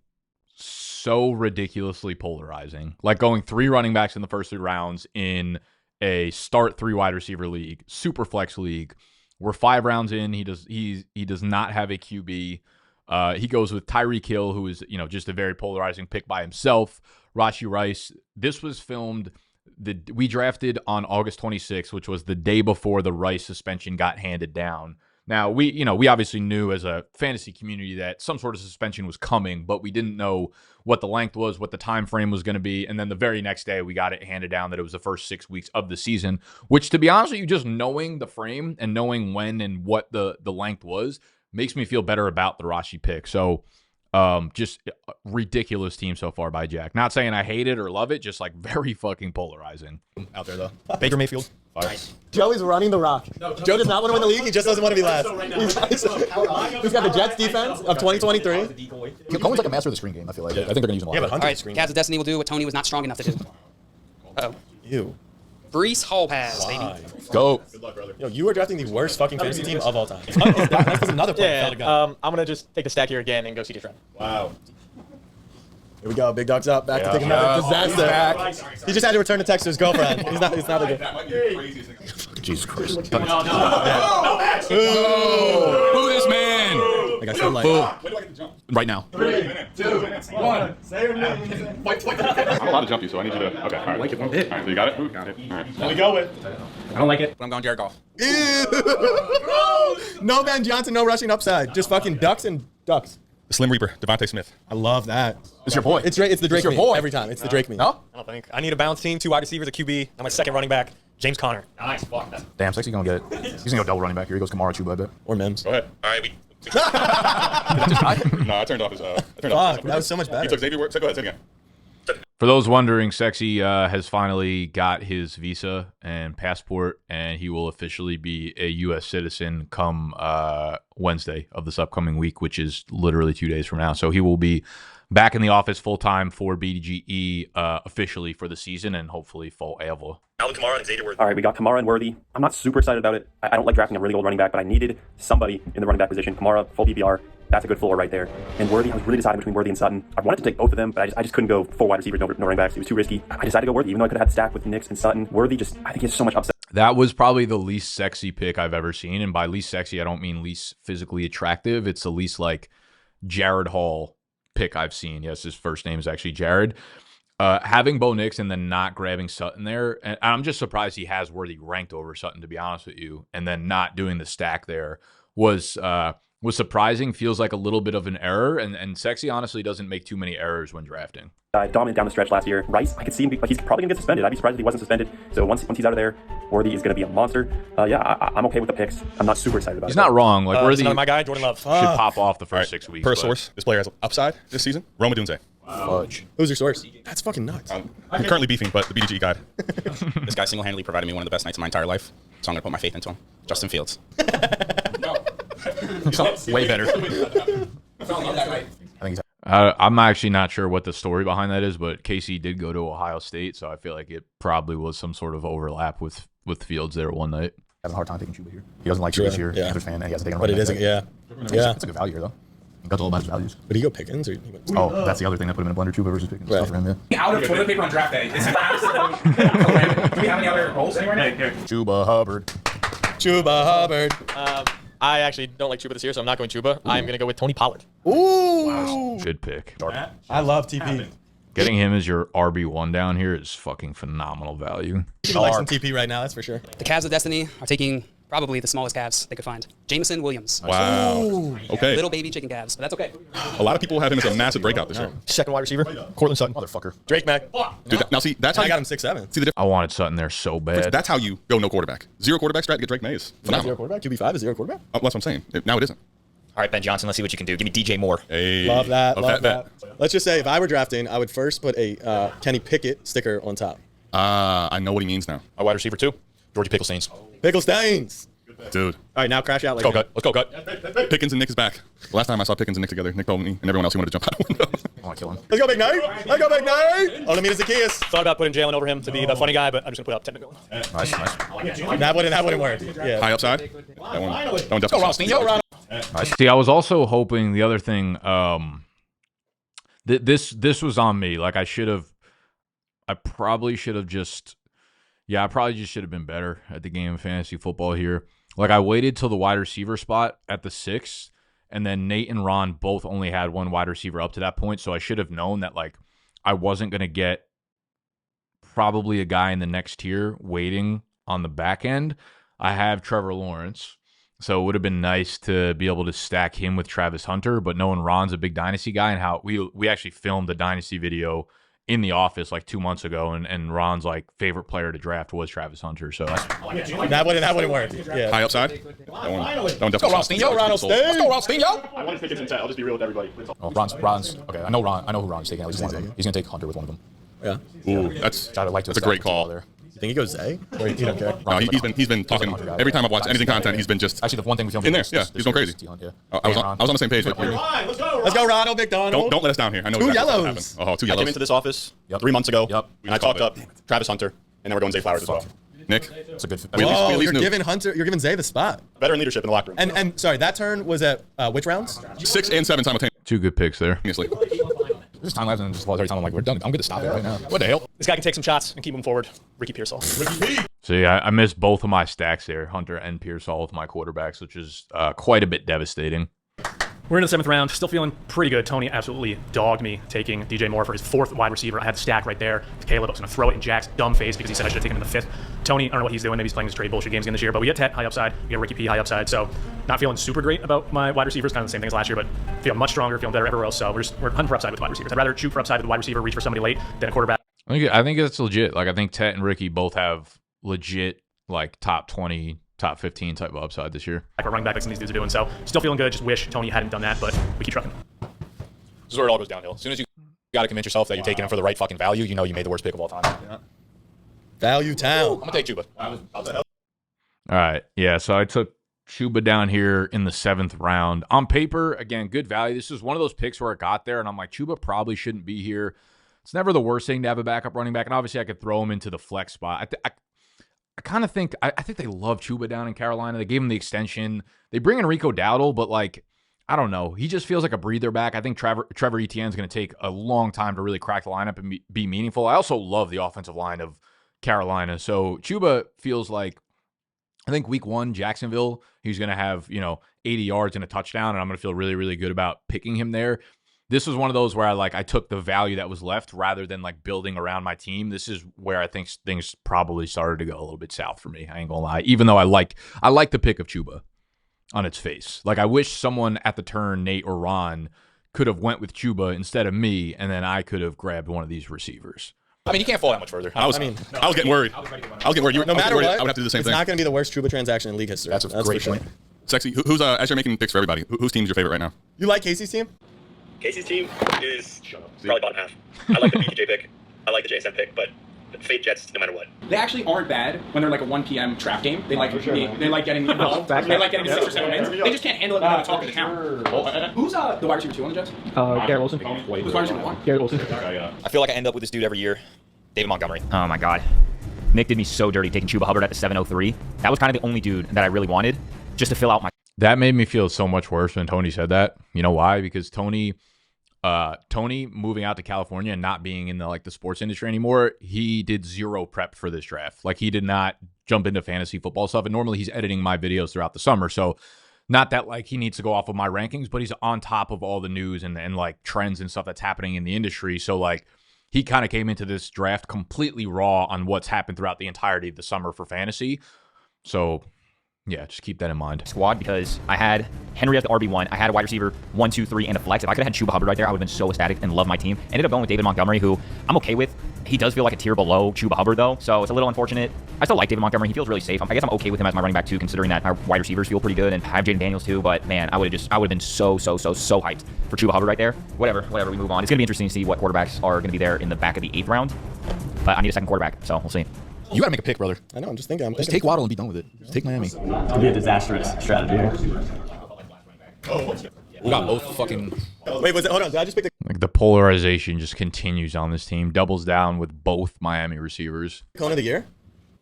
so ridiculously polarizing. Like going 3 running backs in the first 3 rounds in a start 3 wide receiver league, super flex league. We're 5 rounds in. He does not have a QB. He goes with Tyreek Hill, who is, just a very polarizing pick by himself. Rashee Rice. This was filmed. We drafted on August 26th, which was the day before the Rice suspension got handed down. Now, we obviously knew as a fantasy community that some sort of suspension was coming, but we didn't know what the length was, what the time frame was going to be. And then the very next day, we got it handed down that it was the first 6 weeks of the season, which, to be honest with you, just knowing the frame and knowing when and what the length was makes me feel better about the Rashee pick. So just a ridiculous team so far by Jack. Not saying I hate it or love it, just like very fucking polarizing. Out there, though. Baker Mayfield. Nice. Joe is running the rock. No, Joe does not want to win the league. He just doesn't want to be last. He's got the Jets defense of 2023. Cohen's like a master of the screen game, I feel like. I think they're going to use him a lot. Yeah, but all right, Cavs of Destiny will do what Tony was not strong enough to do. Uh-oh. Ew. Brees Hall pass, baby. Go. Good luck, brother. Yo, you are drafting the worst fucking fantasy team of all time. That's another play. Yeah, I'm going to just take the stack here again and go CD Stroud. Wow. Here we go. Big dog's up. Back to take another disaster. He just had to return the text to his girlfriend. He's not again. Jesus Christ. No. Boo this man. Like I feel like. When do I get to jump? Right now. 3, 2, 1. Say your name. I'm allowed to jump you, so I need you to. Okay, all right. I like it one bit. All right, so you got it? Got it. All right. There we go with. I don't like it. I'm going Jared Goff. No Ben Johnson, no rushing upside. Just fucking ducks and ducks. Slim Reaper, Devontae Smith. I love that. It's your boy. It's the Drake meme every time. It's the Drake meme. No? I don't think. I need a balanced team, 2 wide receivers, a QB, and my second running back, James Conner. Nice. Fuck that. Damn, Sexy going to get it. He's going to go double running back here. He goes Kamara, Chuba, I bet. Or Mims. Go ahead. All right, No, I turned off his. Fuck, that was so much better. He took Xavier Work. So go ahead, say it again. For those wondering, Sexy has finally got his visa and passport, and he will officially be a U.S. citizen come Wednesday of this upcoming week, which is literally 2 days from now. So he will be back in the office full-time for BDGE officially for the season and hopefully forever. Alvin Kamara and Xavier Worthy. All right, we got Kamara and Worthy. I'm not super excited about it. I don't like drafting a really old running back, but I needed somebody in the running back position. Kamara, full PPR. That's a good floor right there. And Worthy, I was really deciding between Worthy and Sutton. I wanted to take both of them, but I just couldn't go 4 wide receivers, no running backs. It was too risky. I decided to go Worthy, even though I could have had stack with Nix and Sutton. Worthy I think he has so much upside. That was probably the least sexy pick I've ever seen. And by least sexy, I don't mean least physically attractive. It's the least like Jared Hall pick I've seen. Yes, his first name is actually Jared. Having Bo Nix and then not grabbing Sutton there, and I'm just surprised he has Worthy ranked over Sutton, to be honest with you, and then not doing the stack there was surprising. Feels like a little bit of an error, and Sexy honestly doesn't make too many errors when drafting. Dominant down the stretch last year. Rice, I could see him, he's probably going to get suspended. I'd be surprised if he wasn't suspended. So once he's out of there, Worthy is going to be a monster. I'm okay with the picks. I'm not super excited about it. He's not wrong. Like Worthy, my guy, Jordan Love. should pop off the first 6 weeks. Per source, this player has upside this season. Roma Dunze. Fudge. Who's your source? That's fucking nuts. I'm currently beefing, but the BDGE guide. This guy single-handedly provided me one of the best nights of my entire life, so I'm going to put my faith into him. Justin Fields. Way better. I think he's. I'm actually not sure what the story behind that is, but Casey did go to Ohio State, so I feel like it probably was some sort of overlap with Fields there one night. Having a hard time taking Chuba here. He doesn't like Chuba this year. Yeah. Panthers fan, and he has to take him. But it isn't. Yeah. It's a good value here though. He got all about his values. But he go Pickens or? Oh, that's the other thing that put him in a blender. Chuba versus Pickens. Right. Tough for him, yeah. Out of toilet paper on draft day. This is absolutely calamity. Do we have any other roles anywhere now? Chuba Hubbard. Chuba Hubbard. I actually don't like Chuba this year, so I'm not going Chuba. I'm going to go with Tony Pollard. Ooh. Wow. Good pick. I love TP. Getting him as your RB1 down here is fucking phenomenal value. He likes some TP right now, that's for sure. The Cavs of Destiny are taking probably the smallest calves they could find. Jameson Williams. Wow. Ooh. Okay. Little baby chicken calves, but that's okay. A lot of people have him as a massive breakout this year. Second wide receiver, Cortland Sutton. Motherfucker. Drake Mack. Dude, now see, that's how I got him 6'7". See the I wanted Sutton there so bad. That's how you go no quarterback. Zero quarterback strat to get Drake May is Not phenomenal. zero quarterback. QB5 is zero quarterback. That's what I'm saying. Now it isn't. All right, Ben Johnson, let's see what you can do. Give me DJ Moore. Hey, Love that. Love that. Let's just say if I were drafting, I would first put a Kenny Pickett sticker on top. I know what he means now. A wide receiver, too. Georgie Picklestains. Picklestains. Dude. All right, now crash out. Like Let's go, Gut. Let's go, Gut. Pickens and Nick is back. Last time I saw Pickens and Nick together, Nick told me and everyone else he wanted to jump out the window. I want to kill him. Let's go, Big Nate. Let's go, Big Nate. Oh, let me Zacchaeus. Thought about putting Jalen over him to be the funny guy, but I'm just going to put up technical. Nice. That wouldn't work. Yeah. High upside. That one definitely. Go, Ross. See, I was also hoping the other thing This was on me. Like I probably should have just, I probably just should have been better at the game of fantasy football here. Like I waited till the wide receiver spot at the 6th, and then Nate and Ron both only had one wide receiver up to that point. So I should have known that like I wasn't going to get probably a guy in the next tier waiting on the back end. I have Trevor Lawrence. So it would have been nice to be able to stack him with Travis Hunter, but knowing Ron's a big Dynasty guy and how we actually filmed the Dynasty video in the office like 2 months ago, and Ron's like favorite player to draft was Travis Hunter. So that wouldn't work. Yeah. High upside. Let's go, Ronaldinho. I want to take it I'll just be real with everybody. Oh, Ron's okay. I know who Ron's taking. At least one of them. He's gonna take Hunter with one of them. Yeah. Ooh, that's a great call. There. You think he goes Zay? Or he don't care? No, he's been talking every time I've watched anything content. He's been just actually the one thing we filmed in there. Yeah, he's going crazy. I was on the same page with you. Let's go, Ronald McDonald. Don't let us down here. I know 2 exactly yellows. Oh, 2 yellows. I came into this office 3 months ago, and I talked up Travis Hunter, and then we're going Zay Flowers as well. Nick, it's a good. You're giving Zay the spot. Veteran leadership in the locker room. And sorry, that turn was at which rounds? 6 and 7 simultaneously. 2 good picks there. There's time left, and just every time I'm like, we're done. I'm good to stop it right now. What the hell? This guy can take some shots and keep him forward. Ricky Pearsall. See, I missed both of my stacks there, Hunter and Pearsall with my quarterbacks, which is quite a bit devastating. We're in the 7th round, still feeling pretty good. Tony absolutely dogged me taking DJ Moore for his 4th wide receiver. I had the stack right there. Caleb was going to throw it in Jack's dumb face because he said I should have taken him in the 5th. Tony, I don't know what he's doing. Maybe he's playing his trade bullshit games again this year. But we get Tet high upside. We get Ricky P high upside. So not feeling super great about my wide receivers. Kind of the same thing as last year, but feeling much stronger, feeling better everywhere else. So we're hunting for upside with wide receivers. I'd rather shoot for upside with a wide receiver, reach for somebody late than a quarterback. I think that's legit. Like I think Tet and Ricky both have legit like top 20, top 15 type of upside this year. Like a running back like some of these dudes are doing. So still feeling good. Just wish Tony hadn't done that, but we keep trucking. This is where it all goes downhill. As soon as you got to convince yourself that you're taking him for the right fucking value, you know you made the worst pick of all time. Yeah. Value town. I'm gonna take Chuba. All right, yeah. So I took Chuba down here in the 7th round. On paper, again, good value. This is one of those picks where it got there, and I'm like, Chuba probably shouldn't be here. It's never the worst thing to have a backup running back, and obviously I could throw him into the flex spot. I kind of think I think they love Chuba down in Carolina. They gave him the extension. They bring in Rico Dowdle, but like I don't know. He just feels like a breather back. I think Trevor Etienne's going to take a long time to really crack the lineup and be meaningful. I also love the offensive line of Carolina. So Chuba feels like I think week 1 Jacksonville he's going to have 80 yards and a touchdown, and I'm going to feel really really good about picking him there. This was one of those where I took the value that was left rather than like building around my team. This is where I think things probably started to go a little bit south for me. I ain't gonna lie. Even though I like the pick of Chuba on its face. Like I wish someone at the turn, Nate or Ron, could have went with Chuba instead of me, and then I could have grabbed one of these receivers. I mean, you can't fall that much further. I was getting worried. I was getting worried. No matter what, I would have to do the same thing. It's not going to be the worst Chuba transaction in league history. That's great point. Sexy. Who's as you're making picks for everybody? Whose team is your favorite right now? You like Casey's team? Casey's team is probably bottom half. I like the BDGE pick. I like the JSN pick, but fade Jets no matter what. They actually aren't bad when they're like a 1 p.m. trap game. They like they like getting involved. They like getting 6 or 7 wins. They just can't handle it without talking to the count. Who's the wide receiver 2 on the Jets? Garrett Wilson. Who's wide receiver 1? Garrett Wilson. I feel like I end up with this dude every year. David Montgomery. Oh my God. Nick did me so dirty taking Chuba Hubbard at the 703. That was kind of the only dude that I really wanted just to fill out my... That made me feel so much worse when Tony said that. You know why? Because Tony moving out to California and not being in the sports industry anymore, he did zero prep for this draft. Like he did not jump into fantasy football stuff. And normally he's editing my videos throughout the summer. So not that like he needs to go off of my rankings, but he's on top of all the news and like trends and stuff that's happening in the industry. So like he kind of came into this draft completely raw on what's happened throughout the entirety of the summer for fantasy. So yeah, just keep that in mind. Squad, because I had Henry at the RB1. I had a wide receiver 1, 2, 3, and a flex. If I could have had Chuba Hubbard right there, I would have been so ecstatic and loved my team. Ended up going with David Montgomery, who I'm okay with. He does feel like a tier below Chuba Hubbard, though, so it's a little unfortunate. I still like David Montgomery. He feels really safe. I guess I'm okay with him as my running back, too, considering that our wide receivers feel pretty good, and I have Jaden Daniels, too, but, man, I would have been so hyped for Chuba Hubbard right there. Whatever, we move on. It's going to be interesting to see what quarterbacks are going to be there in the back of the 8th round, but I need a second quarterback, so we'll see. You gotta make a pick, brother. I know. I'm just thinking. Just take Waddle and be done with it. Just take Miami. It's gonna be a disastrous strategy here. We got both fucking. Wait, was it? Hold on. Did I just pick the? Like the polarization just continues on this team. Doubles down with both Miami receivers. Cone of the year.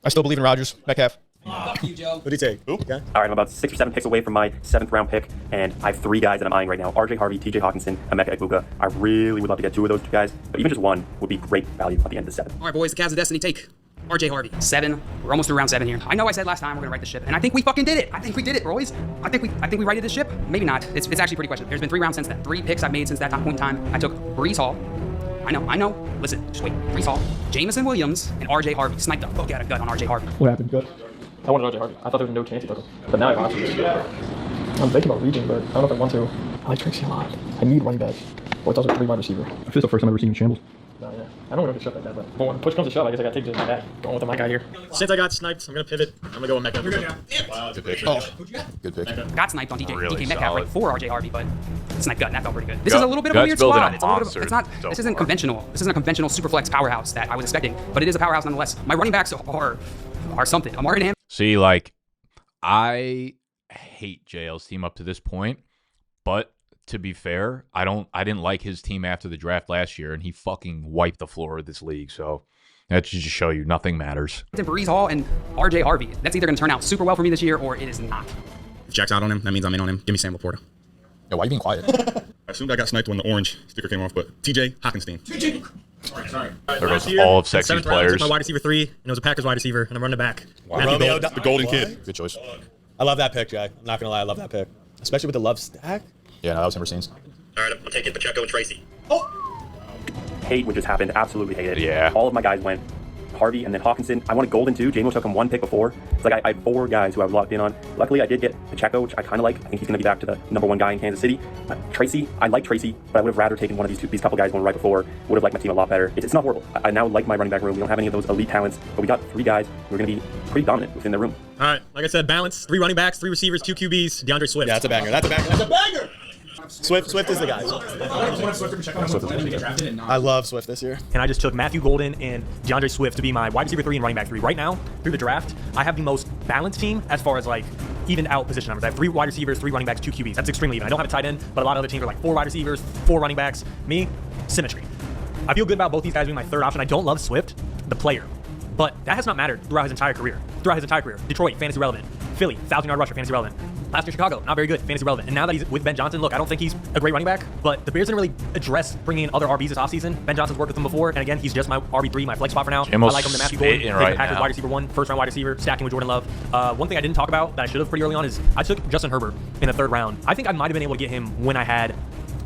I still believe in Rodgers. Metcalf. Fuck you, Joe. What do you take? Okay. All right, I'm about 6 or 7 picks away from my 7th round pick, and I have 3 guys that I'm eyeing right now. RJ Harvey, TJ Hawkinson, Emeka Egbuka. I really would love to get 2 of those 2 guys, but even just 1 would be great value at the end of the 7. All right, boys, the Cavs of Destiny take RJ Harvey. 7. We're almost through round 7 here. I know I said last time we're gonna right the ship, and I think we fucking did it. I think we did it, boys. I think we righted the ship. Maybe not. It's actually pretty questionable. There's been 3 rounds since then. 3 picks I've made since that point in time. I took Breece Hall. I know. Listen, just wait. Breece Hall, Jameson Williams, and RJ Harvey. Sniped the fuck out of gut on RJ Harvey. What happened? Good. I wanted RJ Harvey. I thought there was no chance he took him. But now I have options. I'm thinking about reaching, but I don't know if I want to. I like Tracy a lot. I need running back. Or it's also a 3 wide receiver. I feel it's the first time I've ever seen him shambles. No, yeah. I don't want to get shut like that, but when push comes to shove, I guess I got to take this back. Going with my guy here. Since I got sniped, I'm going to pivot. I'm going to go with Metcalf. Wow, good pick. Oh. Good pick. Got sniped on DK Metcalf solid. right before RJ Harvey, but sniped gut, and that felt pretty good. This is a little bit of a weird squad. It's not. This isn't conventional. This isn't a conventional super flex powerhouse that I was expecting, but it is a powerhouse nonetheless. My running backs are something. Amari and See, like, I hate JL's team up to this point, but to be fair, I didn't like his team after the draft last year, and he fucking wiped the floor of this league. So that should just show you nothing matters. Breece Hall and RJ Harvey. That's either going to turn out super well for me this year, or it is not. If Jack's out on him, that means I'm in on him. Give me Sam Laporta. Yo, why are you being quiet? I assumed I got sniped when the orange sticker came off, but TJ Hawkinson. Sorry. There goes all of Sexy's players. My wide receiver 3, and it was a Packers wide receiver, and I'm running back. Wow. Romeo, the golden kid. Good choice. I love that pick, Jack. I'm not going to lie, I love that pick. Especially with the love stack. Yeah, no, that was Timber Scenes. All right, I'm taking Pacheco and Tracy. Hate what just happened. Absolutely hate it. Yeah. All of my guys went Harvey and then Hawkinson. I wanted Golden too. Jaymo took him 1 pick before. It's like I had 4 guys who I was locked in on. Luckily, I did get Pacheco, which I kind of like. I think he's going to be back to the #1 guy in Kansas City. Tracy, I like Tracy, but I would have rather taken one of these couple guys going right before. Would have liked my team a lot better. It's not horrible. I now like my running back room. We don't have any of those elite talents, but we got 3 guys who are going to be pretty dominant within their room. All right, like I said, balance. 3 running backs, 3 receivers, 2 QBs. DeAndre Swift. Yeah, that's a banger. That's a banger. That's a banger. Swift is the guy. I love Swift this year. And I just took Matthew Golden and DeAndre Swift to be my wide receiver 3 and running back 3. Right now, through the draft, I have the most balanced team as far as like evened out position numbers. I have 3 wide receivers, 3 running backs, 2 QBs. That's extremely even. I don't have a tight end, but a lot of other teams are like 4 wide receivers, 4 running backs. Me, symmetry. I feel good about both these guys being my 3rd option. I don't love Swift, the player, but that has not mattered throughout his entire career. Detroit, fantasy relevant. Philly, 1,000-yard rusher, fantasy relevant. Last year, Chicago, not very good, fantasy relevant. And now that he's with Ben Johnson, look, I don't think he's a great running back, but the Bears didn't really address bringing in other RBs this offseason. Ben Johnson's worked with him before, and again, he's just my RB3, my flex spot for now. I like him to Matthew Golden, right Packers wide receiver 1, first-round wide receiver, stacking with Jordan Love. One thing I didn't talk about that I should have pretty early on is I took Justin Herbert in the 3rd round. I think I might have been able to get him when I had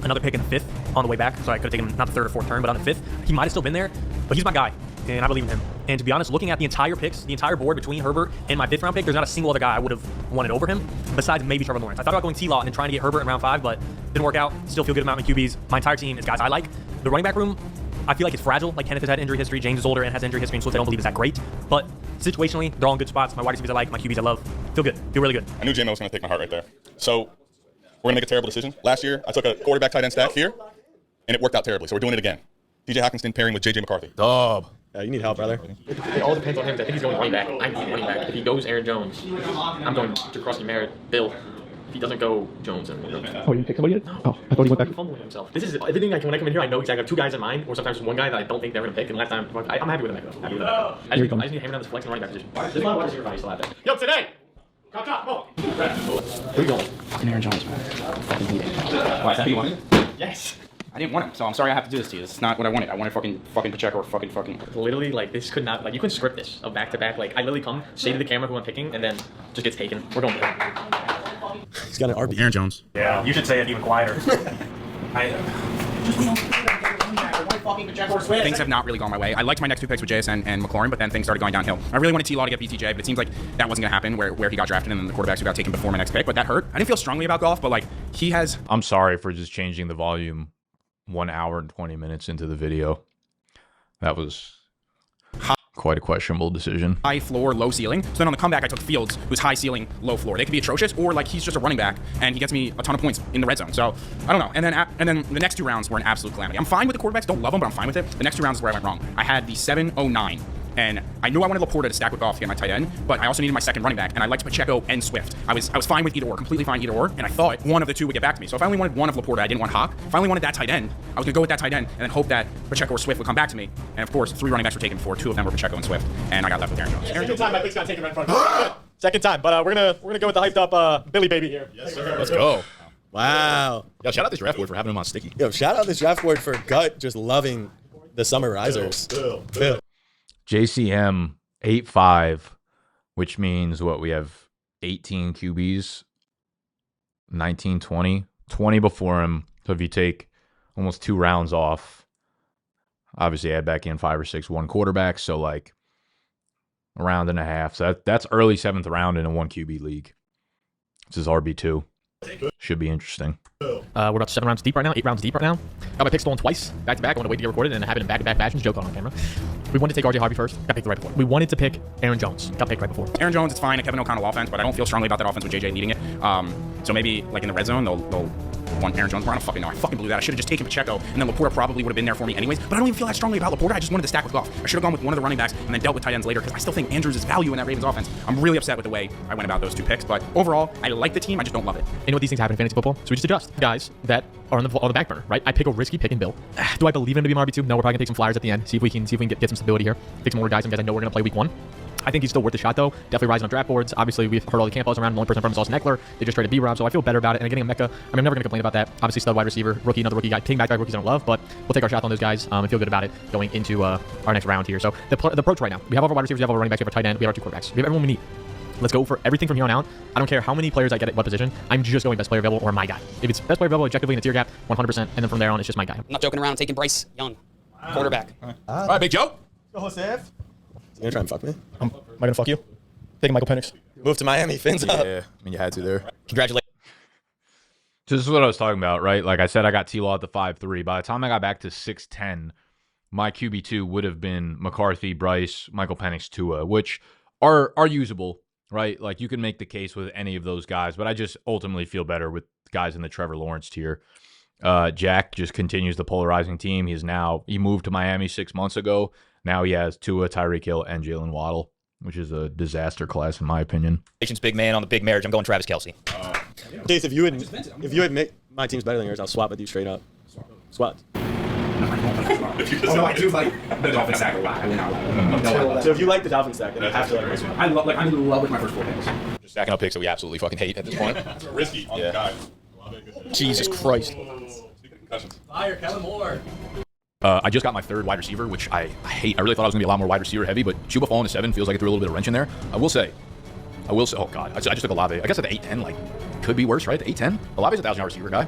another pick in the 5th on the way back, so I could have taken him not the 3rd or 4th turn, but on the 5th. He might have still been there, but he's my guy, and I believe in him. And to be honest, looking at the entire picks, the entire board between Herbert and my 5th round pick, there's not a single other guy I would have wanted over him, besides maybe Trevor Lawrence. I thought about going T-Law and then trying to get Herbert in round 5, but didn't work out. Still feel good about my QBs. My entire team is guys I like. The running back room, I feel like it's fragile. Like Kenneth has had injury history, James is older and has injury history, and Swift I don't believe is that great. But situationally, they're all in good spots. My wide receivers I like, my QBs I love. Feel good. Feel really good. I knew Jaymo was going to take my heart right there. So we're going to make a terrible decision. Last year, I took a quarterback tight end stack here, and it worked out terribly. So we're doing it again. TJ Hawkinson pairing with JJ McCarthy. Yeah, you need help, brother. It all depends on him. I think he's going running back. I need running back. If he goes Aaron Jones, I'm going to Crosby Merritt, Bill. If he doesn't go Jones, then we'll go. Oh, you picked somebody yet? No. Oh, I thought he went back. He's fumbling himself. This is everything. When I come in here, I know exactly. I have 2 guys in mind, or sometimes just 1 guy that I don't think they're going to pick. And last time, I'm happy with him. I just need to hammer down this flex and running back position. This is my wide receiver still out there. Yo, today. Come on. Where are you going? Fucking Aaron Jones, man. Fucking beat it. Why, is that who you wanted? Yes. I didn't want him, so I'm sorry I have to do this to you. This is not what I wanted. I wanted fucking Pacheco or fucking. Literally, like, this could not, like, you couldn't script this of back-to-back. Like, I literally come, say to the camera who I'm picking, and then just gets taken. We're going there. He's got an RB. Aaron Jones. Yeah, you should say it even quieter. Things have not really gone my way. I liked my next 2 picks with JSN and McLaurin, but then things started going downhill. I really wanted T-Law to get BTJ, but it seems like that wasn't going to happen where he got drafted and then the quarterbacks who got taken before my next pick, but that hurt. I didn't feel strongly about golf, but like he has... I'm sorry for just changing the volume 1 hour and 20 minutes into the video. That was quite a questionable decision. High floor, low ceiling. So then on the comeback, I took Fields, who's high ceiling, low floor. They could be atrocious, or like he's just a running back and he gets me a ton of points in the red zone. So I don't know. And then the next 2 rounds were an absolute calamity. I'm fine with the quarterbacks. Don't love them, but I'm fine with it. The next 2 rounds is where I went wrong. I had the 7-0-9. And I knew I wanted Laporta to stack with Goff to get my tight end, but I also needed my 2nd running back, and I liked Pacheco and Swift. I was fine with either or, completely fine either or, and I thought one of the 2 would get back to me. So if I only wanted one of Laporta, I didn't want Hawk. If I only wanted that tight end, I was going to go with that tight end and then hope that Pacheco or Swift would come back to me. And of course, 3 running backs were taken before, 2 of them were Pacheco and Swift, and I got left with Aaron Jones. Every time my pick's got taken right in front of me. Second time, but we're gonna go with the hyped up Billy baby here. Yes, sir. Let's go. Wow. Yo, shout out this draft board for having him on sticky. Yo, shout out this draft board for Gut just loving the summer risers. Bill. JCM 8-5, which means what, we have 18 QBs, 19, 20 before him. So if you take almost 2 rounds off, obviously add back in 5 or 6 one quarterbacks, so like a round and a half. So that's early 7th round in a 1 QB league. This is RB2. Should be interesting. We're about 7 rounds deep right now, 8 rounds deep right now. Got my pick stolen twice, back to back. I want to wait to get recorded and have it in back-to-back fashions. Joke on camera. We wanted to take RJ Harvey first. Got picked right before. We wanted to pick Aaron Jones. Got picked right before. Aaron Jones, it's fine. A Kevin O'Connell offense, but I don't feel strongly about that offense with JJ leading it. So maybe like in the red zone, they'll want Aaron Jones. I don't fucking know. I fucking blew that. I should have just taken Pacheco, and then Laporta probably would have been there for me anyways. But I don't even feel that strongly about Laporta. I just wanted to stack with Goff. I should have gone with one of the running backs and then dealt with tight ends later because I still think Andrews is value in that Ravens offense. I'm really upset with the way I went about those 2 picks, but overall, I like the team. I just don't love it. You know what these things happen in fantasy football? So we just adjust. Guys that are on the back burner, right? I pick a risky pick and Bill. Do I believe him to be my RB2? No, we're probably gonna take some flyers at the end. See if we can get some stability here. Pick some more guys, some guys I know we're gonna play week 1. I think he's still worth the shot, though. Definitely rising on draft boards. Obviously, we've heard all the camp balls around. The only person from him is Austin Eckler. They just traded B-Rob, so I feel better about it. And getting a Mecca, I mean, I'm never going to complain about that. Obviously, stud wide receiver, rookie, another rookie guy. Ping back rookies I don't love, but we'll take our shot on those guys and feel good about it going into our next round here. So the approach right now, we have all our wide receivers, we have all our running backs, we have our tight end, we have our 2 quarterbacks. We have everyone we need. Let's go for everything from here on out. I don't care how many players I get at what position. I'm just going best player available or my guy. If it's best player available objectively in a tier gap, 100%, and then from there on, it's just my guy. I'm not joking around. I'm taking Bryce Young, quarterback. All right, Big Joe. Go, Joseph. You gonna try and fuck me? Am I gonna fuck you? Taking Michael Penix. Move to Miami. Fins up. Yeah, I mean, you had to there. Congratulations. So this is what I was talking about, right? Like I said, I got T-Law at the 5-3. By the time I got back to 6-10, my QB2 would have been McCarthy, Bryce, Michael Penix, Tua, which are usable, right? Like you can make the case with any of those guys, but I just ultimately feel better with guys in the Trevor Lawrence tier. Jack just continues the polarizing team. He moved to Miami 6 months ago. Now he has Tua, Tyreek Hill, and Jalen Waddle, which is a disaster class in my opinion. Big man on the big marriage. I'm going Travis Kelce. Chase, if you would make my team's better than yours, I'll swap with you straight up. Swap. I do like the Dolphin stack a lot. So if you like the Dolphin stack, then you have to like this one. I'm in love with my first 4 picks. Just stacking up picks that we absolutely fucking hate at this point. Risky on the guy. Jesus Christ. Fire, Kellen Moore. I just got my 3rd wide receiver, which I hate. I really thought I was going to be a lot more wide receiver heavy, but Chuba falling to 7 feels like it threw a little bit of wrench in there. I will say, oh God, I just took Olave. I guess at the 8-10, like, could be worse, right? The 8-10? Olave's a 1,000-yard receiver guy.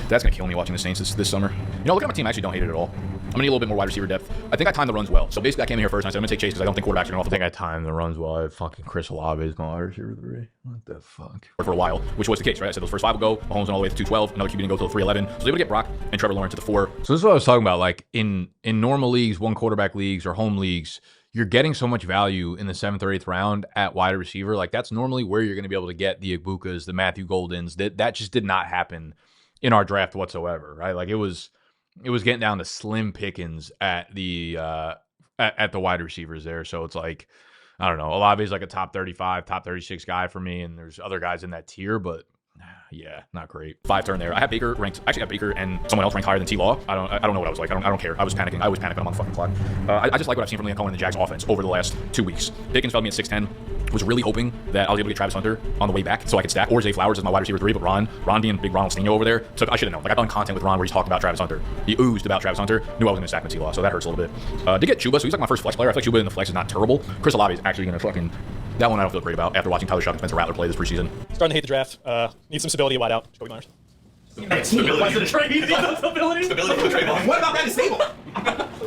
That's going to kill me watching the Saints this summer. You know, look at my team. I actually don't hate it at all. I'm going to need a little bit more wide receiver depth. I think I timed the runs well. So basically, I came in here first and I said, I'm going to take Chase because I don't think quarterbacks are going to. I think I timed the runs well. I have fucking Chris Olave as my wide receiver 3. What the fuck? For a while, which was the case, right? I said those first 5 will go. Mahomes went all the way to 212. Another QB didn't go till 311. So they would get Brock and Trevor Lawrence to the 4. So this is what I was talking about. Like in normal leagues, 1 quarterback leagues or home leagues, you're getting so much value in the 7th or 8th round at wide receiver. Like that's normally where you're going to be able to get the Igbukas, the Matthew Goldens. That just did not happen in our draft whatsoever, right? Like it was getting down to slim pickings at the wide receivers there. So it's like, I don't know, Olave's like a top 35, top 36 guy for me, and there's other guys in that tier, but yeah, not great. 5 turn there. I have Baker ranked. Actually, I have Baker and someone else ranked higher than T-Law. I don't know what I was like. I don't care. I was panicking. I was panicking. I'm on the fucking clock. I just like what I've seen from Liam Cohen and the Jags offense over the last 2 weeks. Pickens felt me at 6'10". Was really hoping that I was able to get Travis Hunter on the way back so I could stack, or Zay Flowers as my wide receiver 3, but Ron being big Ronald Stino over there, so I should have known. Like I've done content with Ron where he's talking about Travis Hunter. He oozed about Travis Hunter. Knew I was going to stack with T-Law, so that hurts a little bit. Did get Chuba, so he's like my first flex player. I feel like Chuba in the flex is not terrible. Chris Olave is actually going to fucking... That one I don't feel great about after watching Tyler Shuck and Spencer Rattler play this preseason. Starting to hate the draft. Need some stability at wideout. Jacoby Myers. Stability. Stability for the trade. What about that is stable?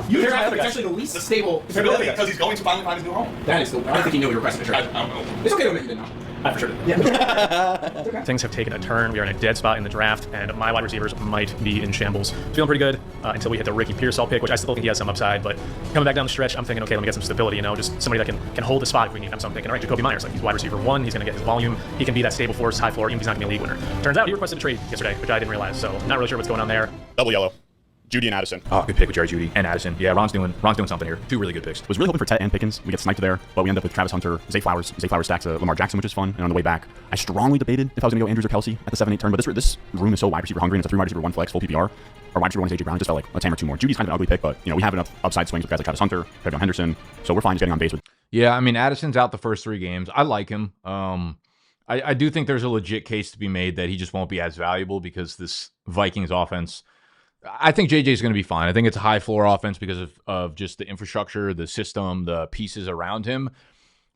You drafted actually the least stable stability because he's going to finally find his new home. That is still. I don't think he knew he requested a trade. I don't know. It's okay to admit you didn't know. I for sure did. Yeah. Things have taken a turn. We are in a dead spot in the draft, and my wide receivers might be in shambles. Feeling pretty good until we hit the Ricky Pearsall pick, which I still think he has some upside. But coming back down the stretch, I'm thinking, okay, let me get some stability. You know, just somebody that can hold the spot if we need him. So I'm thinking, all right, Jacoby Myers, like he's wide receiver 1. He's going to get his volume. He can be that stable force, high floor, even if he's not going to be a league winner. Turns out he requested a trade yesterday, which I didn't realize. So I'm not really sure what's going on there. Double yellow. Judy and Addison. Oh, good pick with Jerry Judy and Addison. Yeah, Ron's doing something here. 2 really good picks. Was really hoping for Tet and Pickens. We get sniped there, but we end up with Travis Hunter, Zay Flowers. Zay Flowers stacks Lamar Jackson, which is fun. And on the way back, I strongly debated if I was going to go Andrews or Kelce at the 7-8 turn, but this room is so wide receiver hungry, and it's a 3 wide receiver 1 flex, full PPR. Our wide receiver 1 is AJ Brown. Just felt like, let's hammer 2 more. Judy's kind of an ugly pick, but you know we have enough upside swings with guys like Travis Hunter, Kevin Henderson, so we're fine just getting on base with Yeah, I mean, Addison's out the first 3 games. I like him. I do think there's a legit case to be made that he just won't be as valuable because this Vikings offense, I think JJ's going to be fine. I think it's a high floor offense because of just the infrastructure, the system, the pieces around him.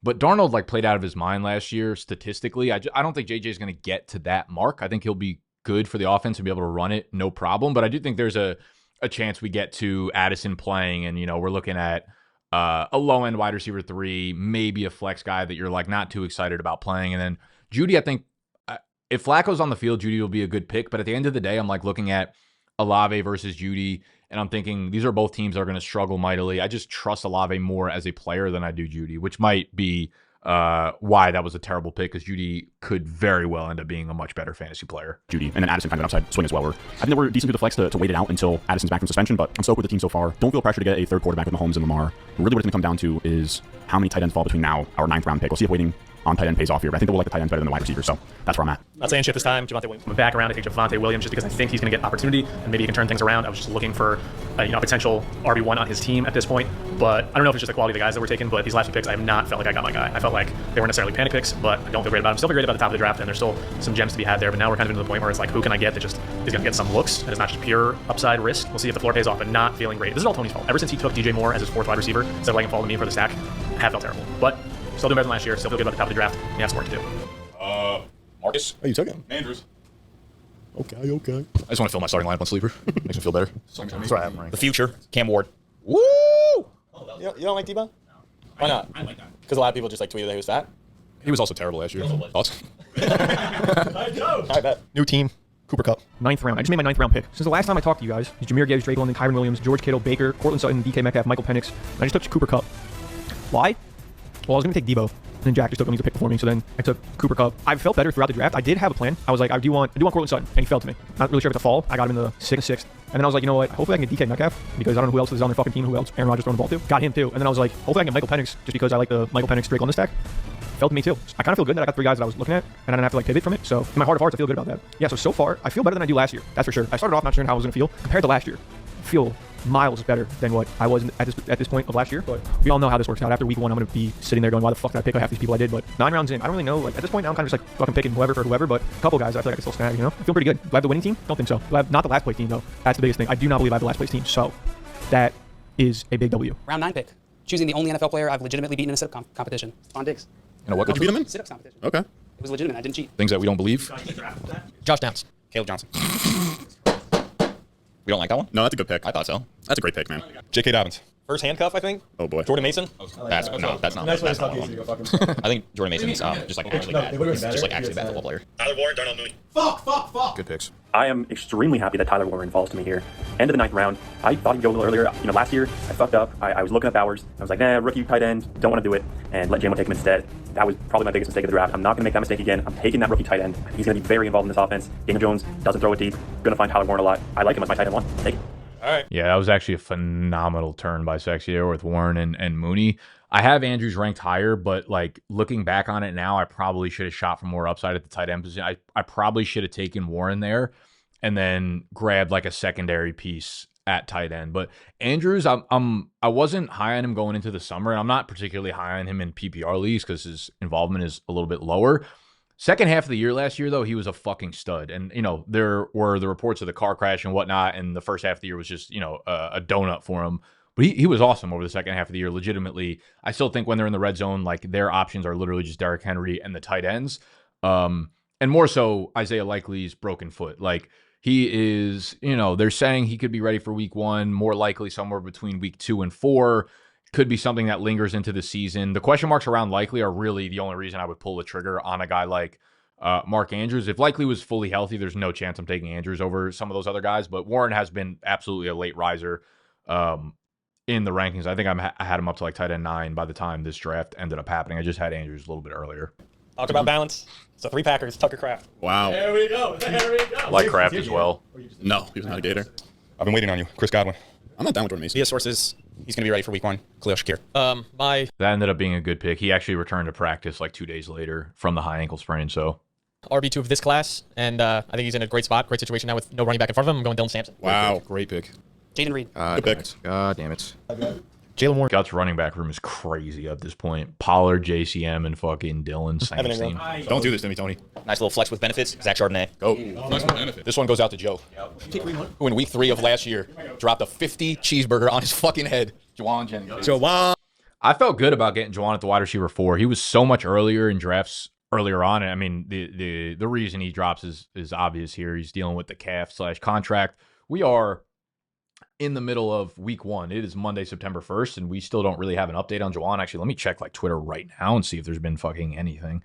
But Darnold like played out of his mind last year statistically. I don't think JJ's going to get to that mark. I think he'll be good for the offense and be able to run it, no problem. But I do think there's a chance we get to Addison playing and, we're looking at a low-end wide receiver 3, maybe a flex guy that you're like not too excited about playing. And then Judy, I think if Flacco's on the field, Judy will be a good pick. But at the end of the day, I'm like looking at Olave versus Judy, and I'm thinking these are both teams that are going to struggle mightily. I just trust Olave more as a player than I do Judy, which might be why that was a terrible pick, because Judy could very well end up being a much better fantasy player. Judy, and then Addison kind of an upside swing as well. I think that we're decent through the flex to wait it out until Addison's back from suspension, but I'm stoked with the team so far. Don't feel pressure to get a third quarterback with Mahomes and Lamar. Really what it's going to come down to is how many tight ends fall between now, our 9th round pick. We'll see if waiting on tight end pays off here, but I think that we'll like the tight ends better than the wide receiver, so that's where I'm at. Not saying shit this time. Javonte Williams. I'm back around. I take Javonte Williams just because I think he's going to get opportunity and maybe he can turn things around. I was just looking for a potential RB1 on his team at this point, but I don't know if it's just the quality of the guys that were taken, but these last few picks, I have not felt like I got my guy. I felt like they weren't necessarily panic picks, but I don't feel great about them. Still feel great about the top of the draft, and there's still some gems to be had there, but now we're kind of into the point where it's like, who can I get that just is going to get some looks, and it's not just pure upside risk. We'll see if the floor pays off, but not feeling great. This is all Tony's fault. Ever since he took DJ Moore as his 4th wide receiver, instead of letting him fall to me for the stack, I have felt terrible. But still doing better than last year, still feel good about the top of the draft. He has some work to do. Marcus. Oh, you took him? Andrews. Okay. I just want to fill my starting lineup on Sleeper. Makes me feel better. That's what I have ranked. The future, Cam Ward. Woo! You don't like Debo? Why not? I like that. Because a lot of people just like tweeted that he was fat. He was also terrible last year. Thoughts? I bet. New team, Cooper Kupp. 9th round. I just made my 9th round pick. Since the last time I talked to you guys, Jameer Gibbs, Drake London, Kyron Williams, George Kittle, Baker, Cortland Sutton, DK Metcalf, Michael Penix. I just took Cooper Kupp. Why? Well, I was going to take Debo. And then Jack just took him to pick before me, so then I took Cooper Kupp. I felt better throughout the draft. I did have a plan. I was like, I do want Cortland Sutton, and he fell to me. Not really sure if it's a fall. I got him in the 6th. And then I was like, you know what? Hopefully I can get DK Metcalf, because I don't know who else is on their fucking team, who else Aaron Rodgers throwing the ball to. Got him too. And then I was like, hopefully I can get Michael Penix, just because I like the Michael Penix Drake London stack. Fell to me too. I kind of feel good that I got 3 guys that I was looking at, and I didn't have to like pivot from it. So in my heart of hearts, I feel good about that. Yeah, so far, I feel better than I do last year. That's for sure. I started off not sure how I was going to feel compared to last year. I feel miles better than what I was at this point of last year, but we all know how this works out. After week 1, I'm going to be sitting there going, why the fuck did I pick half these people I did? But 9 rounds in, I don't really know. Like at this point now, I'm kind of just like fucking picking whoever for whoever, but a couple guys I feel like I can still snag, I feel pretty good. Do I have the winning team? Don't think so. Do I have not the last place team though? That's the biggest thing. I do not believe I have the last place team, so that is a big W. Round 9 pick. Choosing the only NFL player I've legitimately beaten in a sit-up competition. Von Diggs. You know what? Did you beat him in? Sit-ups competition. Okay. It was legitimate. I didn't cheat. Things that we don't believe. Josh Downs. Caleb Johnson. We don't like that one? No, that's a good pick. I thought so. That's a great pick, man. J.K. Dobbins. First handcuff, I think. Oh boy. Jordan Mason. That's not. Nice way to talk one. you. I think Jordan Mason's just like actually bad. He's just like actually a bad football player. Tyler Warren, Darnell Mooney. Fuck. Good picks. I am extremely happy that Tyler Warren falls to me here. End of the 9th round. I thought he'd go a little earlier. Last year I fucked up. I was looking up Bowers. I was like, nah, rookie tight end. Don't want to do it, and let Jaymo take him instead. That was probably my biggest mistake of the draft. I'm not going to make that mistake again. I'm taking that rookie tight end. He's going to be very involved in this offense. Daniel Jones doesn't throw it deep. Going to find Tyler Warren a lot. I like him as my tight end 1. Take it. All right. Yeah, that was actually a phenomenal turn by Sexy there with Warren and Mooney. I have Andrews ranked higher, but like looking back on it now, I probably should have shot for more upside at the tight end position. I probably should have taken Warren there and then grabbed like a secondary piece at tight end. But Andrews, I wasn't high on him going into the summer, and I'm not particularly high on him in PPR leagues because his involvement is a little bit lower. Second half of the year last year, though, he was a fucking stud. And, there were the reports of the car crash and whatnot, and the first half of the year was just, a donut for him. But he was awesome over the second half of the year, legitimately. I still think when they're in the red zone, like, their options are literally just Derrick Henry and the tight ends. And more so, Isaiah Likely's broken foot. Like, he is, they're saying he could be ready for week 1, more likely somewhere between week 2 and 4. Could be something that lingers into the season. The question marks around Likely are really the only reason I would pull the trigger on a guy like Mark Andrews. If Likely was fully healthy, there's no chance I'm taking Andrews over some of those other guys. But Warren has been absolutely a late riser in the rankings. I think I had him up to like tight end 9 by the time this draft ended up happening. I just had Andrews a little bit earlier. Talk about balance. So 3 Packers, Tucker Kraft. Wow. There we go. I like Kraft as well. No, he was not a Gator. I've been waiting on you. Chris Godwin. I'm not down with Jordan Mason. Via sources, he's going to be ready for week 1. Khalil Shakir. That ended up being a good pick. He actually returned to practice like 2 days later from the high ankle sprain. So RB2 of this class, and I think he's in a great spot, great situation now with no running back in front of him. I'm going Dylan Sampson. Wow. Great pick. Jaden Reed. Good pick. God damn it. Jalen Warren. Guts running back room is crazy at this point. Pollard, JCM, and fucking Dylan. Same team. Don't do this to me, Tony. Nice little flex with benefits. Zach Charbonnet. Go. Nice benefit. This one goes out to Joe, who in week 3 of last year dropped a 50 cheeseburger on his fucking head. Juwan Jennings. Juwan. I felt good about getting Juwan at the wide receiver 4. He was so much earlier in drafts earlier on. I mean, the reason he drops is obvious here. He's dealing with the calf/contract. We are in the middle of week 1. It is Monday, September 1st, and we still don't really have an update on Juwan. Actually, let me check like Twitter right now and see if there's been fucking anything.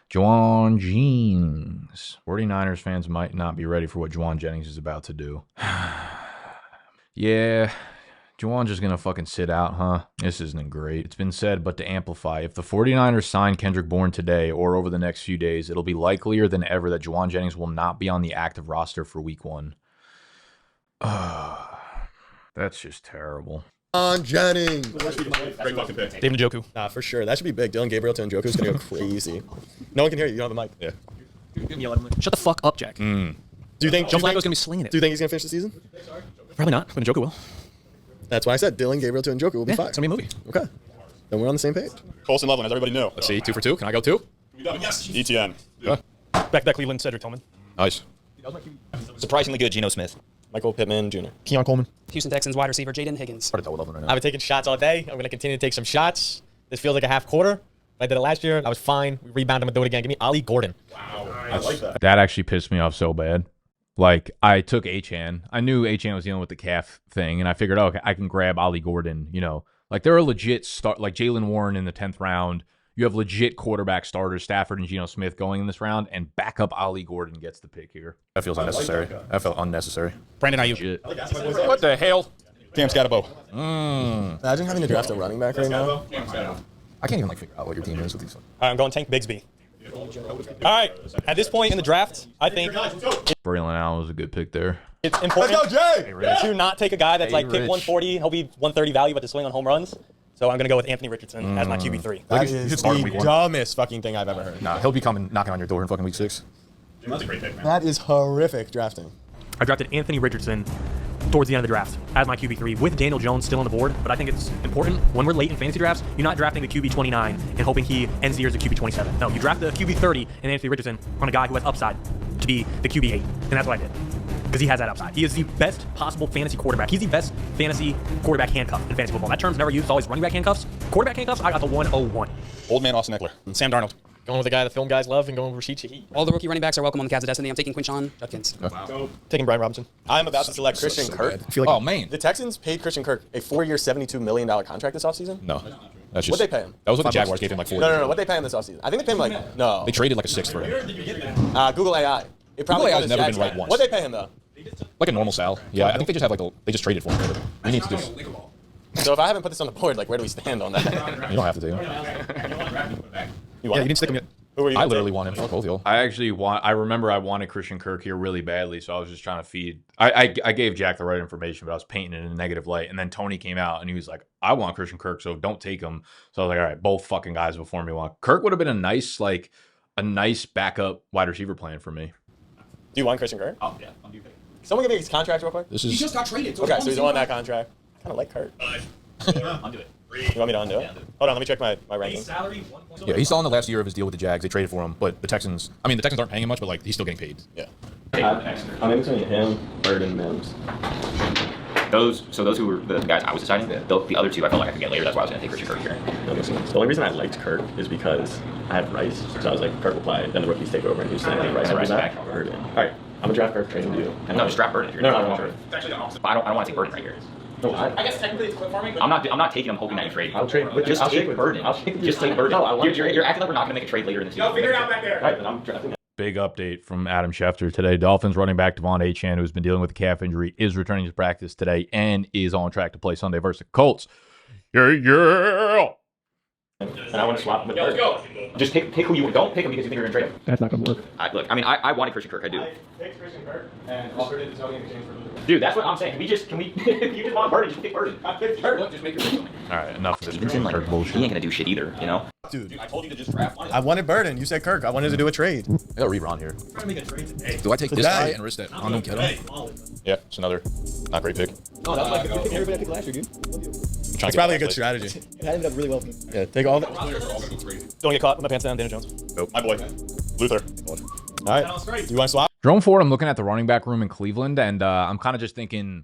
Juwan Jennings. 49ers fans might not be ready for what Juwan Jennings is about to do. Yeah. Juwan just going to fucking sit out, huh? This isn't great. It's been said, but to amplify, if the 49ers sign Kendrick Bourne today or over the next few days, it'll be likelier than ever that Juwan Jennings will not be on the active roster for week 1. That's just terrible. On Jennings. Great fucking pick. David Njoku. Nah, for sure. That should be big. Dylan Gabriel to Njoku is going to go crazy. No one can hear you. You don't have a mic. Yeah. Shut the fuck up, Jack. Do you think Joe Flacco's going to be slinging it. Do you think he's going to finish the season? Probably not, but Njoku will. That's why I said Dylan Gabriel to Njoku will be fine. It's going to be a movie. Okay. Then we're on the same page. Colson Loveland, as everybody knew. Let's see. 2 for 2. Can I go 2? Yes. ETN. Yeah. Back that Cleveland, Cedric Tillman. Nice. Surprisingly good, Geno Smith. Michael Pittman Jr. Keon Coleman. Houston Texans wide receiver Jaden Higgins. Hard to tell with Loveland right now. I've been taking shots all day. I'm going to continue to take some shots. This feels like a half quarter. I did it last year. I was fine. We rebounded. I'm going to do it again. Give me Ali Gordon. Wow. I like that. That actually pissed me off so bad. Like, I took Achan. I knew Achan was dealing with the calf thing, and I figured, oh, okay, I can grab Ali Gordon, you know. Like, there are legit start, like Jalen Warren in the 10th round. You have legit quarterback starters, Stafford and Geno Smith going in this round, and backup Ali Gordon gets the pick here. That feels unnecessary. That felt unnecessary. Brandon Ayuk. What the hell? Cam Scatterbo. Imagine having to draft a running back right now. I can't even like figure out what your team is with these. All right, I'm going Tank Bigsby. All right, at this point in the draft, I think Braylon Allen was a good pick there. it's important to not take a guy that's like pick 140 and he'll be 130 value at the swing on home runs. So I'm going to go with Anthony Richardson as my QB3. That is the dumbest fucking thing I've ever heard. Nah, he'll be coming knocking on your door in fucking week 6. That's a great pick, man. That is horrific drafting. I drafted Anthony Richardson towards the end of the draft as my QB3 with Daniel Jones still on the board. But I think it's important when we're late in fantasy drafts, you're not drafting the QB 29 and hoping he ends the year as a QB 27. No, you draft the QB 30 and Anthony Richardson on a guy who has upside to be the QB 8. And that's what I did. Because he has that upside. He is the best possible fantasy quarterback. He's the best fantasy quarterback handcuff in fantasy football. That term's never used. It's always running back handcuffs. Quarterback handcuffs, I got the 101. Old man Austin Eckler. Sam Darnold. Going with the guy the film guys love and going with Rashid Shaheed. All the rookie running backs are welcome on the Cavs of Destiny. I'm taking Quinshon Judkins. Wow. Taking Brian Robinson. I'm about to select Christian Kirk. I feel like, oh, man. The Texans paid Christian Kirk a 4-year, $72 million contract this offseason. No. That's just, what'd they pay him? That was what the Jaguars gave him like 4 years. No. What'd they pay him this offseason? I think they paid him like, no. They traded like a 6th for him. Google AI. It probably Google AI has never been right once. What'd they pay him though? Like a normal sal. Yeah, I think they just have like they just traded for him. We need to do. So if I haven't put this on the board, like where do we stand on that? You don't have to do. You didn't stick him yet. Who are you? I literally want him for both of you. I remember I wanted Christian Kirk here really badly, so I was just trying to feed. I gave Jack the right information, but I was painting it in a negative light. And then Tony came out and he was like, I want Christian Kirk, so don't take him. So I was like, all right, both fucking guys before me want. Kirk would have been a nice backup wide receiver plan for me. Do you want Christian Kirk? Oh yeah. Someone give me his contract real quick. He just got traded. So okay, so he's on that contract. I kind of like Kirk. Undo it. You want me to undo it? Hold on, let me check my rankings. Yeah, he's still in the last year of his deal with the Jags. They traded for him, but the Texans aren't paying him much, but like he's still getting paid. Yeah. I'm in between him, Bird, and Mims. Those who were the guys I was deciding, the other two I felt like I could get later. That's why I was going to take Christian Kirk here. That makes sense. The only reason I liked Kirk is because I have Rice, so I was like, Kirk will play, then the rookies take over in Houston, and then Rice will be back. Bird in. All right, I'm gonna draft Kirk, trade him to you. No, just draft Burden if you're No, it's actually the opposite. I don't want to take Burden right here. No, I guess technically it's quick farming. I'm not taking him hoping that you trade. I'll trade. Just take Burden. Just take Burden. No, you're acting like we're not going to make a trade later in the season. Yo, figure it out back there. Right, then I'm drafting. Big update from Adam Schefter today. Dolphins running back Devon Achane, who's been dealing with a calf injury, is returning to practice today and is on track to play Sunday versus the Colts. Yeah. And I want to swap him with Kirk. Go. Just pick who you don't pick him because you think you're going to trade him. That's not going to work. I wanted Christian Kirk. I do. Pick Christian Kirk and offered it to Tony in exchange for Dude, that's what I'm saying. If you just want Burden, just pick Burden. I picked Kirk. Just make your pick. All right, enough of this Stevenson, Kirk bullshit. He ain't going to do shit either, you know? Dude, I told you to just draft one. I wanted Burden. You said Kirk. I wanted to do a trade. I got Rebron here. Do I take this guy and risk that unknown kiddo? Yeah, it's another not great pick. No, that's like everybody I picked last year, dude. It's probably a good strategy. It ended up really well for me. Yeah, take all the. Don't get caught. Put my pants down, Daniel Jones. Nope. My boy, Luther. All right. Do you want to swap? Jerome Ford, I'm looking at the running back room in Cleveland, and I'm kind of just thinking,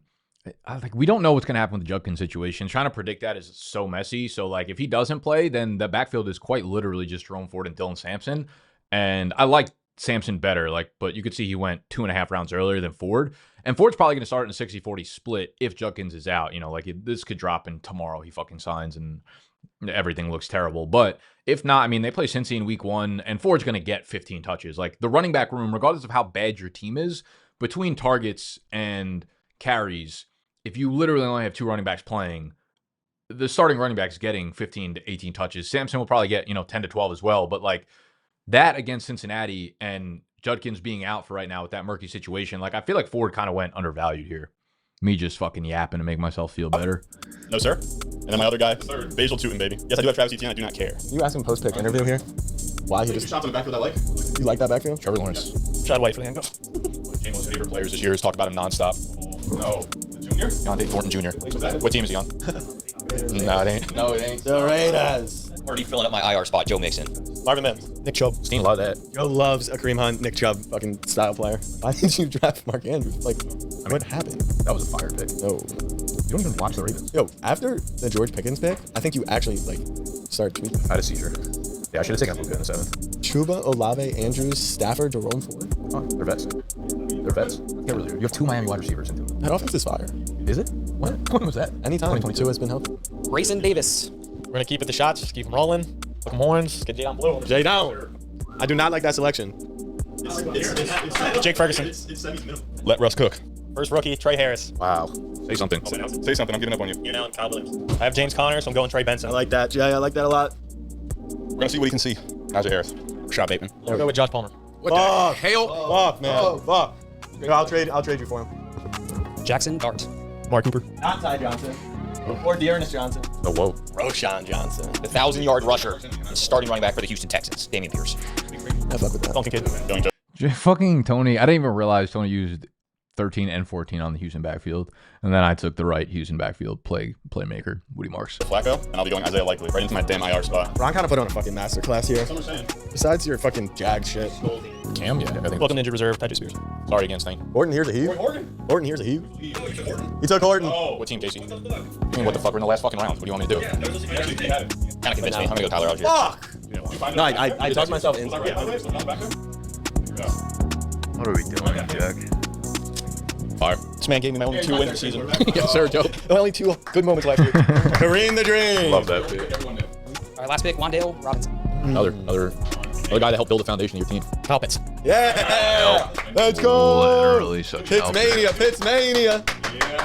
like, we don't know what's going to happen with the Judkins situation. Trying to predict that is so messy. So, like, if he doesn't play, then the backfield is quite literally just Jerome Ford and Dylan Sampson. And I like Sampson better, like, but you could see he went 2.5 rounds earlier than Ford. And Ford's probably going to start in a 60-40 split if Judkins is out. You know, like, this could drop and tomorrow he fucking signs and everything looks terrible. But if not, I mean, they play Cincy in week 1, and Ford's going to get 15 touches. Like, the running back room, regardless of how bad your team is, between targets and carries, if you literally only have 2 running backs playing, the starting running back's getting 15 to 18 touches. Sampson will probably get, 10 to 12 as well. But, like, that against Cincinnati and Judkins being out for right now with that murky situation, like, I feel like Ford kind of went undervalued here. Me just fucking yapping to make myself feel better. No, sir. And then my other guy, Basil Tootin, baby. Yes, I do have Travis Etienne. I do not care. You ask him post-pick interview here. Why he just shots in the backfield I like. You like that backfield? Trevor Lawrence. Chad White for the handcuff. Jaymo's favorite players this year has talked about him nonstop. No. The junior? Deontay Thornton Jr. What team is he on? No, it ain't. No, it ain't. The Raiders. Already filling up my IR spot, Joe Mixon. Marvin Mims. Nick Chubb. Steen love that. Joe loves a Kareem Hunt, Nick Chubb fucking style player. Why didn't you draft Mark Andrews? Like, what happened? That was a fire pick. No. You don't even watch the Ravens. Yo, after the George Pickens pick, I think you actually, like, started tweeting. I had a seizure. Yeah, I should have taken Luka in the 7th. Chuba, Olave, Andrews, Stafford, Jerome Ford. Oh, they're vets. They're vets. You have 2 Miami wide receivers into it. That offense is fire. Is it? When was that? Anytime. 2022 has been healthy. Grayson Davis. We're going to keep it the shots. Just keep them rolling. Hook 'em horns. Get Jay down blue. Jay down. I do not like that selection. Jake Ferguson. Let Russ cook. First rookie, Trey Harris. Wow. Say something. Say something. I'm giving up on you. You're now in Kyle Williams. I have James Conner, so I'm going Trey Benson. I like that, Jay. I like that a lot. We're going to see what he can see. Najee Harris. Rashad Bateman. We'll go with Josh Palmer. What the hell? Fuck, man. Fuck. I'll trade you for him. Jackson Dart. Mark Cooper. Not Ty Johnson. Or Dearness Johnson. Oh, whoa. Roshan Johnson. The 1,000-yard rusher and starting running back for the Houston Texans, Damian Pierce. I fuck with that. Funky kid. Fucking Tony. I didn't even realize Tony used 13 and 14 on the Houston backfield. And then I took the right Houston backfield playmaker, Woody Marks. Flacco, and I'll be going Isaiah Likely right into my damn IR spot. Ron kind of put on a fucking masterclass here. That's what I'm saying. Besides your fucking Jag shit. Cam, yeah. I think. Welcome to injured reserve, Patrick Spears. Sorry again, Stain. Horton, here's a heave. Horton, here's a heave. He took Horton. Oh. What team, Casey? I mean, what the fuck? We're in the last fucking round. What do you want me to do? Kind of convinced me. I'm gonna go Tyler Algier. Fuck! No, I talked myself into it. What are we doing, Jack? Fire. This man gave me my only 2 wins this season. Yes, sir, Joe. Only 2 good moments last year. Kareem the Dream. Love that pick. All right, last pick, Wandale Robinson. Another guy to help build the foundation of your team. Kyle Pitts. Yeah! Let's go! Literally such Pitts mania.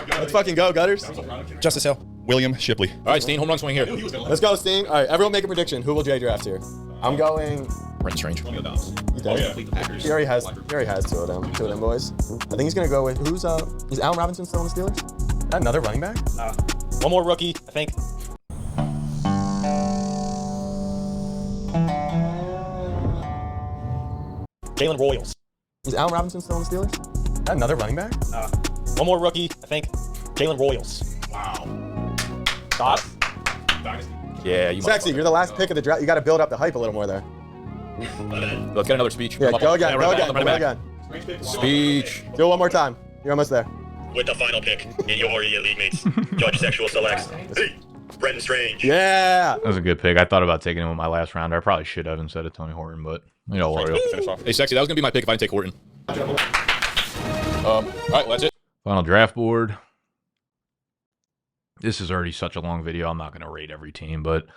Let's fucking go, Gutters. Justice Hill. William Shipley. All right, Steen, home run swing here. Let's go, Steen. All right, everyone make a prediction. Who will Jay draft here? I'm going... Brenton Strange. He already has 2 of them boys. I think he's gonna go with is Allen Robinson still in the Steelers? Another running back? One more rookie, I think. Jalen Royals. Is Allen Robinson still in the Steelers? Another running back? One more rookie, I think. Jalen Royals. Wow. Thoughts? Yeah, you Sexy, you're the last pick of the draft. You got to build up the hype a little more there. Let's get another speech. Yeah, go again. Speech. Do it one more time. You're almost there. With the final pick in your league mates, Judge Sexual selects Brenton Strange. Yeah. That was a good pick. I thought about taking him with my last rounder. I probably should have instead of Tony Horton, but worry. Hey, Sexy, that was going to be my pick if I didn't take Horton. All right, well, that's it. Final draft board. This is already such a long video. I'm not going to rate every team, but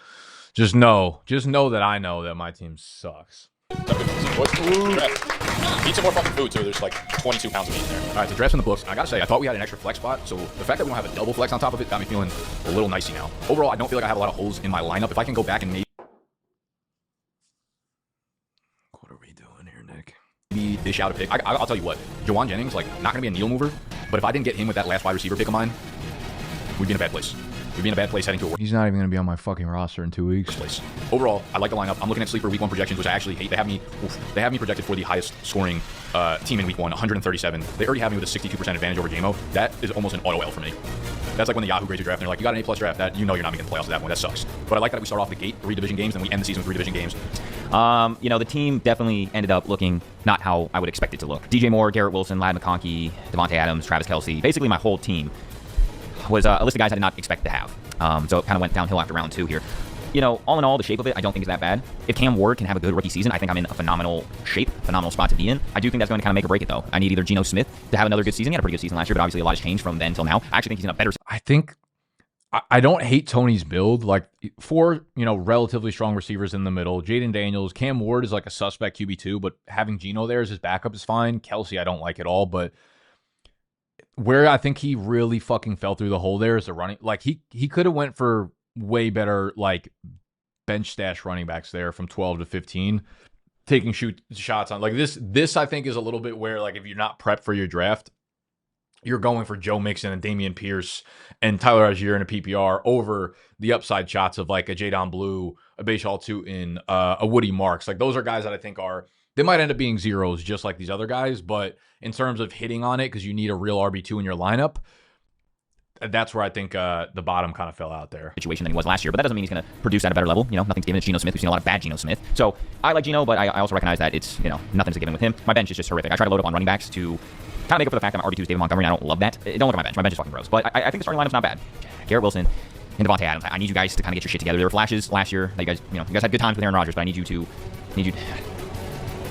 just know that I know that my team sucks. Eat some more fucking food, too. There's like 22 pounds of meat in there. All right, the draft's in the books. I got to say, I thought we had an extra flex spot, so the fact that we don't have a double flex on top of it got me feeling a little nicey now. Overall, I don't feel like I have a lot of holes in my lineup. If I can go back and maybe... What are we doing here, Nick? Maybe dish out a pick. I'll tell you what. Jawan Jennings, like, not going to be a needle mover, but if I didn't get him with that last wide receiver pick of mine, we'd be in a bad place. We'd be in a bad place heading to a... He's not even going to be on my fucking roster in 2 weeks. Overall, I like the lineup. I'm looking at sleeper week 1 projections, which I actually hate. They have me projected for the highest scoring team in week 1, 137. They already have me with a 62% advantage over jaymo. That is almost an auto L for me. That's like when the Yahoo grades your draft and they're like, you got an A+ draft. That, you know, you're not making the playoffs at that point. That sucks. But I like that we start off the gate 3 division games and we end the season with 3 division games. You know, the team definitely ended up looking not how I would expect it to look. DJ Moore, Garrett Wilson, Ladd McConkey, Devontae Adams, Travis Kelce. Basically, my whole team was a list of guys I did not expect to have. So it kind of went downhill after round 2 here. You know, all in all, the shape of it, I don't think is that bad. If Cam Ward can have a good rookie season, I think I'm in a phenomenal shape, phenomenal spot to be in. I do think that's going to kind of make or break it, though. I need either Geno Smith to have another good season. He had a pretty good season last year, but obviously a lot has changed from then till now. I actually think he's in a better... I think... I don't hate Tony's build. Like, 4, you know, relatively strong receivers in the middle. Jaden Daniels. Cam Ward is like a suspect QB2, but having Geno there as his backup is fine. Kelce, I don't like at all, but... Where I think he really fucking fell through the hole there is the running. Like, he could have went for way better, like, bench stash running backs there from 12 to 15, taking shots on. Like, this I think is a little bit where, like, if you're not prepped for your draft, you're going for Joe Mixon and Dameon Pierce and Tyler Algier in a PPR over the upside shots of, like, a Jadon Blue, a Bashal Tootin, a Woody Marks. Like, those are guys that I think are... They might end up being zeros just like these other guys, but in terms of hitting on it because you need a real RB2 in your lineup, that's where I think the bottom kind of fell out there. Situation than he was last year, but that doesn't mean he's going to produce at a better level. You know, nothing's given to Geno Smith. We've seen a lot of bad Geno Smith. So I like Geno, but I also recognize that it's, you know, nothing's a given with him. My bench is just horrific. I try to load up on running backs to kind of make up for the fact that my RB2 is David Montgomery, and I don't love that. Don't look at my bench. My bench is fucking gross. But I think the starting lineup's not bad. Garrett Wilson and Devontae Adams. I need you guys to kind of get your shit together. There were flashes last year that you guys had good times with Aaron Rodgers, but I need you.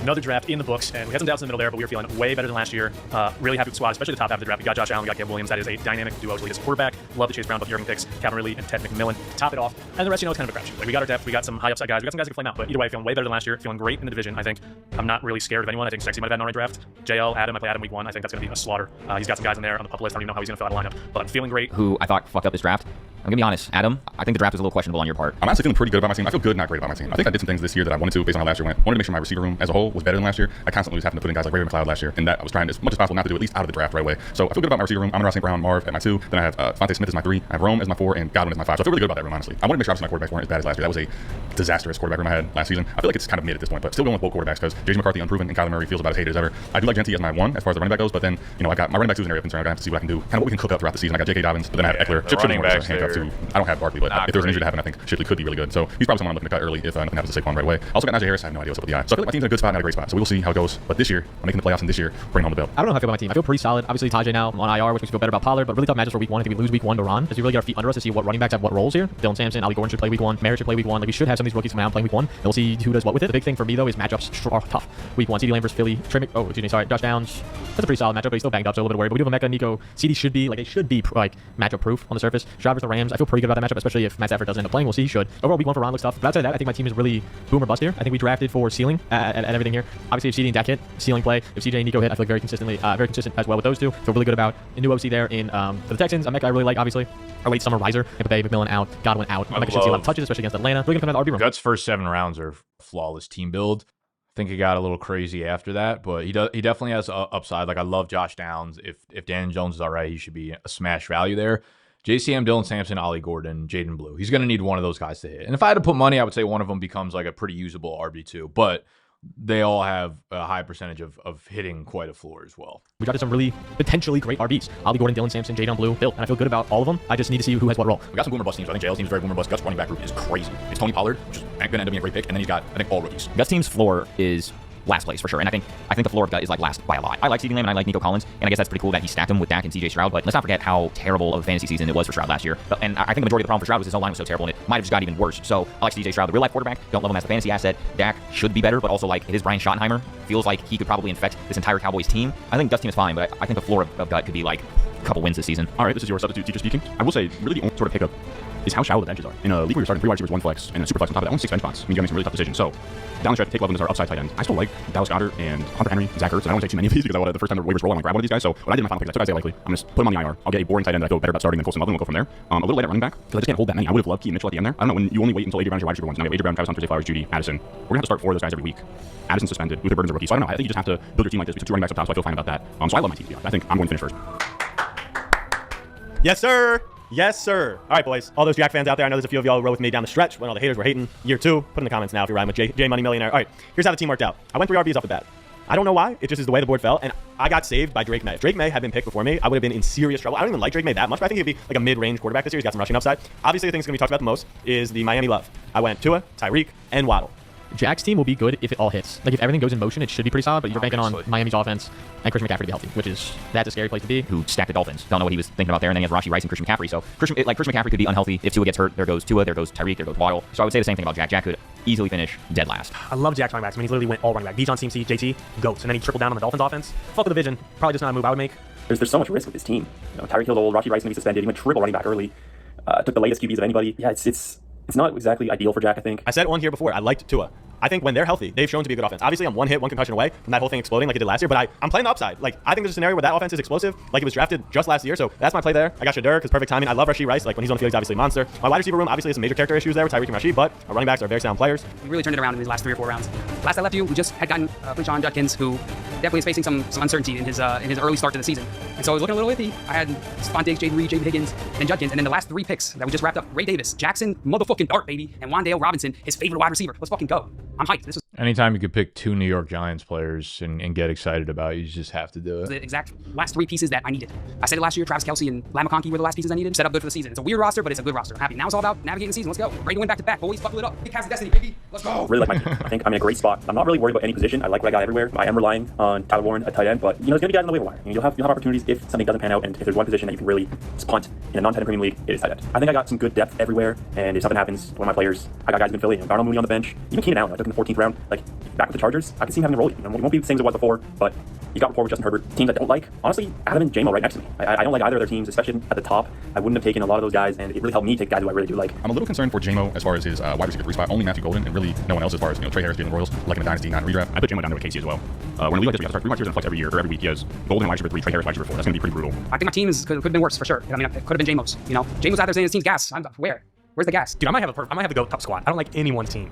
Another draft in the books, and we had some doubts in the middle there, but we were feeling way better than last year. Really happy with the squad, especially the top half of the draft. We got Josh Allen, we got Caleb Williams. That is a dynamic duo to lead as a quarterback. Love the Chase Brown, both Jurgen picks, Calvin Ridley, and Ted McMillan to top it off. And the rest, you know, it's kind of a crapshoot. Like, we got our depth, we got some high upside guys, we got some guys who can flame out. But either way, feeling way better than last year, feeling great in the division. I think I'm not really scared of anyone. I think Sexy might have had an alright draft. JL, Adam, I play Adam week 1. I think that's going to be a slaughter. He's got some guys in there on the pup list. I don't even know how he's going to fill out a lineup, but I'm feeling great. Who I thought fucked up this draft. I'm going to be honest, Adam, I think the draft was a little questionable on your part. I'm actually feeling pretty good about my team. I feel good, not great about my team. I think I did some things this year that I wanted to based on how last year went. Wanted to make sure my receiver room as a whole was better than last year. I constantly was having to put in guys like Ray McLeod last year, and that I was trying as much as possible not to do at least out of the draft right away. So I feel good about my receiver room. I'm in St. Brown, Marv at my 2. Then I have Devontae Smith as my 3. I have Rome as my 4, and Godwin as my 5. So I feel really good about that room, honestly. I want to make sure obviously my quarterbacks weren't as bad as last year. That was a disastrous quarterback room I had last season. I feel like it's kind of mid at this point, but still going with both quarterbacks because J.J. McCarthy unproven and Kyler Murray feels about as hated as ever. I do like Genty as my 1 as far as the running back goes, but then, you know, I got my running back 2 is an area of concern. I'm going to have to see what I can do. Kind of what we can cook up throughout the season. I got J.K. Dobbins, but then I have Eckler. I don't have Barkley, but if there's an injury to happen, I think Shipley could be really good. So he's probably someone I'm looking to cut early if nothing happens to Saquon right away. I also got Najee Harris. I have no idea what's up with the eye. So I feel like my team's in a good spot, not a great spot. So we'll see how it goes. But this year, I'm making the playoffs, and this year, bring home the belt. I don't know how I feel about my team. I feel pretty solid. Obviously, Tajay now on IR, which makes me feel better about Pollard, but really tough matches for week 1. I think we lose week 1 to Ron, as we really get our feet under us to see what running backs have what roles here. Dylan Sampson, Ali Gordon should play week 1. Merritt should play week 1. Like, we should have some of these rookies come out playing week 1. And we'll see who does what with it. The big thing for me, though, is matchups are tough. Week 1, CeeDee Lamb versus Philly. Josh Downs. That's a pretty solid matchup, but he's still banged up, so a little bit worried. But we do have Mecca, Nico. CeeDee should be, matchup proof on the surface. Stroud versus the Rams. I feel pretty good about that matchup, especially if Matt Stafford doesn't end up playing. We'll see. He should. Overall, week 1 for Ron looks tough. But outside of that, I think my team is really boom or bust here. I think we drafted for ceiling and everything here. Obviously, if CeeDee and Dak hit, ceiling play. If CJ and Nico hit, I feel like very consistent as well with those two. Feel really good about a new OC there in for the Texans. Mecca I really like, obviously. Our late summer riser. Mbappe, McMillan out. Godwin out. Mecca should see a lot of touches, especially against Atlanta. Really going to come out of the RB room. Guts' first 7 rounds are flawless team build. I think he got a little crazy after that, but he definitely has upside. Like, I love Josh Downs. If Daniel Jones is all right, he should be a smash value there. JCM, Dylan Sampson, Ollie Gordon, Jaden Blue. He's going to need one of those guys to hit. And if I had to put money, I would say one of them becomes like a pretty usable RB2. But they all have a high percentage of hitting quite a floor as well. We drafted some really potentially great RBs. Ollie Gordon, Dylan Sampson, Jadon Blue, Bill. And I feel good about all of them. I just need to see who has what role. We got some boomer bust teams. I think JL's team is very boomer bust. Guts' running back group is crazy. It's Tony Pollard, which is going to end up being a great pick. And then he's got, I think, all rookies. Guts' team's floor is last place for sure, and I think the floor of Gut is like last by a lot. I like CeeDee Lamb and I like Nico Collins, and I guess that's pretty cool that he stacked him with Dak and CJ Stroud, but let's not forget how terrible of a fantasy season it was for Stroud last year. And I think the majority of the problem for Stroud was his line was so terrible, and it might have just got even worse. So I like CJ Stroud, the real life quarterback. Don't love him as a fantasy asset. Dak should be better, but also like it is Brian Schottenheimer. Feels like he could probably infect this entire Cowboys team. I think Gut's team is fine, but I think the floor of Gut could be like a couple wins this season. All right, this is your substitute teacher speaking. I will say, really the only sort of pickup is how shallow the benches are. In a league where you're starting 3 wide receivers, 1 flex, and a super flex on top of that, only 6 bench spots means you have to make some really tough decisions. So down the stretch, take Loveland as our upside tight end. I still like Dallas Goedert and Hunter Henry, Zach Ertz, and I don't want to take too many of these because I want to, the first time the waivers roll, I want to grab one of these guys. So what I did in my final pick, I took Isaiah Likely. I'm going to put him on the IR. I'll get a boring tight end that I feel better about starting than Colson Loveland. We'll go from there. A little late at running back because I just can't hold that many. I would have loved Keaton Mitchell at the end there. I don't know, when you only wait until A.J. Brown's your wide receiver ones. Now we have A.J. Brown, Travis Hunter, Flowers, Judy, Addison. We're going to have to start 4 of those guys every week. Addison's suspended. Luther Burden's a rookie. So I don't know. I think you just have to build your team like this. We took 2 running backs up top, so I feel fine about that. So I love my team. I think I'm going to finish first. Yes, sir. Yes, sir. All right, boys. All those Jack fans out there, I know there's a few of y'all who rode with me down the stretch when all the haters were hating. Year 2, put in the comments now if you're riding with J Money Millionaire. All right, here's how the team worked out. I went 3 RBs off the bat. I don't know why. It just is the way the board fell, and I got saved by Drake May. If Drake May had been picked before me, I would have been in serious trouble. I don't even like Drake May that much, but I think he'd be like a mid-range quarterback this year. He's got some rushing upside. Obviously, the thing that's going to be talked about the most is the Miami love. I went Tua, Tyreek, and Waddle. Jack's team will be good if it all hits. Like, if everything goes in motion, it should be pretty solid, but you're banking on Miami's offense and Christian McCaffrey to be healthy, which is, that's a scary place to be. Who stacked the Dolphins. Don't know what he was thinking about there, and then he has Rashee Rice and Christian McCaffrey. So Christian McCaffrey could be unhealthy. If Tua gets hurt, there goes Tua, there goes Tyreek, there goes Waddle. So I would say the same thing about Jack. Jack could easily finish dead last. I love Jack's running backs. I mean, he's literally went all running back. Bijan, CMC, JT, GOATs, and then he trickled down on the Dolphins offense. Fuck the division. Probably just not a move I would make. There's so much risk with this team. You know, Tyreek Hill's old, Rashee Rice going to be suspended. He went triple running back early. Took the latest QBs of anybody. Yeah, it's not exactly ideal for Jack, I think. I said on here before, I liked Tua. I think when they're healthy, they've shown to be a good offense. Obviously, I'm one hit, one concussion away from that whole thing exploding like it did last year, but I'm playing the upside. Like, I think there's a scenario where that offense is explosive, like it was drafted just last year, so that's my play there. I got Shadur because perfect timing. I love Rashee Rice. Like, when he's on the field, he's obviously a monster. My wide receiver room obviously has some major character issues there with Tyreek and Rashee, but our running backs are very sound players. We really turned it around in these last 3 or 4 rounds. Last I left you, we just had gotten Quinshon Judkins, who definitely is facing some uncertainty in his early start to the season. And so I was looking a little iffy. I had Spontae, Jaden Reed, Jaden Higgins, and Judkins, and then the last 3 picks that we just wrapped up, Ray Davis, Jackson, motherfucking Dart, baby, and Wandale Robinson, his favorite wide receiver. Let's fucking go. I'm hyped. This was Anytime you could pick 2 New York Giants players and get excited about it, you just have to do it. the exact last 3 pieces that I needed. I said it last year, Travis Kelce and Lamar McConkey were the last pieces I needed. Set up good for the season. It's a weird roster, but it's a good roster. I'm happy. Now it's all about navigating the season. Let's go. Ready to win back-to-back. Boys, buckle it up. Big Cavs of Destiny, baby. Let's go. Really like my team. I think I'm in a great spot. I'm not really worried about any position. I like what I got everywhere. I am relying on Tyler Warren, a tight end, but you know, it's going to be guys on the waiver wire. You'll have opportunities if something doesn't pan out, and if there's one position that you can really just punt in a non-10 premium league, it is tight end. I think I got some good depth everywhere, and if something happens, one of my players, I got guys in Philly, Darnell Mooney on the bench, even Keenan Allen, I took in the 14th round, like back with the Chargers. I can see him having a role. You know, it won't be the same as it was before, but you got rapport with Justin Herbert. Teams I don't like, honestly, Adam and JayMo right next to me. I don't like either of their teams, especially at the top. I wouldn't have taken a lot of those guys, and it really helped me take guys who I really do like. I'm a little concerned for JayMo as far as his wide receiver 3 spot. Only Matthew Golden, and really no one else as far as, you know, Trey Harris being the Royals, like in the Dynasty 9 redraft. I put JayMo down there with Casey as well. When we look at this, we have to start 3 wide receivers in flex every year, or every week. He has Golden wide receiver 3, Trey Harris wide receiver 4. That's going to be pretty brutal. I think my team could have been worse for sure. I mean, it could have been JayMo's. You know, JayMo's out there saying his team's gas. Where's the gas? Dude, I might have a go top squad. I don't like anyone's team.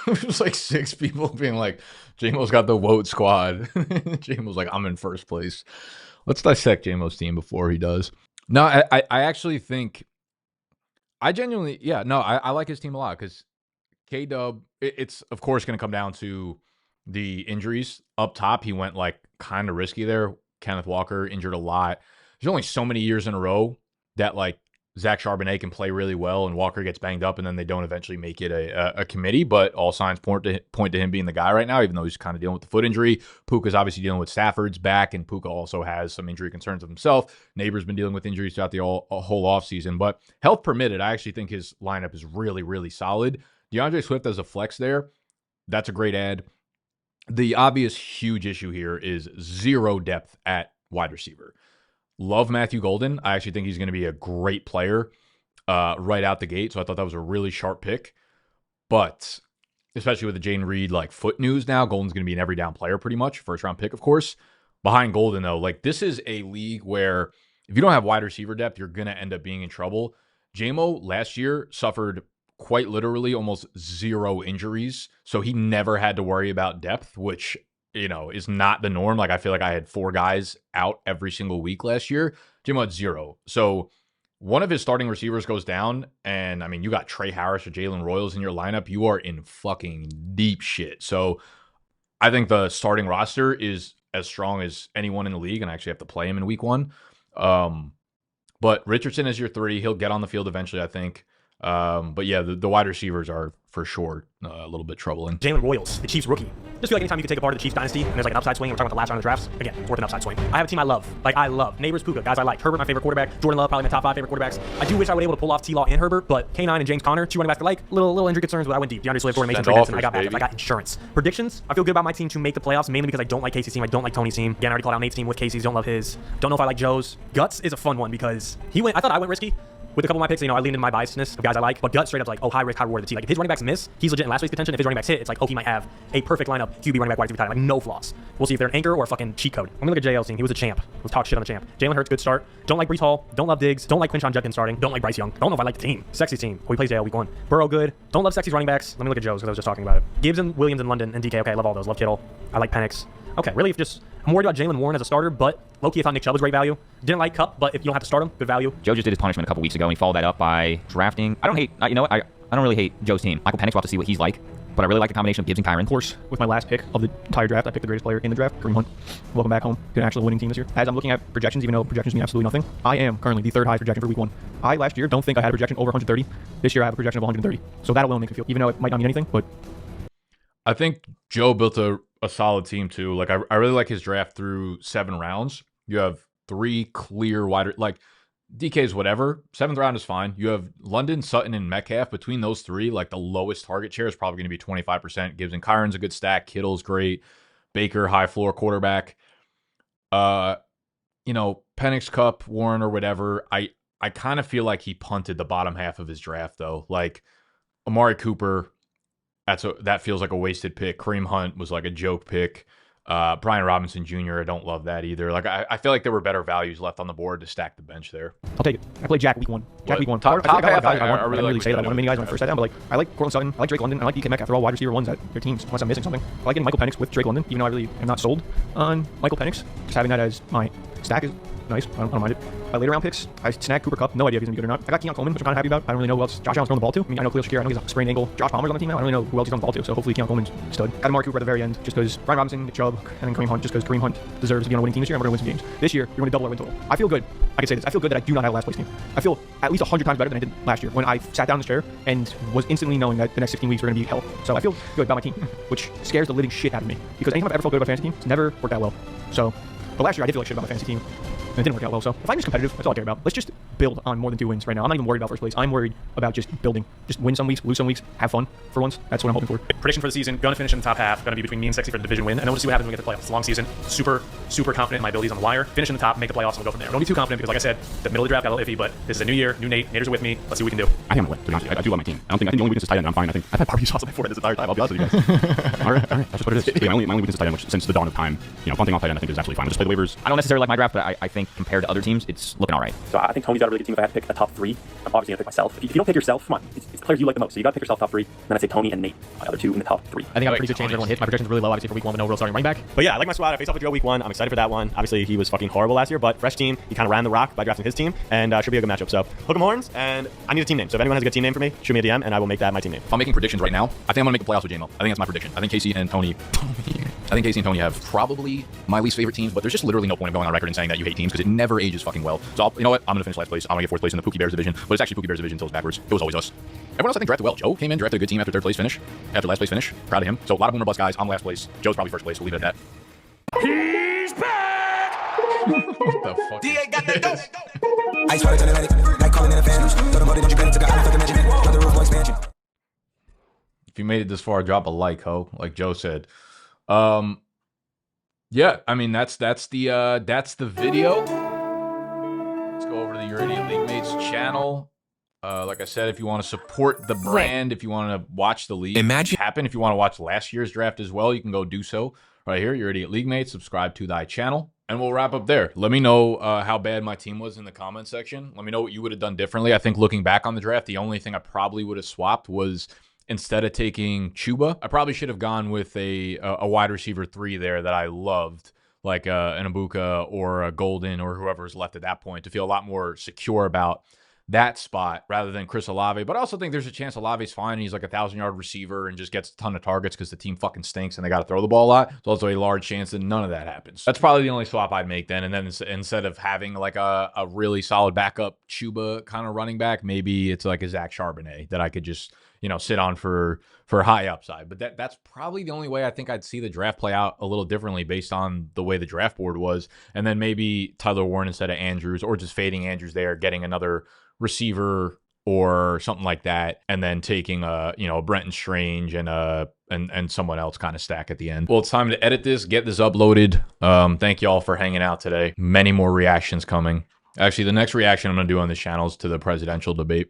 It was like 6 people being like, JayMo's got the WOT squad. JayMo's like, I'm in first place. Let's dissect JayMo's team before he does. No, I actually think, I genuinely, I like his team a lot because K-Dub, it's of course going to come down to the injuries. Up top, he went like kind of risky there. Kenneth Walker injured a lot. There's only so many years in a row that like Zach Charbonnet can play really well and Walker gets banged up and then they don't eventually make it a committee, but all signs point to him being the guy right now, even though he's kind of dealing with the foot injury. Puka's obviously dealing with Stafford's back, and Puka also has some injury concerns of himself. Neighbor's been dealing with injuries throughout the whole offseason, but health permitted, I actually think his lineup is really, really solid. DeAndre Swift as a flex there, that's a great add. The obvious huge issue here is 0 depth at wide receiver. Love Matthew Golden. I actually think he's going to be a great player right out the gate. So I thought that was a really sharp pick. But especially with the Jaden Reed like foot news now, Golden's going to be an every down player pretty much. First round pick, of course. Behind Golden, though, like this is a league where if you don't have wide receiver depth, you're going to end up being in trouble. JayMo last year suffered quite literally almost 0 injuries. So he never had to worry about depth, which, you know, is not the norm. Like, I feel like I had 4 guys out every single week last year. JayMo had 0. So one of his starting receivers goes down, and I mean, you got Trey Harris or Jalen Royals in your lineup. You are in fucking deep shit. So I think the starting roster is as strong as anyone in the league, and I actually have to play him in week 1. But Richardson is your 3. He'll get on the field eventually, I think. But yeah, the wide receivers are for sure a little bit troubling. Jalen Royals, the Chiefs rookie. Just feel like anytime you can take apart the Chiefs dynasty and there's like an upside swing, we're talking about the last round of the drafts, again, it's worth an upside swing. I have a team I love. Like, I love Neighbors, Puka, guys I like. Herbert, my favorite quarterback. Jordan Love, probably my top 5 favorite quarterbacks. I do wish I would be able to pull off T-Law and Herbert, but K9 and James Conner, 2 running backs I like. Little injury concerns, but I went deep. DeAndre Swift, Jordan Mason, Trey Benson, I got backups. I got insurance. Predictions, I feel good about my team to make the playoffs, mainly because I don't like Casey's team. I don't like Tony's team. Again, I already called out Nate's team with Casey's, don't love his. Don't know if I like Joe's. Guts is a fun one because I thought I went risky. With a couple of my picks, you know, I leaned into my biasness of guys I like, but Gut straight up like, oh, high risk, high reward of the team. Like, if his running backs miss, he's legit in last week's contention. If his running backs hit, it's like, oh, he might have a perfect lineup, QB running back, wide receiver tight, like no flaws. We'll see if they're an anchor or a fucking cheat code. I'm gonna look at JL's team. He was a champ. Let's talk shit on the champ. Jalen Hurts, good start. Don't like Breece Hall. Don't love Diggs. Don't like Quinshon Judkins starting. Don't like Bryce Young. Don't know if I like the team. Sexy team. He plays JL week 1. Burrow, good. Don't love Sexy's running backs. Let me look at Joe's because I was just talking about it. Gibbs and Williams and London and DK. Okay, I love all those. Love Kittle. I like Penix. Okay, really, I'm worried about Jalen Warren as a starter, but low-key I thought Nick Chubb was great value. Didn't like Kupp, but if you don't have to start him, good value. Joe just did his punishment a couple weeks ago, and he followed that up by drafting. I don't hate, you know what? I don't really hate Joe's team. Michael Penix, we'll have to see what he's like. But I really like the combination of Gibbs and Kyron. Of course, with my last pick of the entire draft, I picked the greatest player in the draft, Kareem Hunt. Welcome back home to an actual winning team this year. As I'm looking at projections, even though projections mean absolutely nothing, I am currently the third highest projection for week 1. I, last year, don't think I had a projection over 130. This year, I have a projection of 130. So that alone makes me feel, even though it might not mean anything, but... I think Joe built a solid team, too. Like, I really like his draft through 7 rounds. You have 3 clear wider... Like, DK's whatever. 7th round is fine. You have London, Sutton, and Metcalf. Between those 3, like the lowest target share is probably going to be 25%. Gibbs and Kyron's a good stack. Kittle's great. Baker, high floor quarterback. You know, Penix, Kupp, Warren, or whatever. I kind of feel like he punted the bottom half of his draft, though. Like, Amari Cooper, that feels like a wasted pick. Kareem Hunt was like a joke pick. Brian Robinson Jr., I don't love that either. Like, I feel like there were better values left on the board to stack the bench there. I'll take it. I played Jack week 1. Jack week 1. Top half, I really say that I want many guys when I first sat down, but like, I like Courtland Sutton, I like Drake London, I like DK Metcalf. They're all wide receiver ones at their teams, unless I'm missing something. I like getting Michael Penix with Drake London, even though I really am not sold on Michael Penix. Just having that as my stack is nice. I don't mind it. Later round picks, I snagged Cooper Kupp. No idea if he's going to be good or not. I got Keon Coleman, which I'm kind of happy about. I don't really know who else. Josh Allen's throwing the ball to. I mean, I know Khalil Shakir. I know he's a sprained ankle. Josh Palmer's on the team now. I don't really know who else he's on the ball to. So hopefully Keon Coleman's stud. Got Amari Cooper at the very end, just because Brian Robinson, Nick Chubb, and then Kareem Hunt, just because Kareem Hunt deserves to be on a winning team this year. And we're going to win some games. This year, you're going to double our win total. I feel good. I can say this. I feel good that I do not have a last place team. I feel at least 100 times better than I did last year when I sat down in this chair and was instantly knowing that the next 16 weeks were going to be hell. So I feel good about my team, which scares the living shit out of me. Because anytime I've ever felt good about a fantasy team, it's never worked out well. So, but last year I did feel like shit about my fantasy team. And it didn't work out well, so if I'm just competitive, that's all I care about. Let's just build on more than 2 wins right now. I'm not even worried about first place. I'm worried about just building. Just win some weeks, lose some weeks, have fun for once. That's what I'm hoping for. Prediction for the season, gonna finish in the top half. Gonna be between me and Sexy for the division win. And then we'll see what happens when we get to the playoffs. It's a long season. Super confident in my abilities on the wire. Finish in the top, make the playoffs, and we'll go from there. Don't be too confident because, like I said, the middle of the draft got a little iffy, but this is a new year, new Nate. Naters are with me. Let's see what we can do. I think I'm going to win. I do love my team. I think the only weakness is tight end. I'm fine. I think I've had barbecue sauce on my forehead this entire time. I'll be honest with you guys. all right. That's just what it is. My only weakness is tight end, which since the dawn of time, punting off tight end I think is absolutely fine. I'll just play the waivers. I don't necessarily like my draft, but I think compared to other teams, it's looking all right. So I think Tony's got a really good team. If I had to pick a top 3, I'm obviously going to pick myself. If you don't pick yourself, come on. It's players you like the most. So you got to pick yourself top 3. Then I say Tony and Nate, my other 2 in the top 3. I think I have a pretty good chance everyone hits. My projection's really low, obviously, for week 1 with no real starting running back. But yeah, I like my squad. I faced off with Joe week 1. I'm excited for that one. Obviously, he was fucking horrible last year, but fresh team. He kind of ran the rock by drafting his team, and should be a good matchup. So hook 'em horns, and I need a team name. So if anyone has a good team name for me, shoot me a DM, and I will make that my team name. If I'm making predictions right now, I think I'm going to make the playoffs with jaymo. I think that's my prediction. I think Casey and Tony have probably my least favorite teams, but there's just literally no point of going on record and saying that you hate teams because it never ages fucking well. So you know what? I'm going to finish last place. I'm going to get 4th place in the Pookie Bears division, but it's actually Pookie Bears division until it's backwards. It was always us. Everyone else I think drafted well. Joe came in, drafted a good team after last place finish. Proud of him. So a lot of boomer bust guys. I'm last place. Joe's probably 1st place. We'll leave it at that. He's back! What the fuck? DA got the dope. Ice water to like calling in a fan. Throw the money, don't you get it to God, fucking mention it. Another roof expansion. If you made it this far, drop a like, ho, like Joe said. Yeah, I mean that's the video. Let's go over to the Your Idiot League Mates channel. Like I said, if you want to support the brand, if you want to watch the league happen, if you want to watch last year's draft as well, you can go do so right here. Your Idiot League Mates, subscribe to thy channel, and we'll wrap up there. Let me know how bad my team was in the comment section. Let me know what you would have done differently. I think looking back on the draft, the only thing I probably would have swapped was instead of taking Chuba, I probably should have gone with a wide receiver 3 there that I loved, like an Ibuka or a Golden or whoever's left at that point, to feel a lot more secure about that spot rather than Chris Olave. But I also think there's a chance Olave's fine. He's like a 1,000-yard receiver and just gets a ton of targets because the team fucking stinks and they got to throw the ball a lot. There's also a large chance that none of that happens. That's probably the only swap I'd make then. And then instead of having like a really solid backup Chuba kind of running back, maybe it's like a Zach Charbonnet that I could just, sit on for high upside. But that's probably the only way I think I'd see the draft play out a little differently based on the way the draft board was. And then maybe Tyler Warren instead of Andrews, or just fading Andrews there, getting another receiver or something like that, and then taking a Brenton Strange and someone else kind of stack at the end. Well, it's time to edit this, get this uploaded. Thank y'all for hanging out today. Many more reactions coming. Actually, the next reaction I'm going to do on this channel is to the presidential debate.